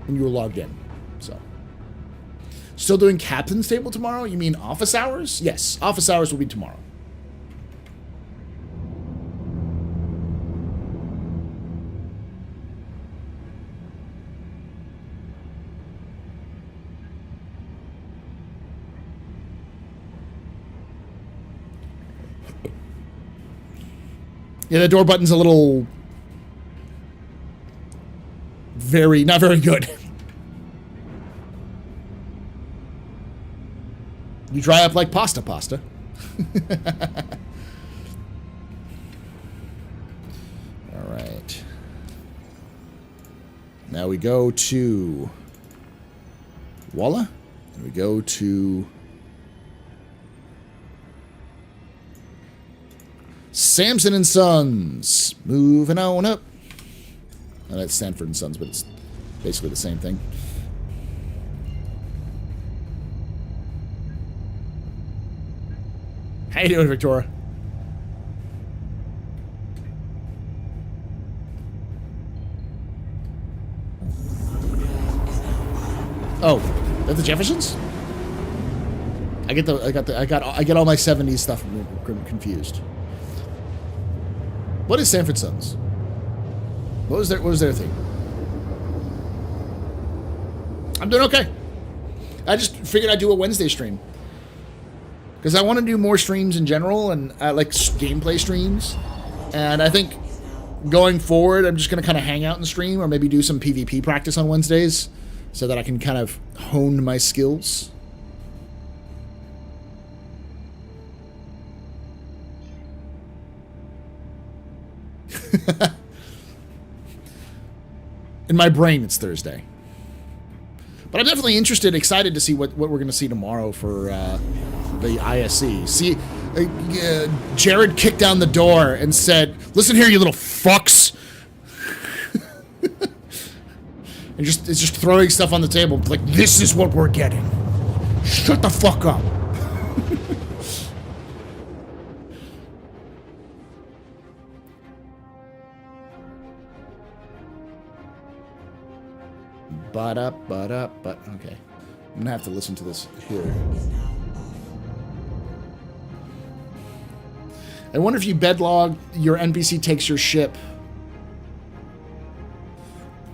B: logged in. So. Still doing Captain's Table tomorrow? You mean office hours? Yes, office hours will be tomorrow. Yeah, the door button's a little... not very good. You dry up like pasta. All right. Now we go to Walla. And we go to Samson and Sons. Moving on up. Oh, that's Sanford and Sons, but it's basically the same thing. How you doing, Victoria? Oh, that's the Jeffersons? I get all my 70s stuff confused. What is Sanford Sons? What was their thing? I'm doing okay. I just figured I'd do a Wednesday stream. Because I want to do more streams in general, and I like gameplay streams. And I think going forward, I'm just going to kind of hang out and stream, or maybe do some PvP practice on Wednesdays, so that I can kind of hone my skills. In my brain, it's Thursday. But I'm definitely excited to see what we're going to see tomorrow for the ISC. See, Jared kicked down the door and said, "Listen here, you little fucks." And it's just throwing stuff on the table. Like, this is what we're getting. Shut the fuck up. but okay. I'm gonna have to listen to this here. I wonder if you bedlog, your NPC takes your ship.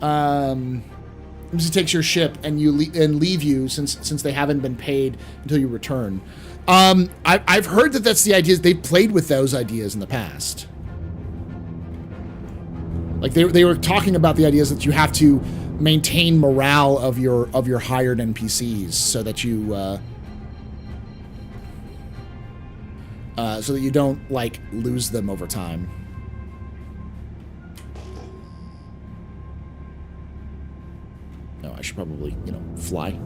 B: NPC takes your ship and leave you since they haven't been paid until you return. I've heard that that's the idea. They've played with those ideas in the past. Like they were talking about the ideas that you have to maintain morale of your hired NPCs so that you don't like lose them over time. No, I should probably, fly.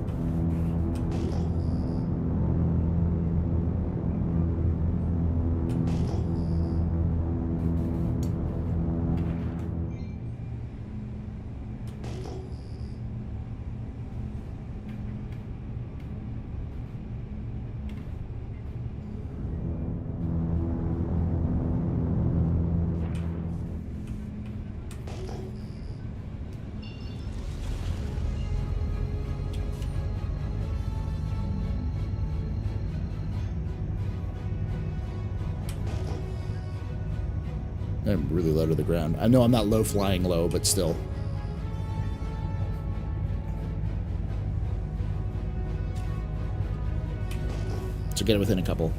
B: I'm really low to the ground. I know I'm not flying low, but still. So get it within a couple.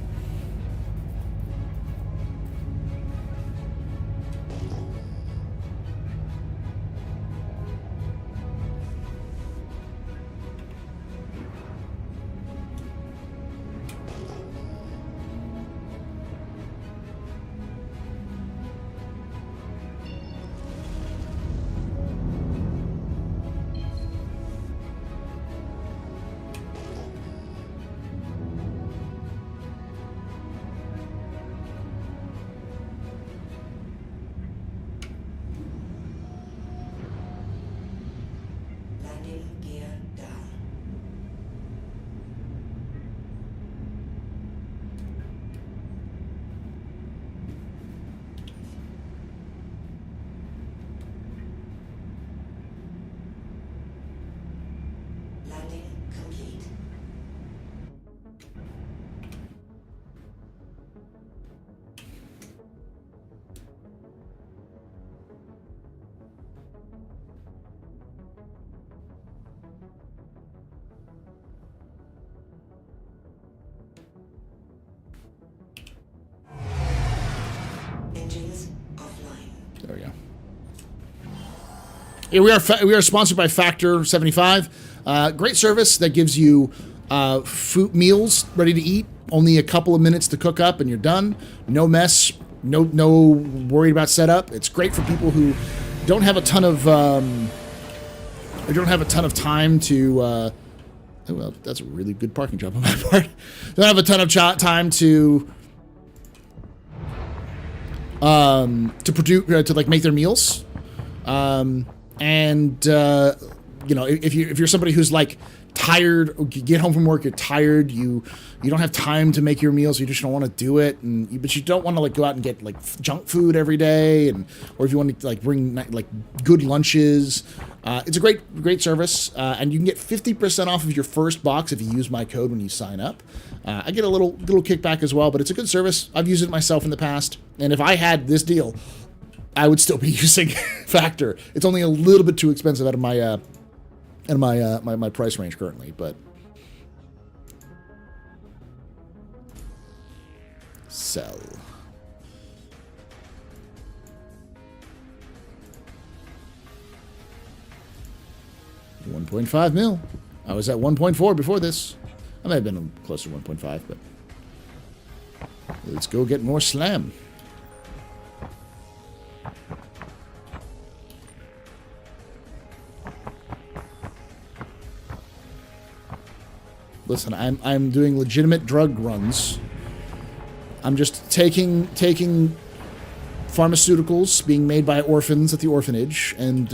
B: There we go. Yeah, we are sponsored by Factor 75. Great service that gives you food meals ready to eat. Only a couple of minutes to cook up and you're done. No mess. No worried about setup. It's great for people who don't have a ton of time to. Oh, well, that's a really good parking job on my part. Don't have a ton of time to produce to like make their meals, if you're somebody who's like tired, or you get home from work, you're tired, you don't have time to make your meals, you just don't want to do it, but you don't want to like go out and get like junk food every day, or if you want to like bring like good lunches, it's a great service, and you can get 50% off of your first box if you use my code when you sign up. I get a little kickback as well, but it's a good service. I've used it myself in the past, and if I had this deal, I would still be using Factor. It's only a little bit too expensive out of my my price range currently, but sell. $1.5 mil. I was at 1.4 before this. I may have been closer to 1.5, but let's go get more slam. Listen, I'm doing legitimate drug runs. I'm just taking pharmaceuticals being made by orphans at the orphanage and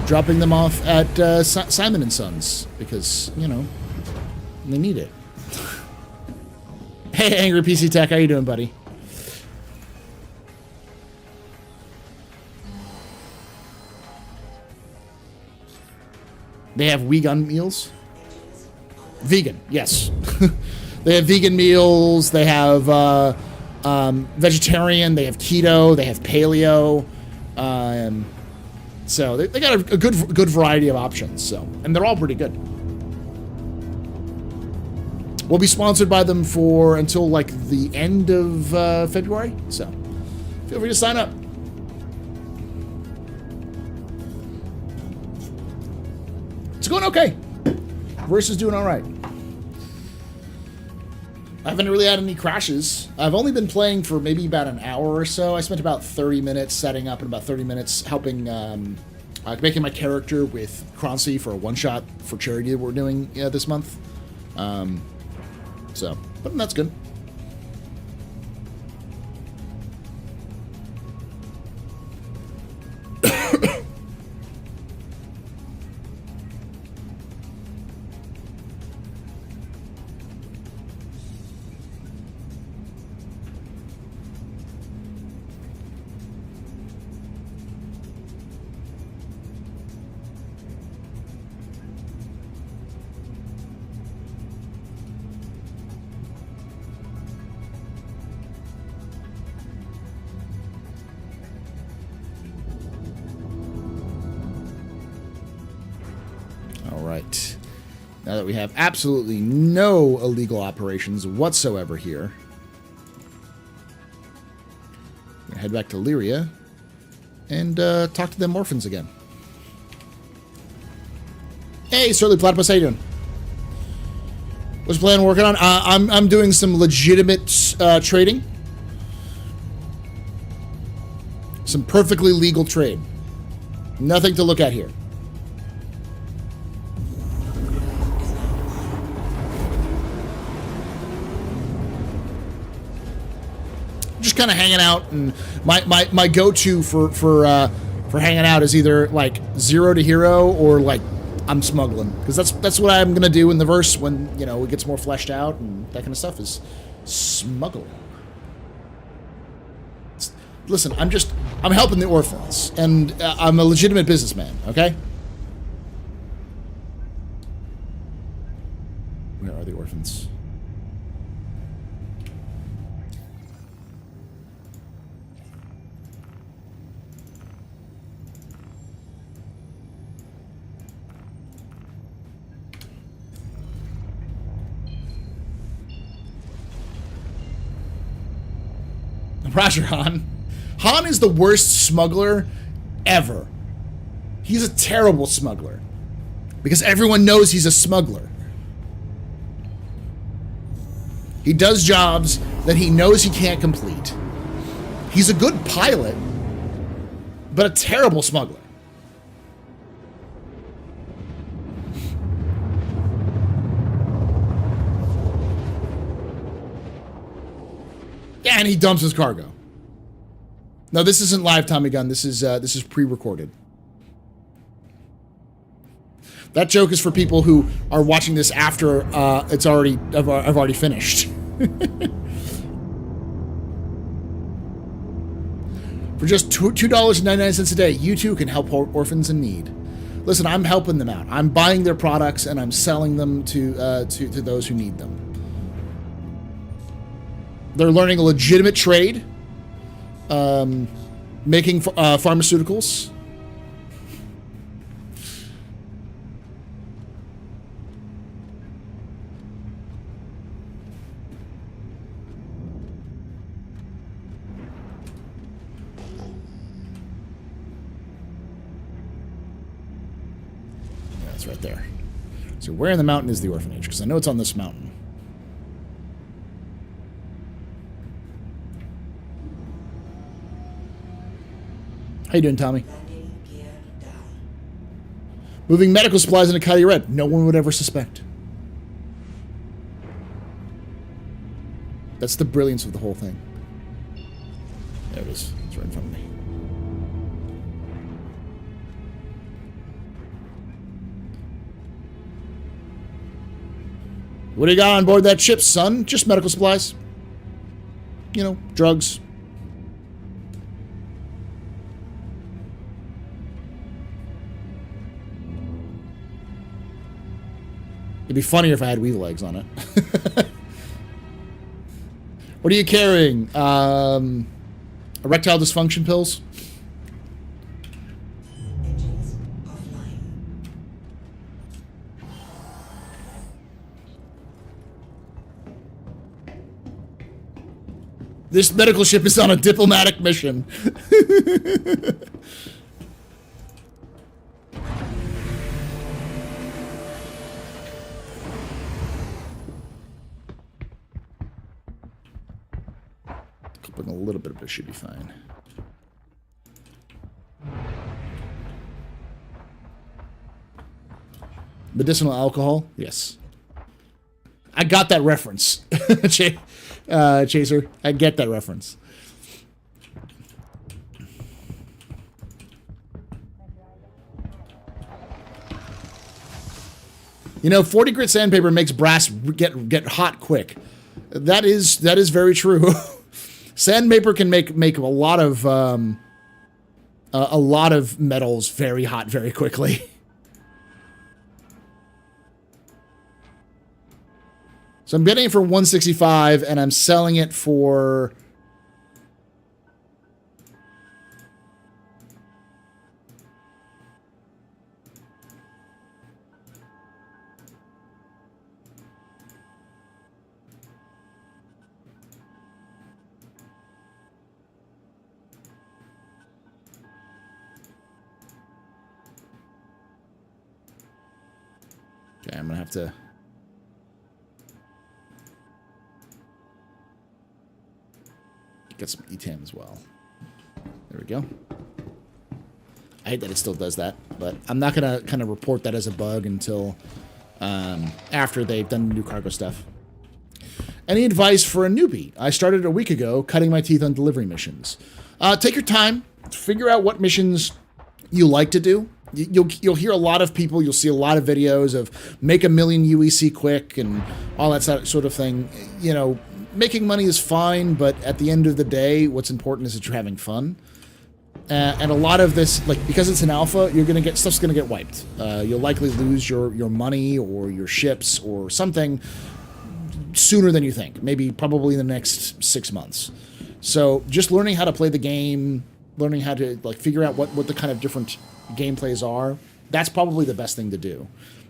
B: dropping them off at Simon & Sons because, they need it. Hey, Angry PC Tech, how you doing, buddy? They have vegan meals. Vegan, yes. They have vegan meals. They have vegetarian. They have keto. They have paleo. So they got a good variety of options. So, and they're all pretty good. We'll be sponsored by them for until like the end of February. So feel free to sign up. It's going okay. Versus doing all right. I haven't really had any crashes. I've only been playing for maybe about an hour or so. I spent about 30 minutes setting up and about 30 minutes helping, making my character with Croncy for a one-shot for charity that we're doing this month. But that's good. Now that we have absolutely no illegal operations whatsoever here, I'm gonna head back to Lyria and talk to them orphans again. Hey, Surly Platypus, how you doing? What's the plan working on? I'm doing some legitimate trading. Some perfectly legal trade. Nothing to look at here. Just kind of hanging out, and my go-to for hanging out is either like 0 to hero or like I'm smuggling, because that's what I'm gonna do in the verse when it gets more fleshed out and that kind of stuff is smuggling. Listen, I'm helping the orphans, and I'm a legitimate businessman. Okay. Where are the orphans? Roger, Han. Han is the worst smuggler ever. He's a terrible smuggler. Because everyone knows he's a smuggler. He does jobs that he knows he can't complete. He's a good pilot, but a terrible smuggler. And he dumps his cargo. No, this isn't live, Tommy Gunn. This is pre-recorded. That joke is for people who are watching this after I've already finished. For just $2.99 a day, you too can help orphans in need. Listen, I'm helping them out. I'm buying their products and I'm selling them to those who need them. They're learning a legitimate trade, making pharmaceuticals. Yeah, it's right there. So where in the mountain is the orphanage? Because I know it's on this mountain. How you doing, Tommy? Moving medical supplies into Kylie Red. No one would ever suspect. That's the brilliance of the whole thing. There it is. It's right in front of me. What do you got on board that ship, son? Just medical supplies. Drugs. It'd be funnier if I had weave legs on it. What are you carrying? Erectile dysfunction pills? This medical ship is on a diplomatic mission. Clipping a little bit of it should be fine. Medicinal alcohol? Yes. I got that reference. Chaser, I get that reference. You know, 40 grit sandpaper makes brass get hot quick. That is very true. Sandpaper can make a lot of metals very hot very quickly. So I'm getting it for 165 and I'm selling it for okay, I'm gonna have to get some ETAM as well. There we go. I hate that it still does that, but I'm not going to kind of report that as a bug until after they've done the new cargo stuff. Any advice for a newbie? I started a week ago cutting my teeth on delivery missions. Take your time. Figure out what missions you like to do. You'll hear a lot of people. You'll see a lot of videos of make a million UEC quick and all that sort of thing. You know, making money is fine, but at the end of the day, what's important is that you're having fun. And a lot of this, like, because it's an alpha, stuff's gonna get wiped. You'll likely lose your money or your ships or something sooner than you think. Maybe probably in the next 6 months. So just learning how to play the game, learning how to like figure out what the kind of different gameplays are, that's probably the best thing to do.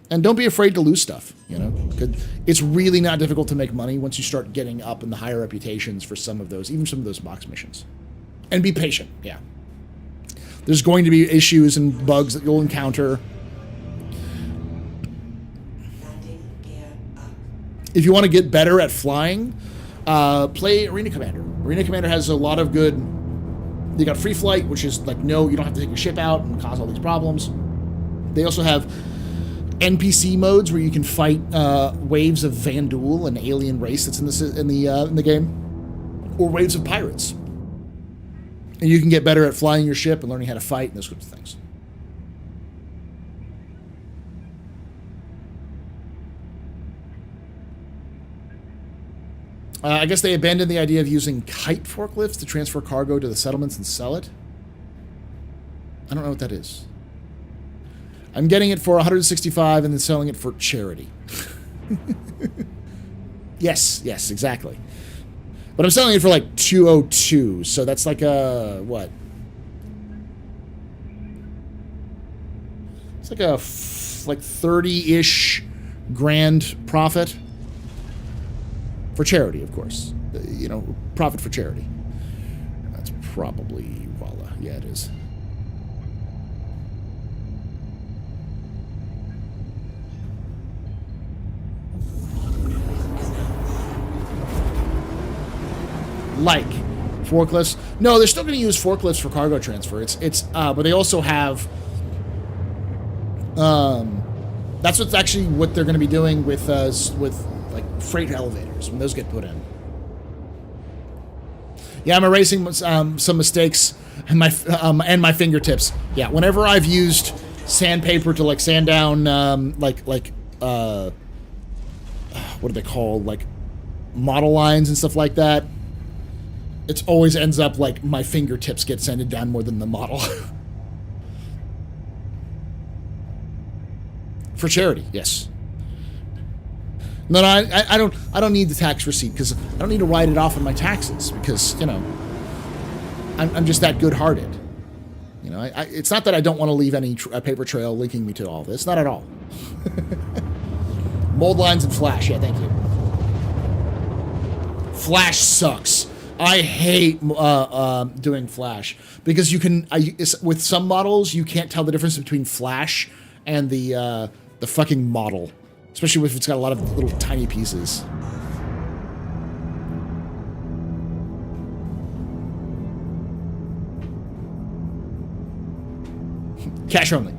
B: And don't be afraid to lose stuff, you know. It's really not difficult to make money once you start getting up in the higher reputations for some of those, even some of those box missions. And be patient, yeah. There's going to be issues and bugs that you'll encounter. If you want to get better at flying, play Arena Commander. Arena Commander has a lot of good... They got free flight, which is like, no, you don't have to take your ship out and cause all these problems. They also have NPC modes where you can fight waves of Vanduul, an alien race that's in the game, or waves of pirates, and you can get better at flying your ship and learning how to fight and those sorts of things. I guess they abandoned the idea of using kite forklifts to transfer cargo to the settlements and sell it. I don't know what that is. I'm getting it for 165 and then selling it for charity. Yes, exactly. But I'm selling it for like 202, so that's like a, what? It's like a, like 30-ish grand profit. For charity, of course. You know, profit for charity. That's probably, voila. Yeah, it is. Like forklifts. No, they're still going to use forklifts for cargo transfer. But they also have, that's what's actually what they're going to be doing with like freight elevators when those get put in. Yeah, I'm erasing some mistakes and my fingertips. Yeah, whenever I've used sandpaper to like sand down what are they called, like model lines and stuff like that, it always ends up like my fingertips get sanded down more than the model. For charity, yes. No, I don't need the tax receipt because I don't need to write it off on my taxes because, you know, I'm just that good-hearted. You know, it's not that I don't want to leave any paper trail linking me to all this. Not at all. Mold lines and Flash. Yeah, thank you. Flash sucks. I hate doing Flash because you can. With some models, you can't tell the difference between Flash and the fucking model, especially if it's got a lot of little tiny pieces. Cash only.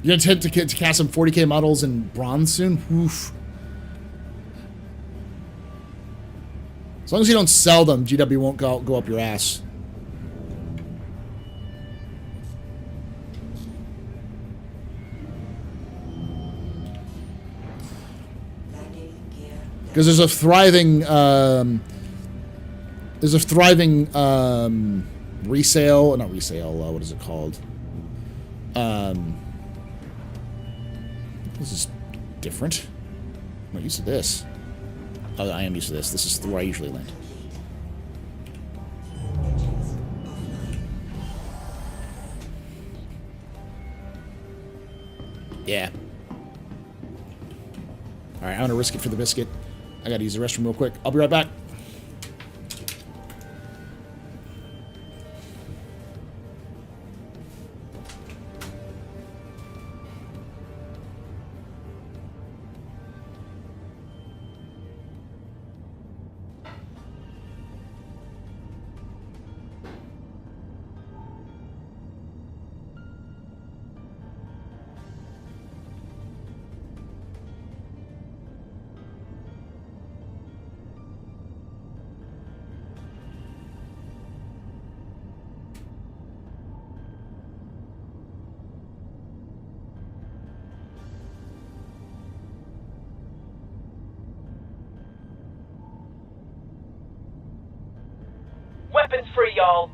B: You intend to cast some 40k models in bronze soon? Oof. As long as you don't sell them, GW won't go up your ass. Because there's a thriving resale, not resale, what is it called? This is different. I'm not used to this. Oh, I am used to this. This is where I usually land. Yeah. Alright, I'm gonna risk it for the biscuit. I gotta use the restroom real quick. I'll be right back.
L: Weapons free, y'all.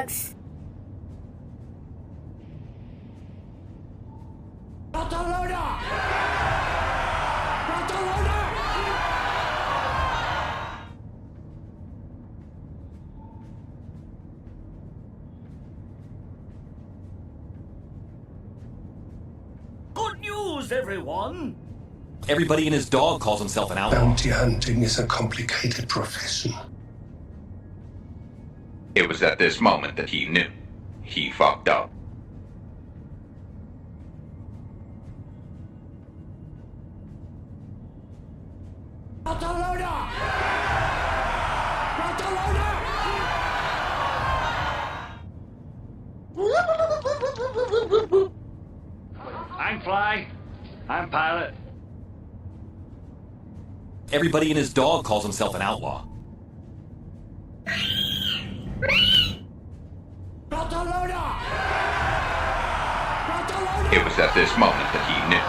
M: Drugs.
L: Good news, everyone.
N: Everybody and his dog calls himself an outlaw.
O: Bounty hunting is a complicated profession.
P: It was at this moment that he knew. He fucked up.
L: I'm Fly. I'm Pilot.
N: Everybody and his dog calls himself an outlaw.
P: It was at this moment that he knew.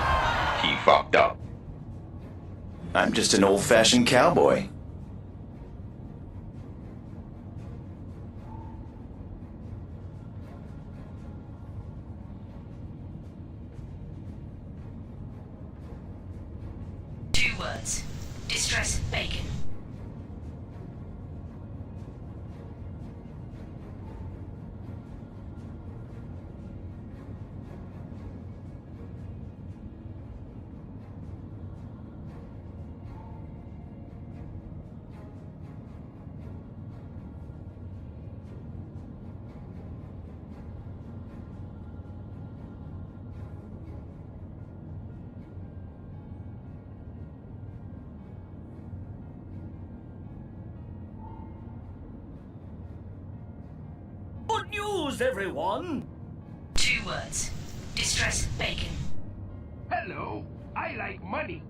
P: He fucked up.
J: I'm just an old-fashioned cowboy.
M: Two words. Distress bacon.
L: Good news, everyone!
M: 2 words. Distress bacon.
H: Hello, I like money.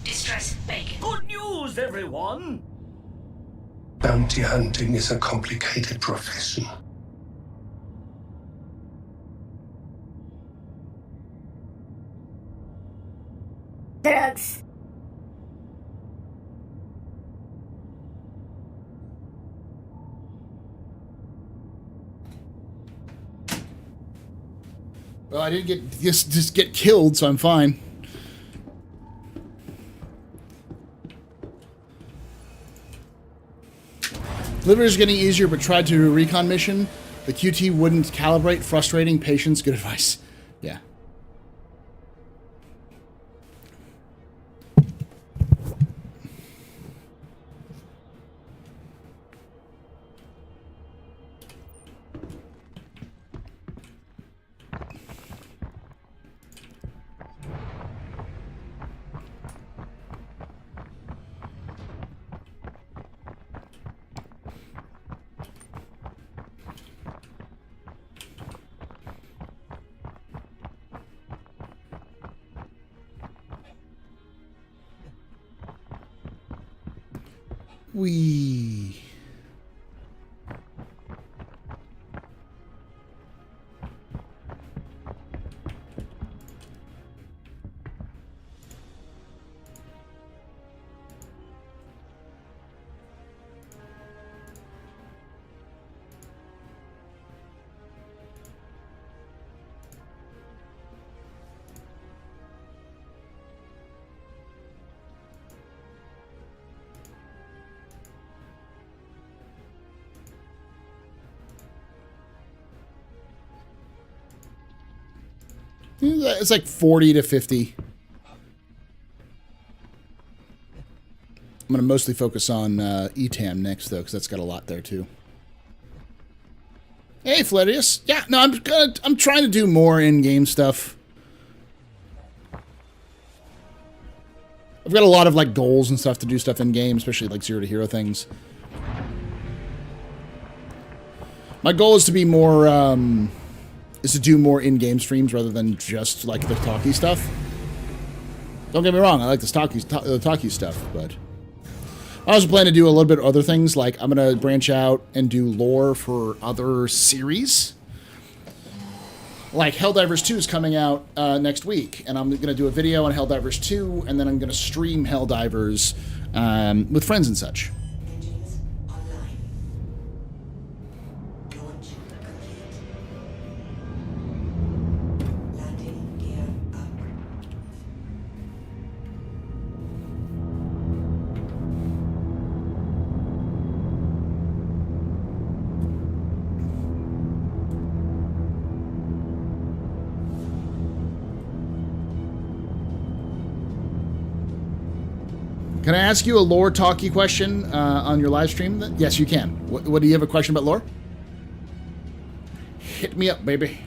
M: Distress bacon.
L: Good news, everyone!
O: Bounty hunting is a complicated profession.
Q: Drugs.
B: Well, I didn't just get killed, so I'm fine. Delivery is getting easier, but tried to do a recon mission. The QT wouldn't calibrate. Frustrating. Patience. Good advice. Yeah. Wee. It's like 40 to 50. I'm going to mostly focus on ETAM next, though, because that's got a lot there, too. Hey, Flerius. Yeah, no, I'm trying to do more in-game stuff. I've got a lot of, like, goals and stuff to do stuff in-game, especially, like, zero-to-hero things. My goal is to be more, is to do more in-game streams rather than just, like, the talkie stuff. Don't get me wrong, I like the talkie stuff, but... I also plan to do a little bit of other things, like I'm going to branch out and do lore for other series. Like Helldivers 2 is coming out next week, and I'm going to do a video on Helldivers 2, and then I'm going to stream Helldivers with friends and such. Can I ask you a lore talky question on your live stream? Yes, you can. What do you have a question about lore? Hit me up, baby.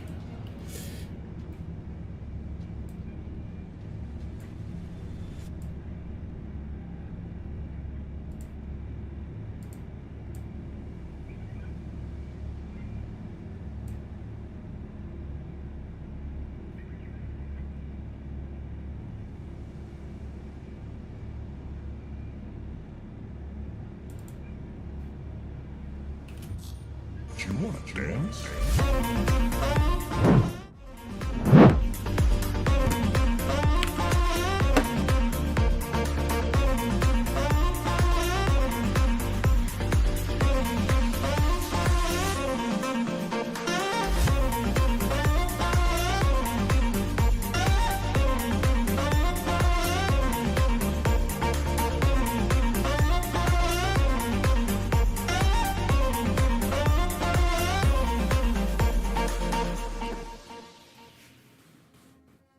A: Do you want to dance?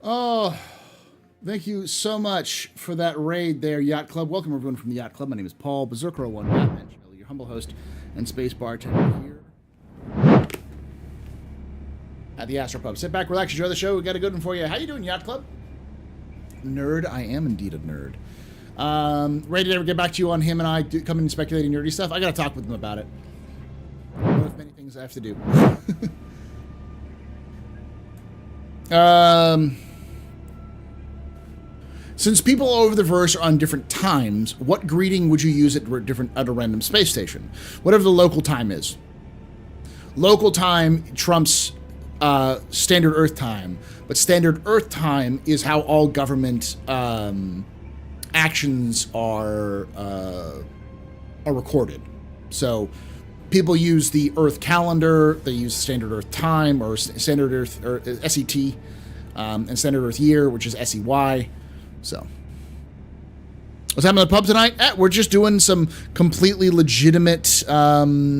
B: Oh, thank you so much for that raid there, Yacht Club. Welcome everyone from the Yacht Club. My name is Paul, Berserker01, Batman, your humble host and space bartender here at the AstroPub. Sit back, relax, enjoy the show. We got a good one for you. How you doing, Yacht Club? Nerd, I am indeed a nerd. Ready to ever get back to you on him and I coming and speculating nerdy stuff? I got to talk with him about it. One of many things I have to do. Since people all over the verse are on different times, what greeting would you use at a random space station? Whatever the local time is. Local time trumps standard Earth time, but standard Earth time is how all government actions are recorded. So people use the Earth calendar, they use standard Earth time or standard Earth or SET, and standard Earth year, which is SEY. So, what's happening at the pub tonight? We're just doing some completely legitimate trading,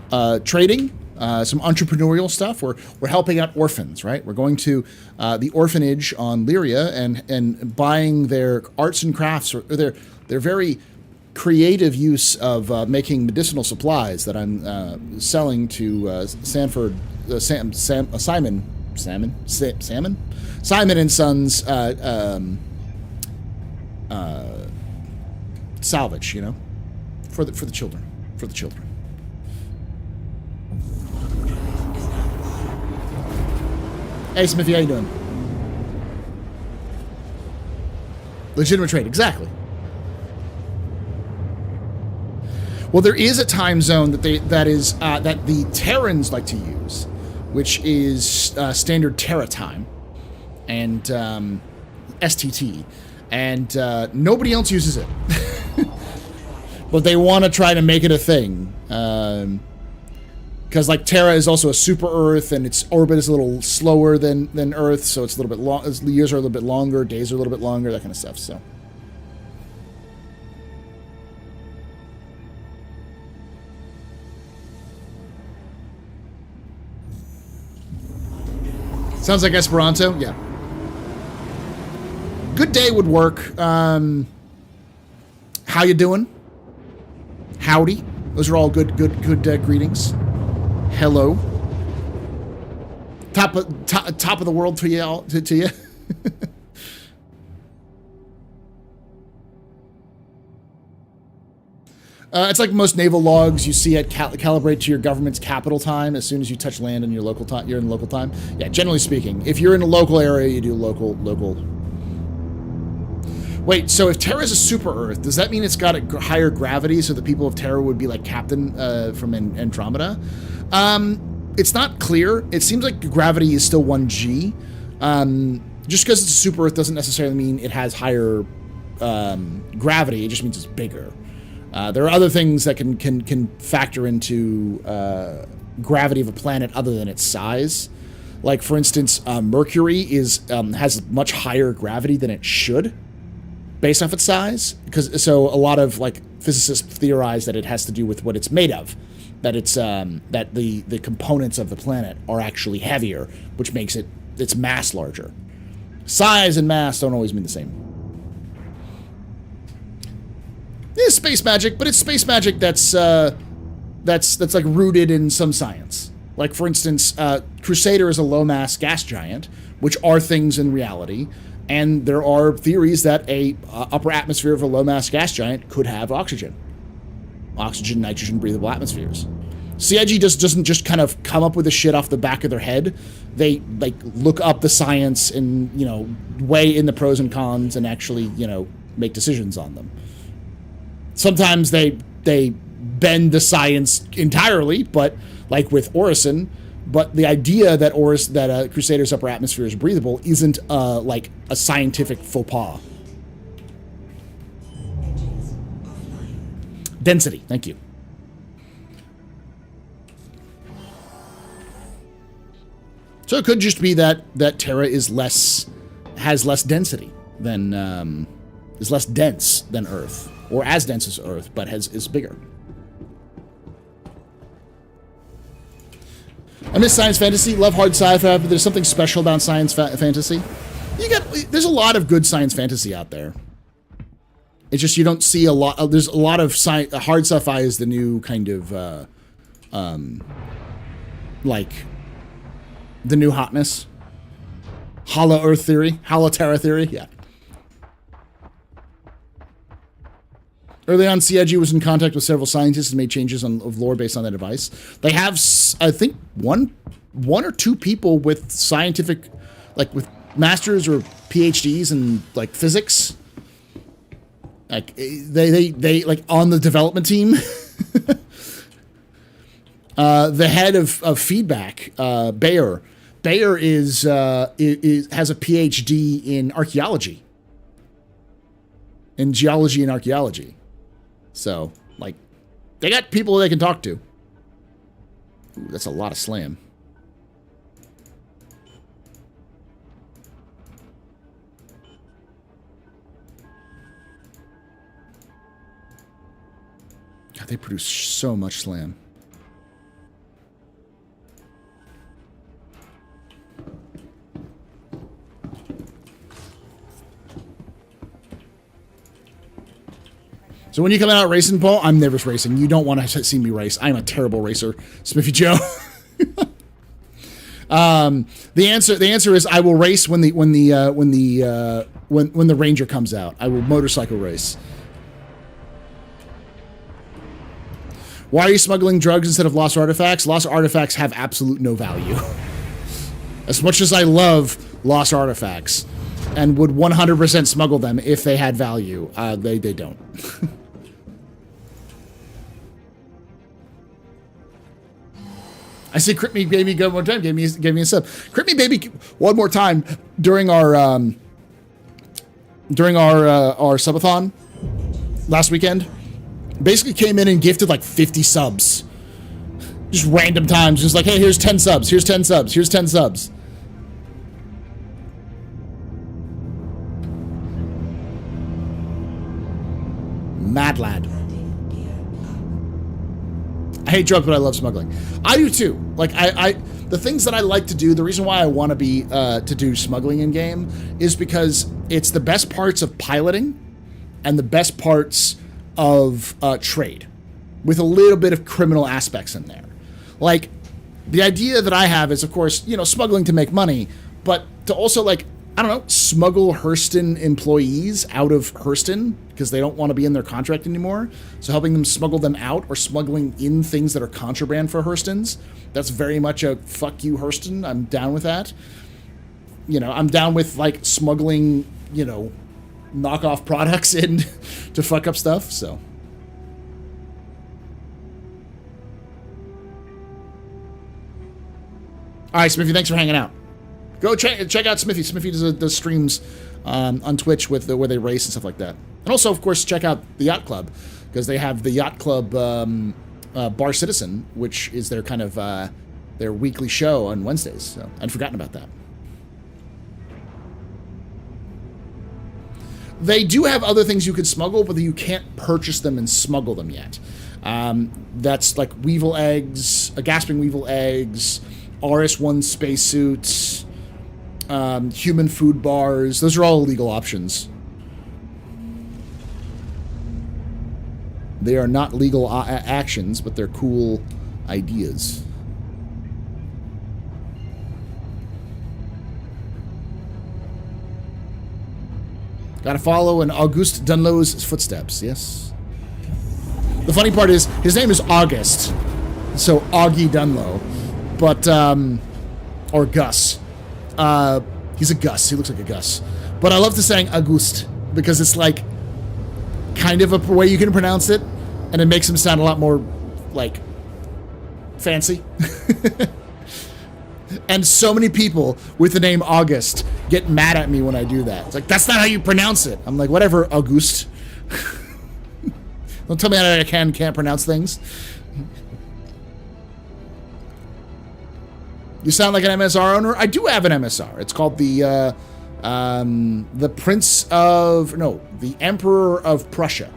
B: some entrepreneurial stuff. We're helping out orphans, right? We're going to the orphanage on Lyria and buying their arts and crafts or their very creative use of making medicinal supplies that I'm selling to Simon and Sons salvage, you know, for the children, Hey Smithy, how you doing? Legitimate trade, exactly. Well, there is a time zone that the Terrans like to use, which is standard Terra time and STT. And nobody else uses it. But they want to try to make it a thing. Because like Terra is also a super Earth, and its orbit is a little slower than Earth, so it's a little bit long. Years are a little bit longer, days are a little bit longer, that kind of stuff. So. Sounds like Esperanto, yeah. Good day would work. How you doing? Howdy. Those are all good greetings. Hello. Top of the world to you all, to you. It's like most naval logs you see at calibrate to your government's capital time as soon as you touch land in your local time. You're in local time. Yeah, generally speaking, if you're in a local area, you do local. Wait, so if Terra is a super Earth, does that mean it's got a higher gravity, so the people of Terra would be like Captain from Andromeda? It's not clear. It seems like gravity is still 1G. Just because it's a super Earth doesn't necessarily mean it has higher gravity. It just means it's bigger. There are other things that can factor into gravity of a planet other than its size. Like, for instance, Mercury has much higher gravity than it should, based off its size. So a lot of like physicists theorize that it has to do with what it's made of, that it's that the components of the planet are actually heavier, which makes its mass larger. Size and mass don't always mean the same. is space magic, but it's space magic that's like rooted in some science. Like, for instance, Crusader is a low-mass gas giant, which are things in reality, and there are theories that a upper atmosphere of a low-mass gas giant could have oxygen. Oxygen, nitrogen, breathable atmospheres. CIG doesn't just kind of come up with the shit off the back of their head. They, like, look up the science and, you know, weigh in the pros and cons and actually, you know, make decisions on them. Sometimes they bend the science entirely, but like with Orison, but the idea that Crusader's upper atmosphere is breathable isn't like a scientific faux pas. Density, thank you. So it could just be that Terra has less density than is less dense than Earth, or as dense as Earth, but is bigger. I miss science fantasy, love hard sci-fi, but there's something special about science fantasy. There's a lot of good science fantasy out there. It's just you don't see a lot. There's a lot of hard sci-fi is the new kind of like the new hotness. Hollow Earth theory, Hollow Terra theory, yeah. Early on, CIG was in contact with several scientists and made changes of lore based on that advice. They have, I think, one or two people with scientific, like with masters or PhDs in like physics. Like they like on the development team. The head of feedback, Bayer has a PhD in archaeology, in geology and archaeology. So, like, they got people they can talk to. Ooh, that's a lot of slam. God, they produce so much slam. So when you come out racing, Paul, I'm never racing. You don't want to see me race. I'm a terrible racer, Smithy Joe. The answer is I will race when the Ranger comes out. I will motorcycle race. Why are you smuggling drugs instead of lost artifacts? Lost artifacts have absolute no value. As much as I love lost artifacts and would 100% smuggle them if they had value, they don't. I say crit me baby go one time, gave me a sub. Crit me baby one more time during our subathon last weekend. Basically came in and gifted like 50 subs. Just random times, just like, hey, here's 10 subs, here's 10 subs, here's 10 subs. Mad lad. I hate drugs, but I love smuggling. I do too. Like the things that I like to do, the reason why I want to be to do smuggling in game is because it's the best parts of piloting and the best parts of trade, with a little bit of criminal aspects in there. Like the idea that I have is, of course, you know, smuggling to make money, but to also, like, I don't know, smuggle Hurston employees out of Hurston because they don't want to be in their contract anymore. So helping them smuggle them out or smuggling in things that are contraband for Hurstons. That's very much a fuck you, Hurston. I'm down with that. You know, I'm down with, like, smuggling, you know, knockoff products in to fuck up stuff, so. All right, Smithy, thanks for hanging out. Go check out Smithy. Smithy does streams on Twitch with where they race and stuff like that. And also, of course, check out the Yacht Club, because they have the Yacht Club Bar Citizen, which is their kind of their weekly show on Wednesdays. So I'd forgotten about that. They do have other things you could smuggle, but you can't purchase them and smuggle them yet. That's like Weevil eggs, gasping Weevil eggs, RS-1 spacesuits, human food bars. Those are all illegal options. They are not legal actions, but they're cool ideas. Gotta follow in Auguste Dunlow's footsteps, yes. The funny part is, his name is August. So, Augie Dunlow. But, or Gus. He's a Gus. He looks like a Gus. But I love to saying Auguste, because it's like, kind of a way you can pronounce it, and it makes him sound a lot more, like, fancy. And so many people with the name August get mad at me when I do that. It's like, that's not how you pronounce it. I'm like, whatever, Auguste. Don't tell me that I can't pronounce things. You sound like an MSR owner? I do have an MSR. It's called the Emperor of Prussia.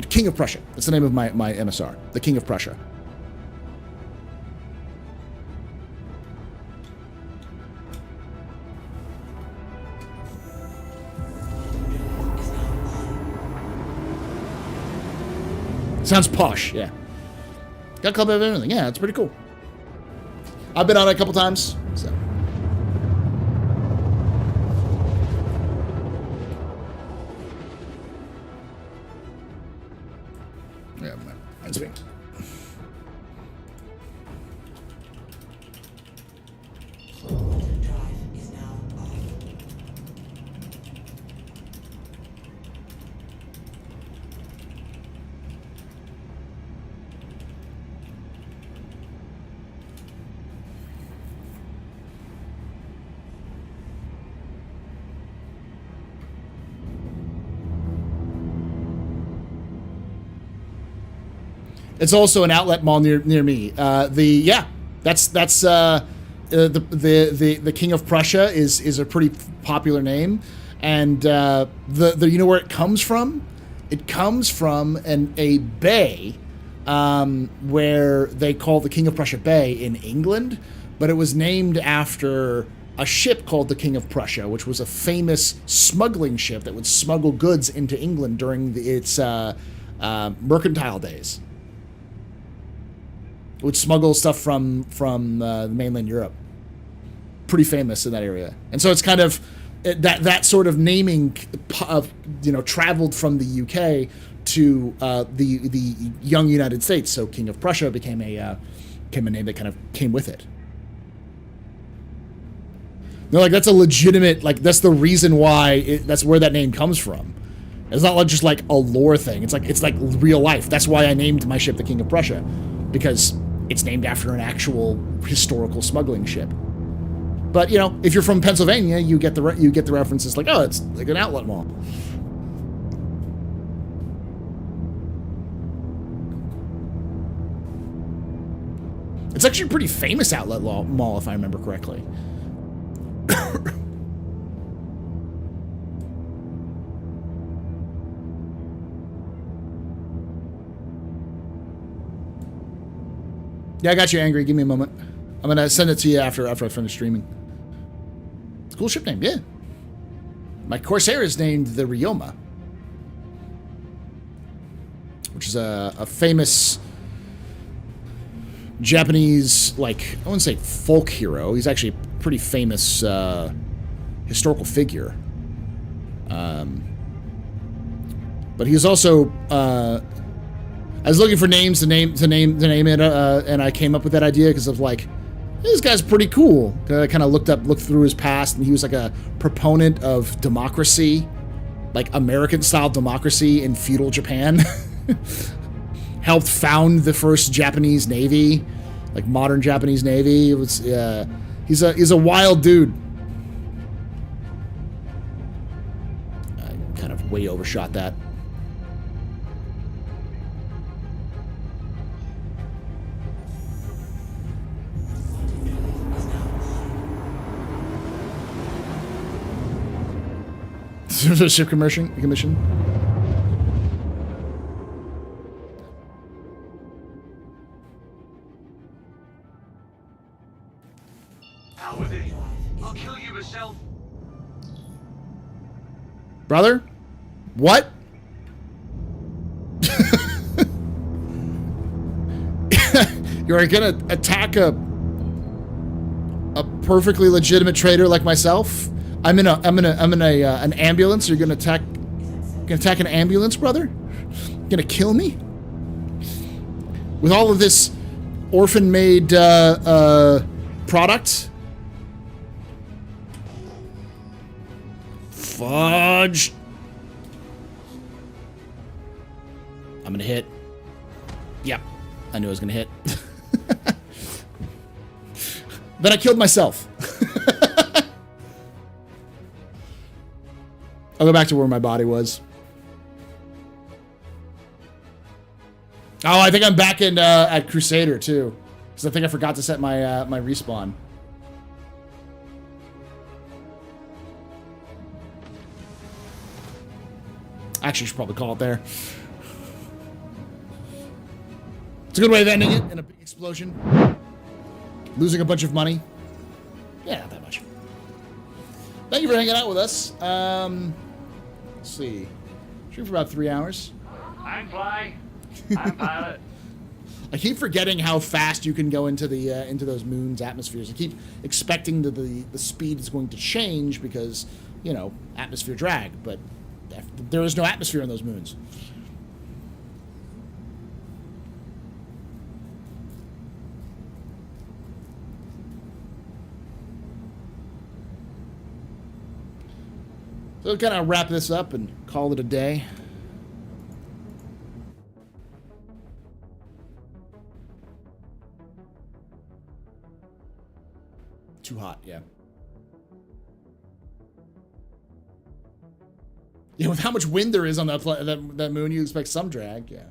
B: King of Prussia. That's the name of my MSR. The King of Prussia. Sounds posh, yeah. Got a couple of everything. Yeah, it's pretty cool. I've been on it a couple times, so. Yeah, that's me. It's also an outlet mall near me. That's the King of Prussia is a pretty popular name, and you know where it comes from? It comes from a bay where they call the King of Prussia Bay in England, but it was named after a ship called the King of Prussia, which was a famous smuggling ship that would smuggle goods into England during its mercantile days. It would smuggle stuff from mainland Europe. Pretty famous in that area, and so it's kind of that sort of naming of traveled from the UK to the young United States. So King of Prussia became a name that kind of came with it. They're like, that's a legitimate, like, that's the reason why that's where that name comes from. It's not like just like a lore thing. It's like real life. That's why I named my ship the King of Prussia, because it's named after an actual historical smuggling ship. But if you're from Pennsylvania, you get the references like, oh, it's like an outlet mall. It's actually a pretty famous outlet mall, if I remember correctly. Yeah, I got you, Angry. Give me a moment. I'm going to send it to you after I finish streaming. It's a cool ship name, yeah. My Corsair is named the Ryoma, which is a famous Japanese, like, I wouldn't say folk hero. He's actually a pretty famous historical figure. But he's also... I was looking for names to name it, and I came up with that idea because of like, this guy's pretty cool. I kind of looked through his past, and he was like a proponent of democracy, like American-style democracy in feudal Japan. Helped found the first Japanese Navy, like modern Japanese Navy. It was he's a wild dude. I kind of way overshot that. Ship commission.
H: Out with it. I'll kill you myself.
B: Brother? What? You're gonna attack a perfectly legitimate trader like myself? I'm in an ambulance. You're gonna attack an ambulance, brother? Gonna kill me? With all of this orphan-made product? Fudge. I'm gonna hit. Yep, I knew I was gonna hit. Then I killed myself. I'll go back to where my body was. Oh, I think I'm back in at Crusader too, because I think I forgot to set my my respawn. Actually, I should probably call it there. It's a good way of ending it in a big explosion. Losing a bunch of money. Yeah, not that much. Thank you for hanging out with us. Let's see. Shoot for about 3 hours.
L: I'm Fly. I'm Pilot.
B: I keep forgetting how fast you can go into the into those moons' atmospheres. I keep expecting that the speed is going to change because, you know, atmosphere drag, but there is no atmosphere on those moons. So we'll kind of wrap this up and call it a day. Too hot, yeah. Yeah, with how much wind there is on that moon, you expect some drag, yeah.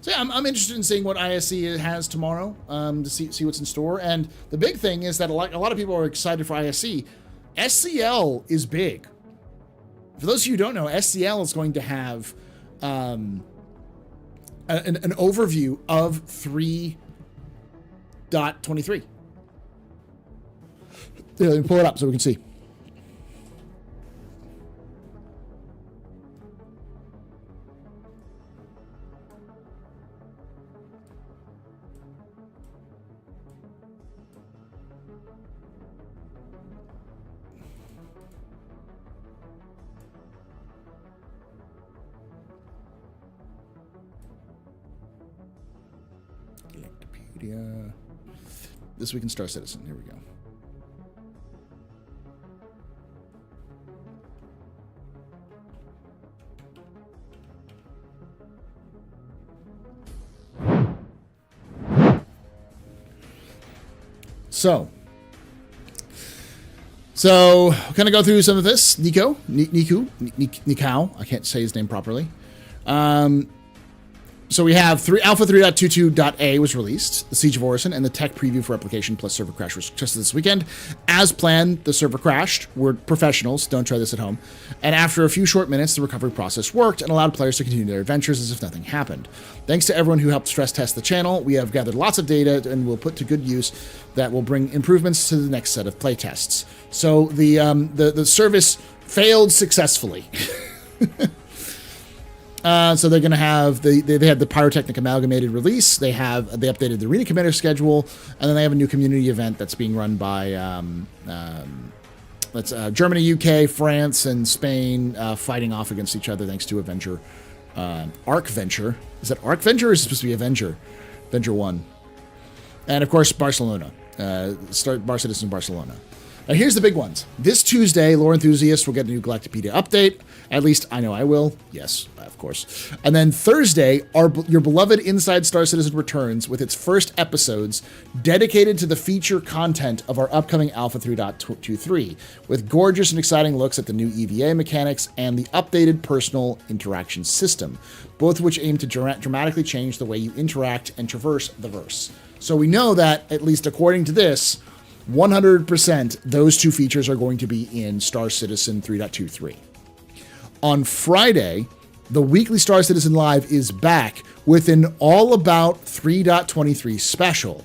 B: So yeah, I'm interested in seeing what ISC has tomorrow, to see what's in store. And the big thing is that a lot of people are excited for ISC. SCL is big. For those of you who don't know, SCL is going to have an overview of 3.23. Yeah, let me pull it up so we can see. This Week in Star Citizen. Here we go. So we're gonna go through some of this. Nico. I can't say his name properly. So we have Alpha 3.22.a was released, the Siege of Orison, and the tech preview for replication plus server crash was tested this weekend. As planned, the server crashed. We're professionals, don't try this at home. And after a few short minutes, the recovery process worked and allowed players to continue their adventures as if nothing happened. Thanks to everyone who helped stress test the channel, we have gathered lots of data and will put to good use that will bring improvements to the next set of playtests. So the service failed successfully. So they're going to have they had the Pyrotechnic Amalgamated release. They updated the Arena Commander schedule, and then they have a new community event that's being run by Germany, UK, France, and Spain fighting off against each other thanks to Avenger, Arc Venture. Is that Arc Venture or is it supposed to be Avenger? Avenger 1. And of course Barcelona. Bar Citizen Barcelona. Now here's the big ones. This Tuesday, lore enthusiasts will get a new Galactopedia update. At least I know I will. Yes, of course. And then Thursday, your beloved Inside Star Citizen returns with its first episodes dedicated to the feature content of our upcoming Alpha 3.23, with gorgeous and exciting looks at the new EVA mechanics and the updated personal interaction system, both of which aim to dramatically change the way you interact and traverse the verse. So we know that, at least according to this, 100% those two features are going to be in Star Citizen 3.23. On Friday, the weekly Star Citizen Live is back with an all about 3.23 special.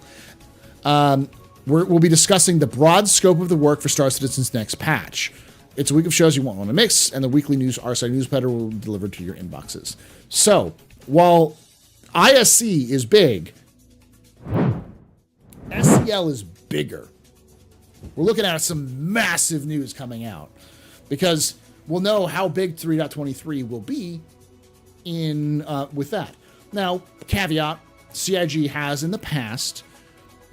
B: we'll be discussing the broad scope of the work for Star Citizen's next patch. It's a week of shows you won't want to miss, and the weekly news RSI newsletter will be delivered to your inboxes. So, while ISC is big, SCL is bigger. We're looking at some massive news coming out because we'll know how big 3.23 will be in with that. Now, caveat, CIG has in the past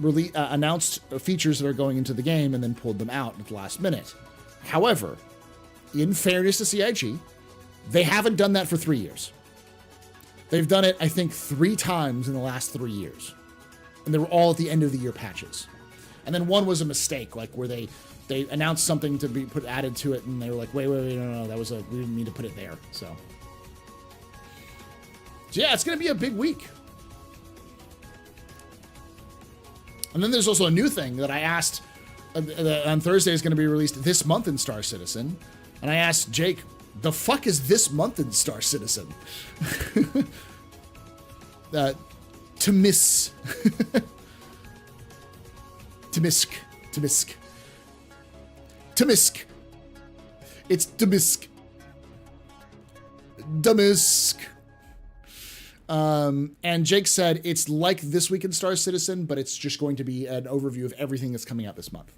B: announced features that are going into the game and then pulled them out at the last minute. However, in fairness to CIG, they haven't done that for 3 years. They've done it, I think, 3 times in the last 3 years. And they were all at the end of the year patches. And then one was a mistake, like where they announced something to be added to it, and they were like, wait, no, we didn't mean to put it there. So yeah, it's going to be a big week. And then there's also a new thing that I asked on Thursday is going to be released this month in Star Citizen. And I asked Jake, the fuck is this month in Star Citizen? Tamisk. It's Tamisk. And Jake said it's like This Week in Star Citizen, but it's just going to be an overview of everything that's coming out this month.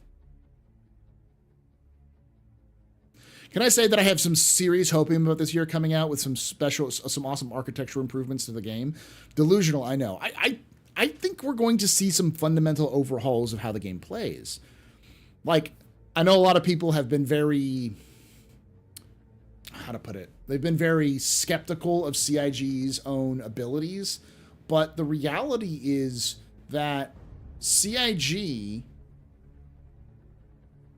B: Can I say that I have some serious hoping about this year coming out with some awesome architecture improvements to the game? Delusional, I know. I think we're going to see some fundamental overhauls of how the game plays. Like, I know a lot of people have been very, how to put it? They've been very skeptical of CIG's own abilities, but the reality is that CIG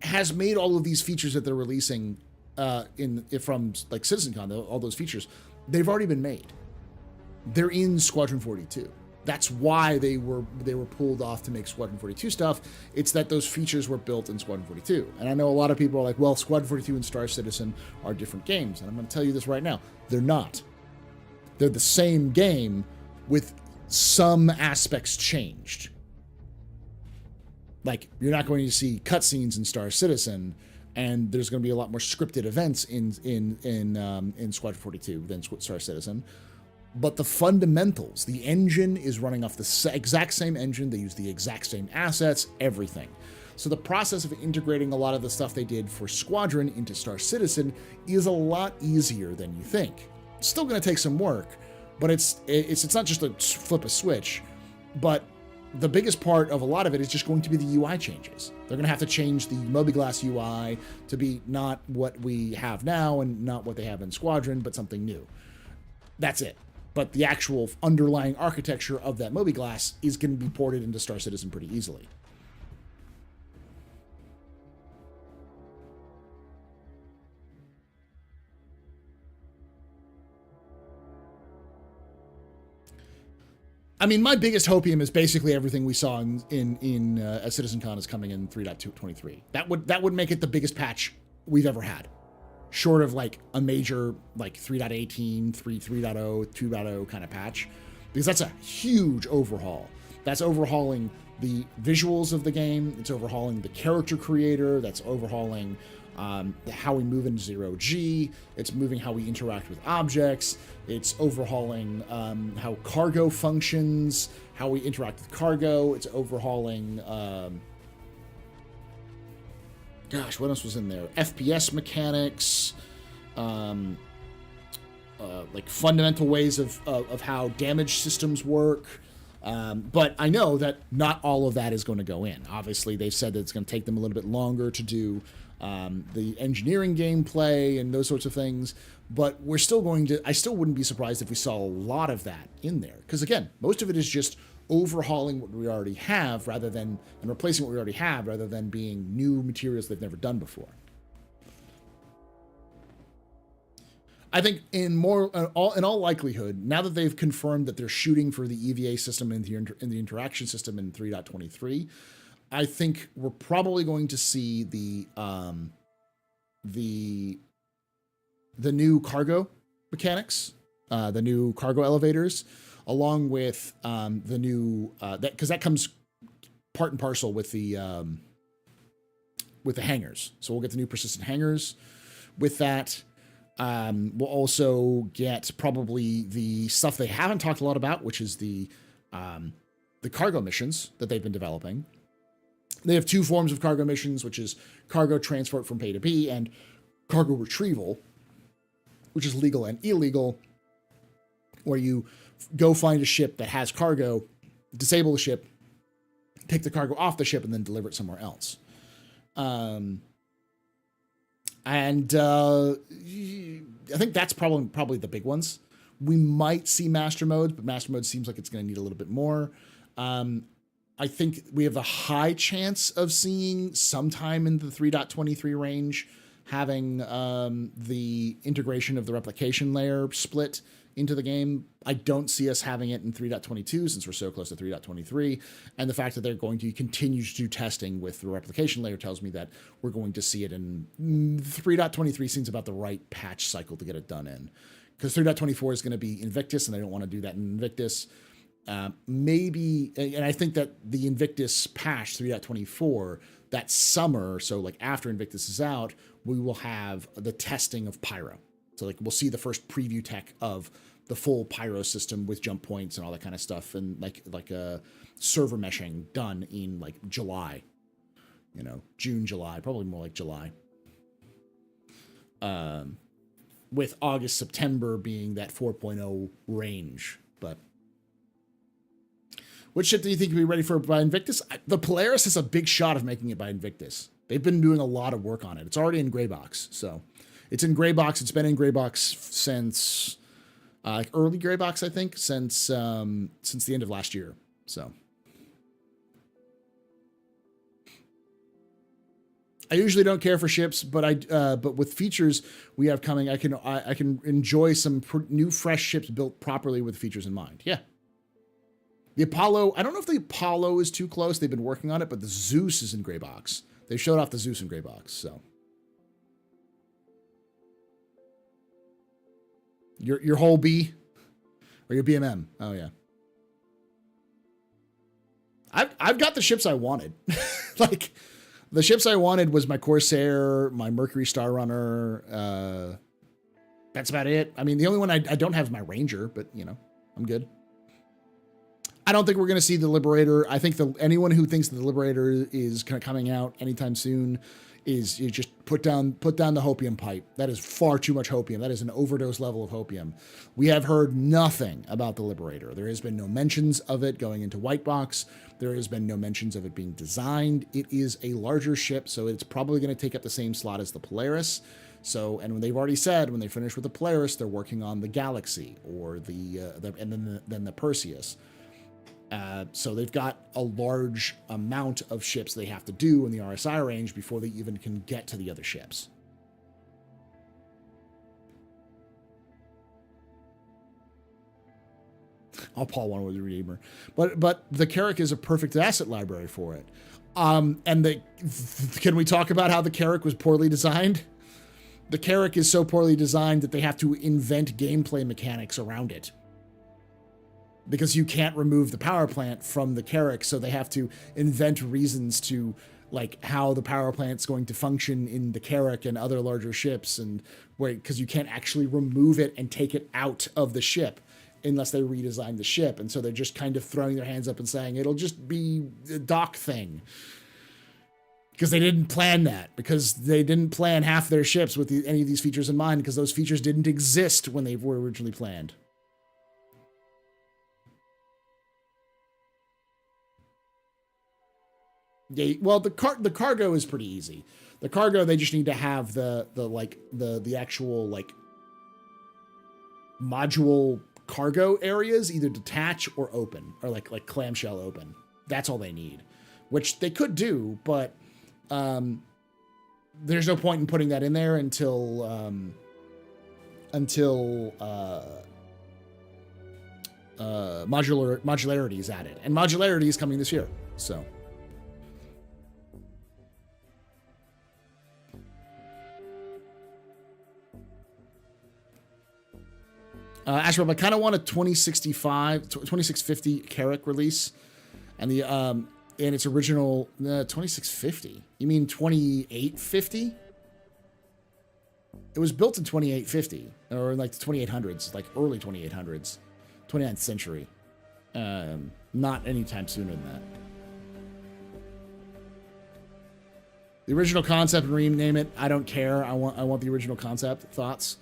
B: has made all of these features that they're releasing from like CitizenCon, all those features, they've already been made. They're in Squadron 42. That's why they were pulled off to make Squadron 42 stuff. It's that those features were built in Squadron 42. And I know a lot of people are like, well, Squadron 42 and Star Citizen are different games. And I'm going to tell you this right now. They're not. They're the same game with some aspects changed. Like, you're not going to see cutscenes in Star Citizen, and there's going to be a lot more scripted events in Squadron 42 than Star Citizen. But the fundamentals, the engine is running off the exact same engine. They use the exact same assets, everything. So the process of integrating a lot of the stuff they did for Squadron into Star Citizen is a lot easier than you think. It's still going to take some work, but it's not just a flip a switch. But the biggest part of a lot of it is just going to be the UI changes. They're going to have to change the Mobiglass UI to be not what we have now and not what they have in Squadron, but something new. That's it. But the actual underlying architecture of that Mobiglass is going to be ported into Star Citizen pretty easily. I mean, my biggest hopium is basically everything we saw in CitizenCon is coming in 3.23. That would make it the biggest patch we've ever had, short of like a major like 3.18, 3.0, 2.0 kind of patch, because that's a huge overhaul. That's overhauling the visuals of the game. It's overhauling the character creator. That's overhauling how we move into zero G. It's moving how we interact with objects. It's overhauling how cargo functions, how we interact with cargo. It's overhauling, gosh, what else was in there? FPS mechanics, like fundamental ways of how damage systems work. But I know that not all of that is going to go in. Obviously, they've said that it's going to take them a little bit longer to do the engineering gameplay and those sorts of things. But we're still going to, I still wouldn't be surprised if we saw a lot of that in there. Because again, most of it is just overhauling what we already have and replacing what we already have rather than being new materials they've never done before. I think in all likelihood, now that they've confirmed that they're shooting for the EVA system and the interaction system in 3.23, I think we're probably going to see the new cargo mechanics, the new cargo elevators, along with the new because that comes part and parcel with the hangars. So we'll get the new persistent hangars with that. We'll also get probably the stuff they haven't talked a lot about, which is the cargo missions that they've been developing. They have two forms of cargo missions, which is cargo transport from A to B and cargo retrieval, which is legal and illegal, where you go find a ship that has cargo, disable the ship, take the cargo off the ship, and then deliver it somewhere else. I think that's probably the big ones. We might see master modes, but master mode seems like it's going to need a little bit more. I think we have a high chance of seeing sometime in the 3.23 range having the integration of the replication layer split into the game. I don't see us having it in 3.22 since we're so close to 3.23. And the fact that they're going to continue to do testing with the replication layer tells me that we're going to see it in 3.23 seems about the right patch cycle to get it done in. Because 3.24 is going to be Invictus, and they don't want to do that in Invictus. Maybe, and I think that the Invictus patch 3.24 that summer, so like after Invictus is out, we will have the testing of Pyro. So like we'll see the first preview tech of the full Pyro system with jump points and all that kind of stuff, and like a server meshing done in like July, June, July, probably more like July. With August, September being that 4.0 range. But which ship do you think will be ready for by Invictus? The Polaris has a big shot of making it by Invictus. They've been doing a lot of work on it. It's already in gray box, so it's in gray box. It's been in gray box since early gray box, I think, since the end of last year. So I usually don't care for ships, but but with features we have coming, I can enjoy some new fresh ships built properly with features in mind. Yeah. The Apollo, I don't know if the Apollo is too close. They've been working on it, but the Zeus is in gray box. They showed off the Zeus in gray box, so. Your whole B? Or your BMM? Oh, yeah. I've got the ships I wanted. Like, the ships I wanted was my Corsair, my Mercury Star Runner. That's about it. I mean, the only one I don't have is my Ranger, but, I'm good. I don't think we're going to see the Liberator. I think anyone who thinks the Liberator is kind of coming out anytime soon is you just put down the hopium pipe. That is far too much hopium. That is an overdose level of hopium. We have heard nothing about the Liberator. There has been no mentions of it going into white box. There has been no mentions of it being designed. It is a larger ship, so it's probably going to take up the same slot as the Polaris. So, and they've already said when they finish with the Polaris, they're working on the Galaxy or then the Perseus. So they've got a large amount of ships they have to do in the RSI range before they even can get to the other ships. I'll Paul one with the Redeemer. But the Carrack is a perfect asset library for it. Can we talk about how the Carrack was poorly designed? The Carrack is so poorly designed that they have to invent gameplay mechanics around it. Because you can't remove the power plant from the Carrack, so they have to invent reasons to, like, how the power plant's going to function in the Carrack and other larger ships, and because you can't actually remove it and take it out of the ship unless they redesign the ship, and so they're just kind of throwing their hands up and saying it'll just be a dock thing. Because they didn't plan that, because they didn't plan half their ships with any of these features in mind, because those features didn't exist when they were originally planned. Yeah, well, the cargo is pretty easy. The cargo, they just need to have the actual like module cargo areas either detach or open, or like clamshell open. That's all they need, which they could do, but there's no point in putting that in there until modularity is added, and modularity is coming this year, so. Astro, I kind of want a 2650 Carrack release, and in its original 2650. You mean 2850? It was built in 2850, or in like the 2800s, like early 2800s, 29th century. Not anytime sooner than that. The original concept and rename it. I don't care. I want the original concept. Thoughts?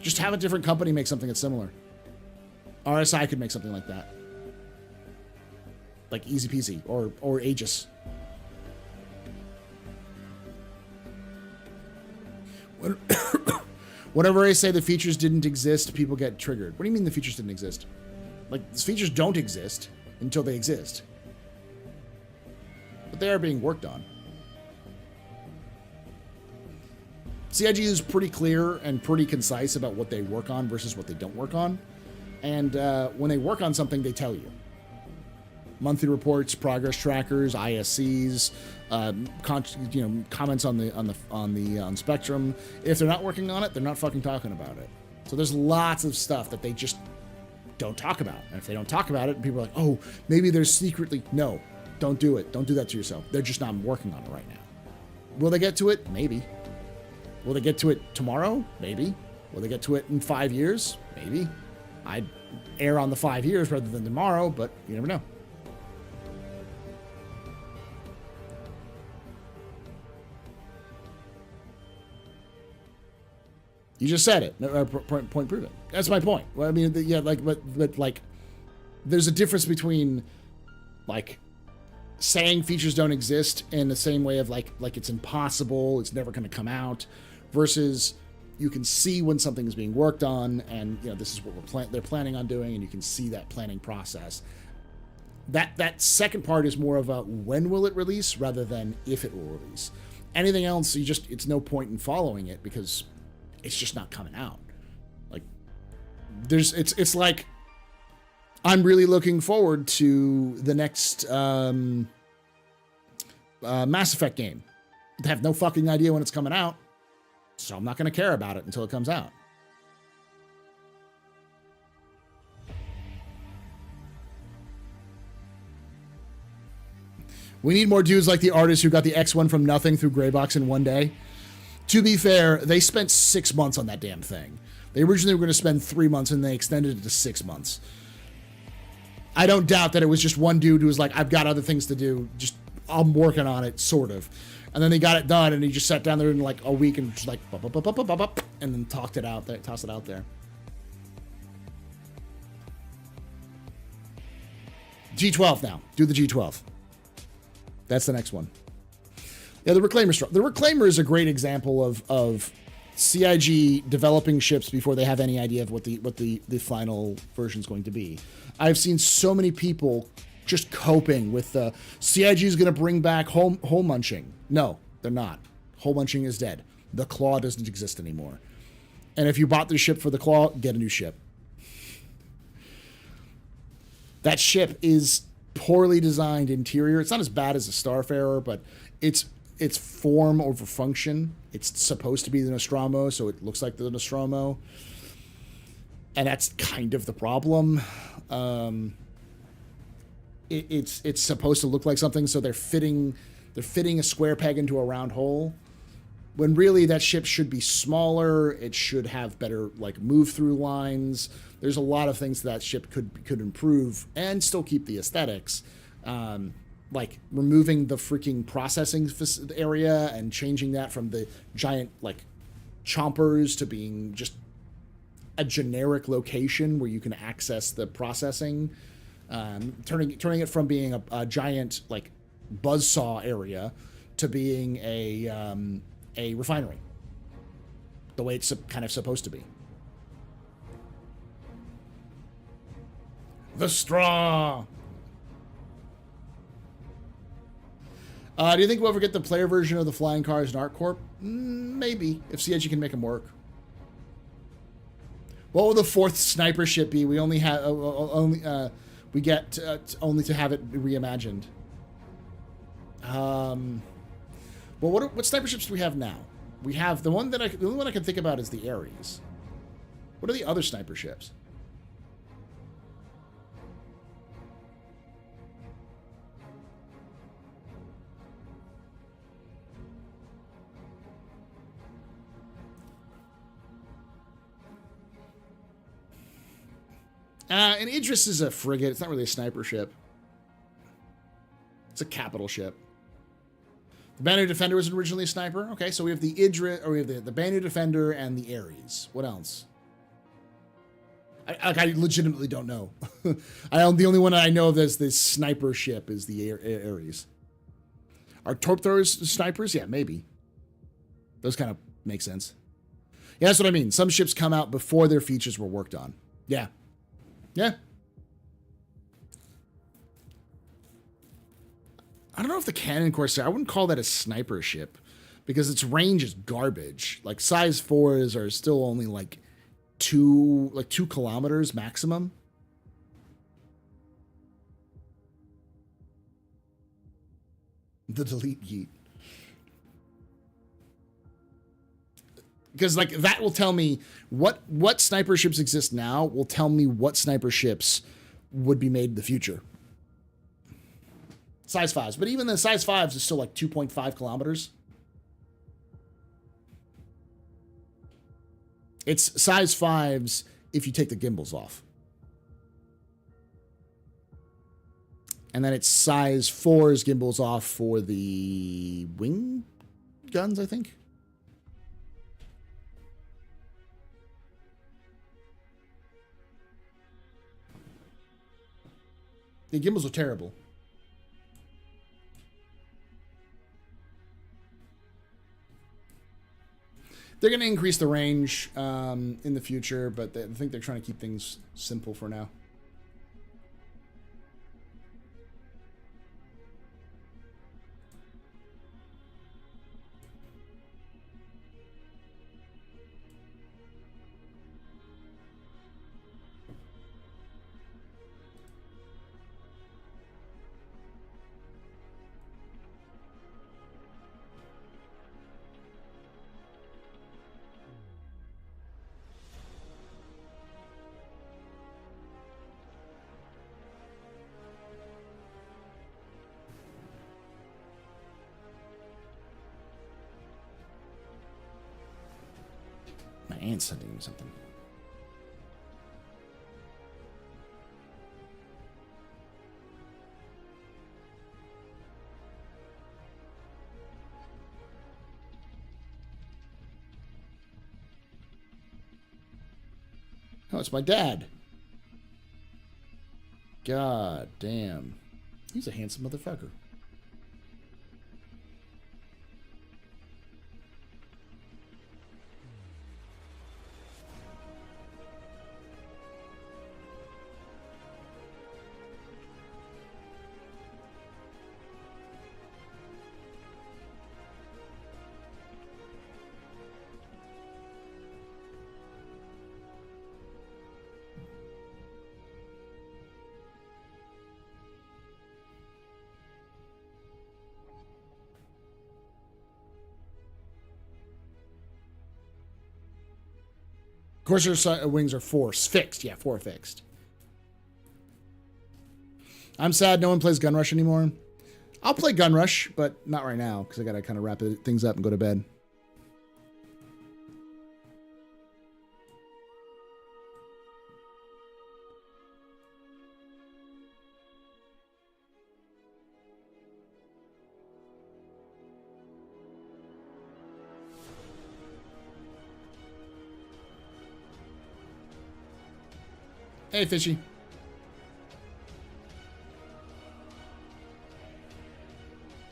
B: Just have a different company make something that's similar. RSI could make something like that. Like easy peasy, or Aegis. Whenever I say the features didn't exist, people get triggered. What do you mean the features didn't exist? Like, the features don't exist until they exist. But they are being worked on. CIG is pretty clear and pretty concise about what they work on versus what they don't work on. And when they work on something, they tell you. Monthly reports, progress trackers, ISCs, comments on Spectrum. If they're not working on it, they're not fucking talking about it. So there's lots of stuff that they just don't talk about. And if they don't talk about it, people are like, oh, maybe there's secretly. No, don't do it. Don't do that to yourself. They're just not working on it right now. Will they get to it? Maybe. Will they get to it tomorrow? Maybe. Will they get to it in 5 years? Maybe. I'd err on the 5 years rather than tomorrow, but you never know. You just said it. Point proven. That's my point. Well, I mean, yeah, like, but like, there's a difference between, like, saying features don't exist in the same way of like it's impossible, it's never going to come out, versus you can see when something is being worked on, and this is what they're planning on doing, and you can see that planning process. That second part is more of a when will it release rather than if it will release. Anything else, it's no point in following it because it's just not coming out. Like, it's like, I'm really looking forward to the next Mass Effect game. I have no fucking idea when it's coming out, so I'm not going to care about it until it comes out. We need more dudes like the artist who got the X1 from nothing through Greybox in one day. To be fair, they spent 6 months on that damn thing. They originally were going to spend 3 months, and they extended it to 6 months. I don't doubt that it was just one dude who was like, I've got other things to do. Just, I'm working on it, sort of. And then they got it done, and he just sat down there in like a week and just like, and then tossed it out there. G12 now. Do the G12. That's the next one. Yeah, the Reclaimer. The Reclaimer is a great example of CIG developing ships before they have any idea of what the final version is going to be. I've seen so many people just coping with the CIG is going to bring back hole munching. No, they're not. Hole munching is dead. The claw doesn't exist anymore. And if you bought the ship for the claw, get a new ship. That ship is poorly designed interior. It's not as bad as a Starfarer, but it's form over function. It's supposed to be the Nostromo, so it looks like the Nostromo. And that's kind of the problem. It's supposed to look like something, so they're fitting a square peg into a round hole. When really that ship should be smaller. It should have better like move through lines. There's a lot of things that ship could improve and still keep the aesthetics. Like removing the freaking processing area and changing that from the giant like chompers to being just a generic location where you can access the processing. Turning it from being a giant like buzzsaw area to being a refinery, the way it's kind of supposed to be. The straw. Do you think we'll ever get the player version of the flying cars in ArcCorp? Maybe, if CIG can make them work. What will the fourth sniper ship be? We only have we get only to have it reimagined. Well, what sniper ships do we have now? We have the only one I can think about is the Ares. What are the other sniper ships? And Idris is a frigate. It's not really a sniper ship. It's a capital ship. The Banu Defender was originally a sniper. Okay, so we have the Idris, or we have the Banu Defender and the Ares. What else? I legitimately don't know. The only one I know of that's this sniper ship is the Ares. Are torp throwers snipers? Yeah, maybe. Those kind of make sense. Yeah, that's what I mean. Some ships come out before their features were worked on. Yeah. Yeah. I don't know if the Cannon Corsair, I wouldn't call that a sniper ship because its range is garbage. Like size 4s are still only like 2 kilometers maximum. The delete yeet. Because like that will tell me what sniper ships exist now will tell me what sniper ships would be made in the future. Size 5s. But even the size 5s is still like 2.5 kilometers. It's size 5s if you take the gimbals off. And then it's size 4s gimbals off for the wing guns, I think. The gimbals are terrible. They're going to increase the range in the future, but I think they're trying to keep things simple for now. My aunt's sending me something. Oh, it's my dad. God damn. He's a handsome motherfucker. Corsair wings are 4 fixed. Yeah, 4 fixed. I'm sad no one plays Gun Rush anymore. I'll play Gun Rush, but not right now because I got to kind of wrap things up and go to bed. Hey, Fishy.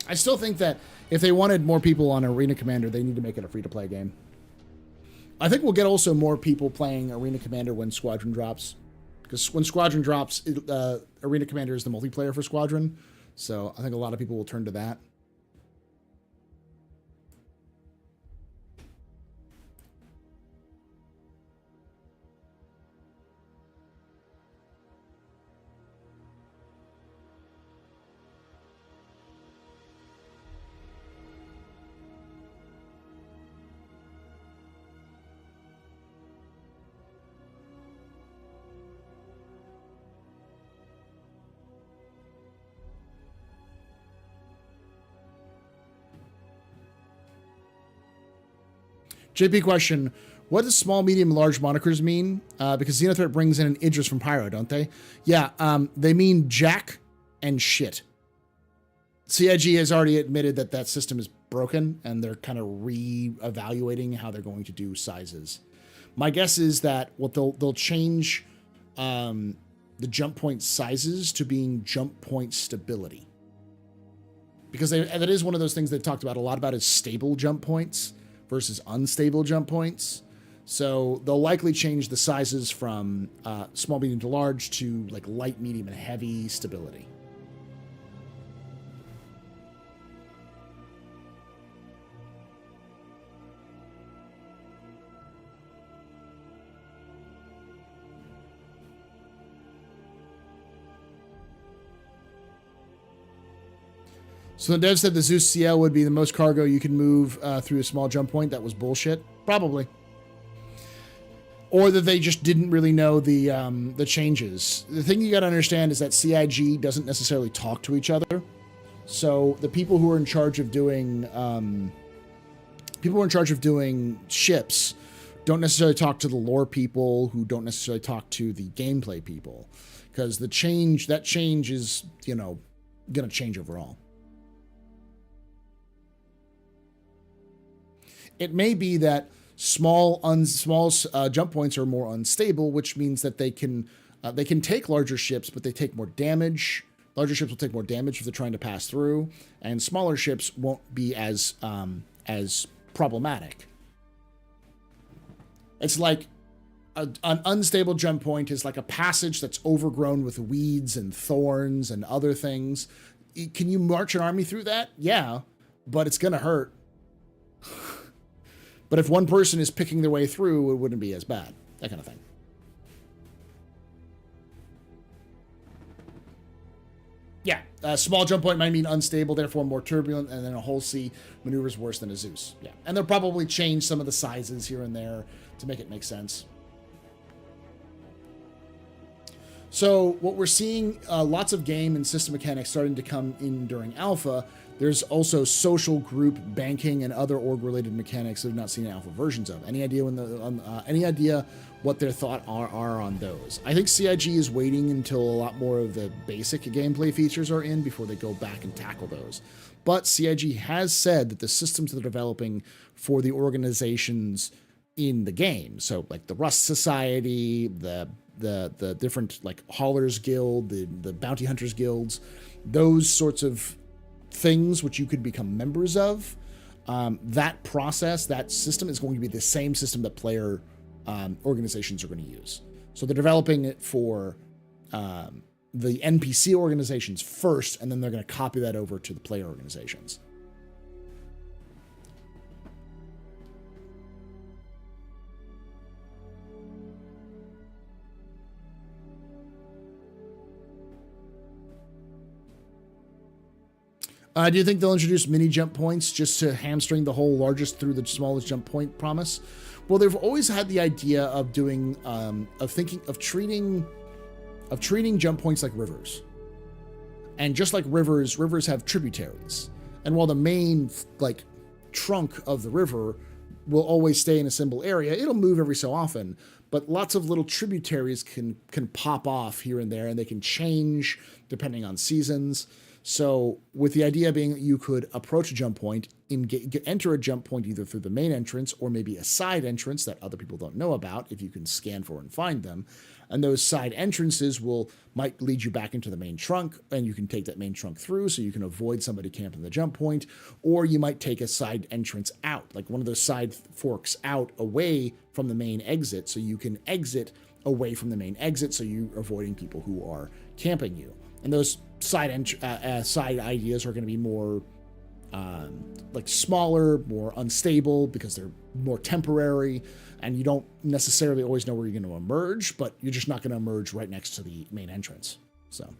B: I still think that if they wanted more people on Arena Commander, they need to make it a free-to-play game. I think we'll get also more people playing Arena Commander when Squadron drops. Because when Squadron drops, Arena Commander is the multiplayer for Squadron. So I think a lot of people will turn to that. JP question, What does small, medium, large monikers mean? Because Xenothreat brings in an Idris from Pyro, don't they? Yeah, they mean jack and shit. CIG has already admitted that that system is broken, and they're kind of re-evaluating how they're going to do sizes. My guess is that what they'll change the jump point sizes to being jump point stability. Because that is one of those things they've talked about a lot about is stable jump points versus unstable jump points. So they'll likely change the sizes from small, medium to large to like light, medium, and heavy stability. So the dev said the Zeus CL would be the most cargo you could move through a small jump point. That was bullshit. Probably. Or that they just didn't really know the changes. The thing you got to understand is that CIG doesn't necessarily talk to each other. So the people who are in charge of doing ships don't necessarily talk to the lore people, who don't necessarily talk to the gameplay people, because that change is, you know, going to change overall. It may be that small jump points are more unstable, which means that they can take larger ships, but they take more damage. Larger ships will take more damage if they're trying to pass through, and smaller ships won't be as problematic. It's like an unstable jump point is like a passage that's overgrown with weeds and thorns and other things. Can you march an army through that? Yeah, but it's gonna hurt. But if one person is picking their way through, it wouldn't be as bad. That kind of thing. Yeah, a small jump point might mean unstable, therefore more turbulent, and then a whole sea maneuvers worse than a Zeus. Yeah, and they'll probably change some of the sizes here and there to make it make sense. So what we're seeing, lots of game and system mechanics starting to come in during alpha. There's also social group banking and other org-related mechanics that we've not seen alpha versions of. Any idea what their thought are on those? I think CIG is waiting until a lot more of the basic gameplay features are in before they go back and tackle those. But CIG has said that the systems they're developing for the organizations in the game, so like the Rust Society, the different like Haulers Guild, the Bounty Hunters Guilds, those sorts of things which you could become members of, that process, that system is going to be the same system that player organizations are going to use. So they're developing it for the NPC organizations first, and then they're going to copy that over to the player organizations. Do you think they'll introduce mini jump points just to hamstring the whole largest through the smallest jump point promise? Well, they've always had the idea of doing, of treating jump points like rivers. And just like rivers have tributaries. And while the main like trunk of the river will always stay in a single area, it'll move every so often. But lots of little tributaries can pop off here and there, and they can change depending on seasons. So with the idea being that you could approach a jump point, enter a jump point either through the main entrance or maybe a side entrance that other people don't know about if you can scan for and find them. And those side entrances might lead you back into the main trunk, and you can take that main trunk through so you can avoid somebody camping the jump point. Or you might take a side entrance out, like one of those side forks out away from the main exit, so you can exit away from the main exit so you're avoiding people who are camping you. And those side ideas are going to be more like smaller, more unstable because they're more temporary, and you don't necessarily always know where you're going to emerge, but you're just not going to emerge right next to the main entrance. So.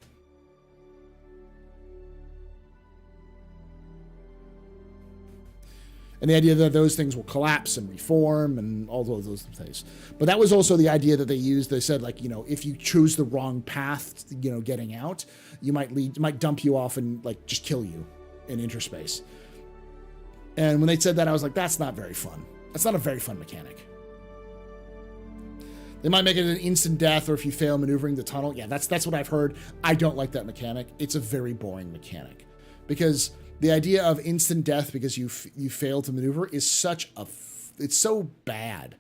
B: And the idea that those things will collapse and reform and all of those things. But that was also the idea that they used. They said, like, you know, if you choose the wrong path, you know, getting out, you might dump you off and like just kill you in interspace. And when they said that, I was like, that's not very fun. That's not a very fun mechanic. They might make it an instant death, or if you fail maneuvering the tunnel. Yeah, that's what I've heard. I don't like that mechanic. It's a very boring mechanic. Because the idea of instant death because you fail to maneuver is it's so bad.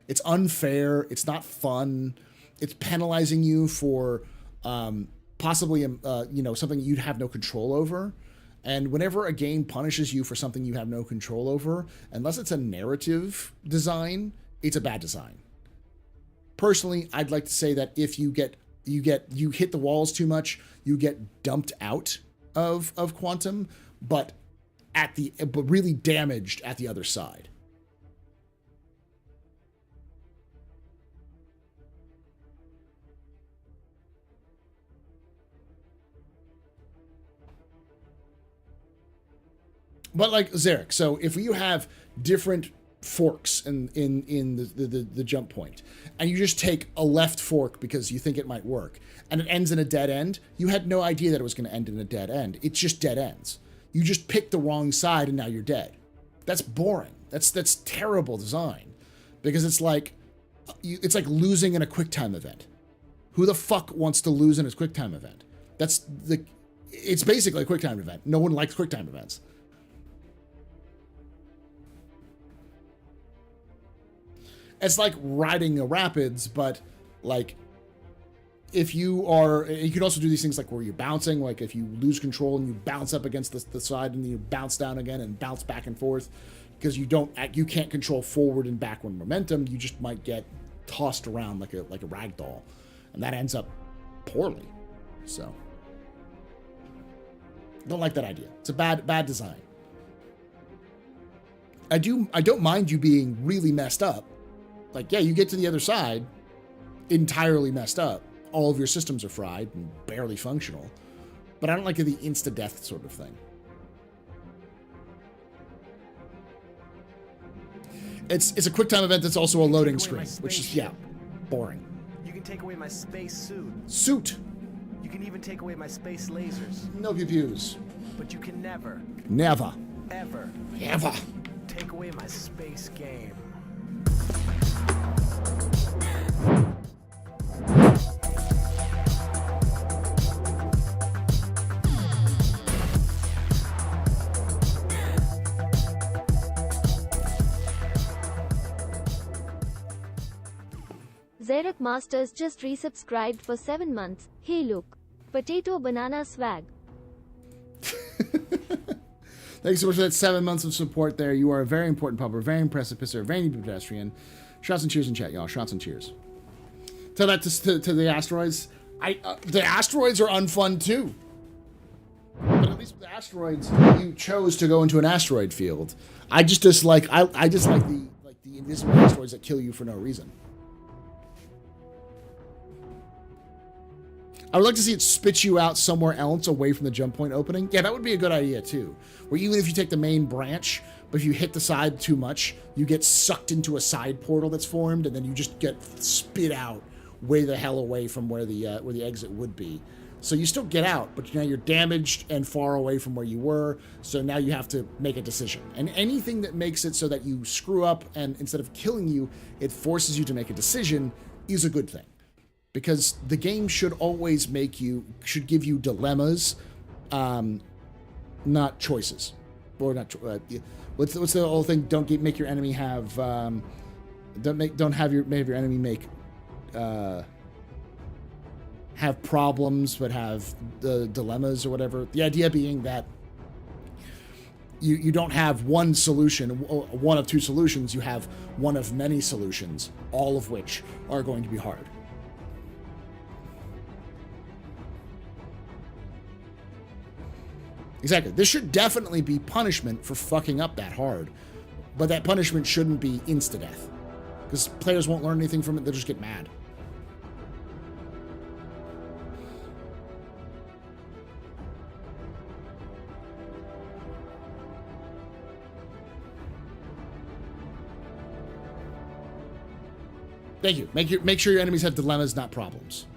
B: It's unfair. It's not fun. It's penalizing you for possibly something you'd have no control over. And whenever a game punishes you for something you have no control over, unless it's a narrative design, it's a bad design. Personally, I'd like to say that if you hit the walls too much, you get dumped out of Quantum, but really damaged at the other side. But like Zarek, so if you have different forks in the jump point, and you just take a left fork because you think it might work, and it ends in a dead end, you had no idea that it was going to end in a dead end. It's just dead ends. You just picked the wrong side and now you're dead. That's boring. That's terrible design, because it's like losing in a QuickTime event. Who the fuck wants to lose in a QuickTime event? It's basically a QuickTime event. No one likes QuickTime events. It's like riding the rapids, but like if you can also do these things like where you're bouncing, like if you lose control and you bounce up against the side and then you bounce down again and bounce back and forth because you can't control forward and backward momentum. You just might get tossed around like a rag doll, and that ends up poorly. So I don't like that idea. It's a bad design. I don't mind you being really messed up. Like, yeah, you get to the other side entirely messed up. All of your systems are fried and barely functional. But I don't like the insta-death sort of thing. It's a QuickTime event that's also a loading screen, which is, boring.
C: You can take away my space suit.
B: Suit.
C: You can even take away my space lasers.
B: No pew-pews.
C: But you can never.
B: Never.
C: Ever.
B: Ever.
C: Take away my space game.
D: Zarek Masters just resubscribed for 7 months. Hey look. Potato banana swag.
B: Thanks so much for that 7 months of support there. You are a very important pupper, very impressive pisser, very pedestrian. Shots and cheers in chat, y'all. Shots and cheers. Tell that to the asteroids. The asteroids are unfun too. But at least with the asteroids, you chose to go into an asteroid field. I just dislike the invisible asteroids that kill you for no reason. I would like to see it spit you out somewhere else away from the jump point opening. Yeah, that would be a good idea too. Where even if you take the main branch, but if you hit the side too much, you get sucked into a side portal that's formed, and then you just get spit out way the hell away from where the exit would be. So you still get out, but now you're damaged and far away from where you were. So now you have to make a decision. And anything that makes it so that you screw up and instead of killing you, it forces you to make a decision is a good thing. Because the game should always give you dilemmas, not choices. Or not, what's the whole thing? Make your enemy have, don't have your enemy make, have problems, but have dilemmas or whatever. The idea being that you don't have one solution, one of two solutions. You have one of many solutions, all of which are going to be hard. Exactly. This should definitely be punishment for fucking up that hard. But that punishment shouldn't be insta-death. Because players won't learn anything from it, they'll just get mad. Thank you. Make sure your enemies have dilemmas, not problems.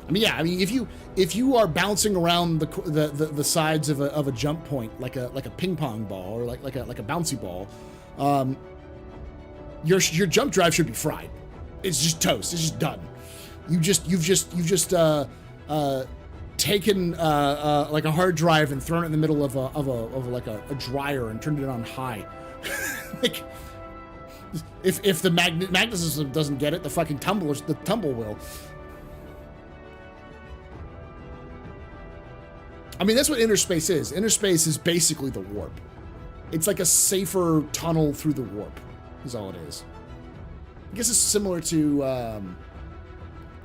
B: I mean, yeah. I mean, if you are bouncing around the sides of a jump point like a ping pong ball or like a bouncy ball, your jump drive should be fried. It's just toast. It's just done. You've just taken like a hard drive and thrown it in the middle of a dryer and turned it on high. Like, if the magnet system doesn't get it, the fucking tumble will. I mean, that's what inner space is. Inner space is basically the warp. It's like a safer tunnel through the warp, is all it is. I guess it's similar to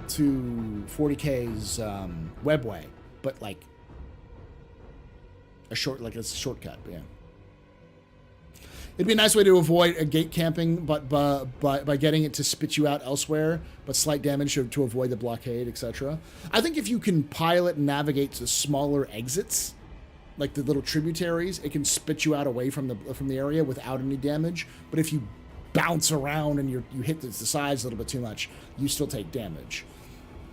B: 40K's Webway, but like a shortcut. Yeah. It'd be a nice way to avoid a gate camping, but by getting it to spit you out elsewhere, but slight damage to avoid the blockade, etc. I think if you can pilot and navigate to smaller exits, like the little tributaries, it can spit you out away from the area without any damage. But if you bounce around and you hit the sides a little bit too much, you still take damage.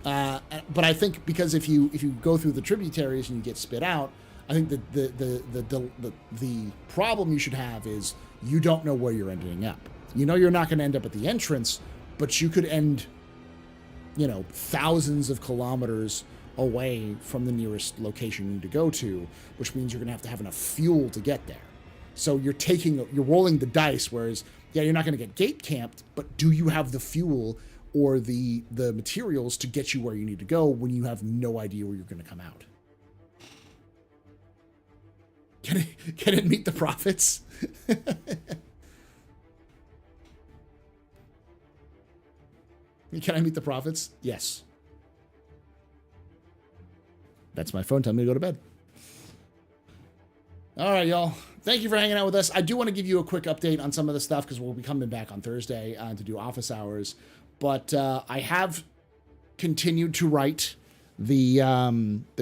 B: But I think because if you go through the tributaries and you get spit out, I think the problem you should have is you don't know where you're ending up. You know you're not going to end up at the entrance, but you could end, thousands of kilometers away from the nearest location you need to go to, which means you're going to have enough fuel to get there. So you're rolling the dice, whereas, yeah, you're not going to get gate camped, but do you have the fuel or the materials to get you where you need to go when you have no idea where you're going to come out? Can it meet the profits? Can I meet the profits? Yes. That's my phone telling me to go to bed. All right, y'all. Thank you for hanging out with us. I do want to give you a quick update on some of the stuff because we'll be coming back on Thursday to do office hours. But I have continued to write the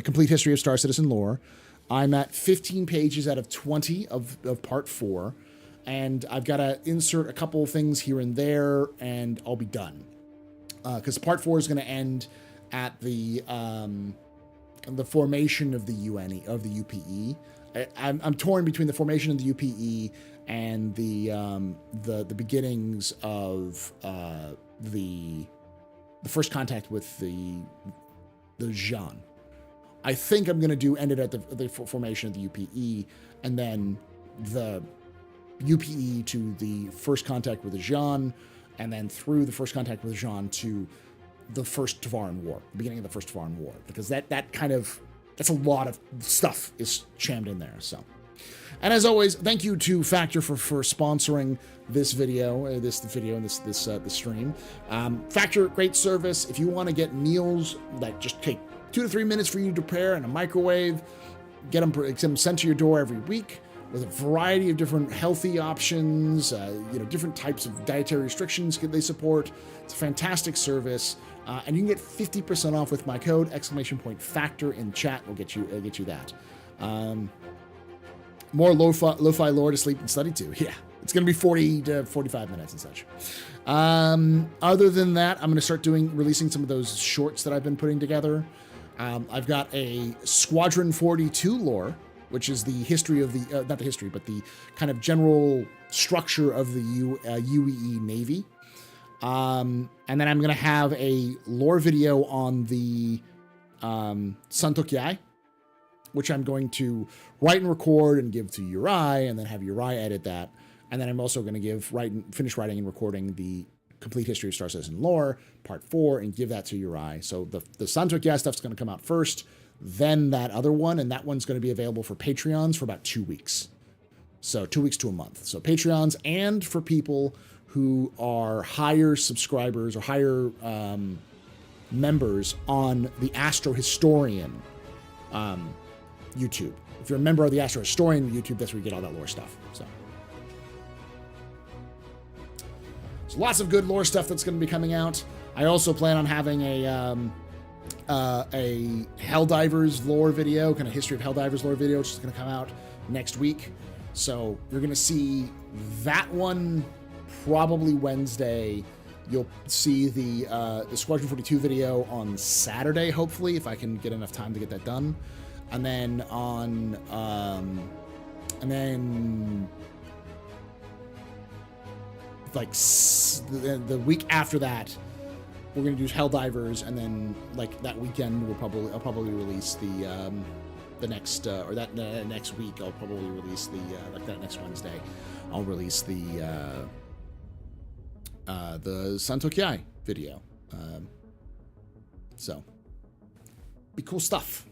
B: complete history of Star Citizen lore. I'm at 15 pages out of 20 of part 4, and I've got to insert a couple of things here and there, and I'll be done. Because part 4 is going to end at the formation of the UPE. I'm torn between the formation of the UPE and the beginnings of the first contact with the Jean. I think I'm going to end it at the formation of the UPE, and then the UPE to the first contact with the Jean, and then through the first contact with Jean to the first Tavaran War, the beginning of the first Tavaran War, because that's a lot of stuff is jammed in there. So, and as always, thank you to Factor for sponsoring this video, this stream. Factor, great service. If you want to get meals that just take 2 to 3 minutes for you to prepare in a microwave, get them sent to your door every week with a variety of different healthy options, different types of dietary restrictions they support. It's a fantastic service, and you can get 50% off with my code !Factor in chat. We'll get you that. More lo-fi lore to sleep and study to. Yeah, it's going to be 40 to 45 minutes and such. Other than that, I'm going to start releasing some of those shorts that I've been putting together. I've got a Squadron 42 lore, which is the history of not the history, but the kind of general structure of the UEE Navy. And then I'm going to have a lore video on the Santokyai, which I'm going to write and record and give to Uri, and then have Uri edit that. And then I'm also going to finish writing and recording the complete history of Star Citizen lore, part 4, and give that to Uri. So the Santokyai stuff's going to come out first, then that other one, and that one's going to be available for Patreons for about 2 weeks. So 2 weeks to a month. So Patreons, and for people who are higher subscribers or higher members on the Astro Historian YouTube. If you're a member of the Astro Historian YouTube, that's where you get all that lore stuff. So lots of good lore stuff that's going to be coming out. I also plan on having a Helldivers lore video, kind of history of Helldivers lore video, which is going to come out next week. So you're going to see that one probably Wednesday. You'll see the Squadron 42 video on Saturday, hopefully, if I can get enough time to get that done. And then on, like the week after that, we're gonna do Helldivers, and then like that weekend I'll probably release the next or that next week I'll probably release like that next Wednesday I'll release the Santokiai video. So be cool stuff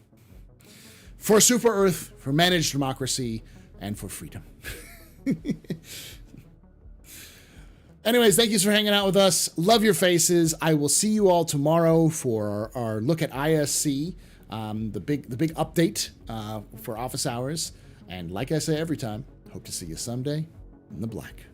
B: for Super Earth, for managed democracy, and for freedom. Anyways, thank you for hanging out with us. Love your faces. I will see you all tomorrow for our look at ISC, the big update for office hours. And like I say every time, hope to see you someday in the black.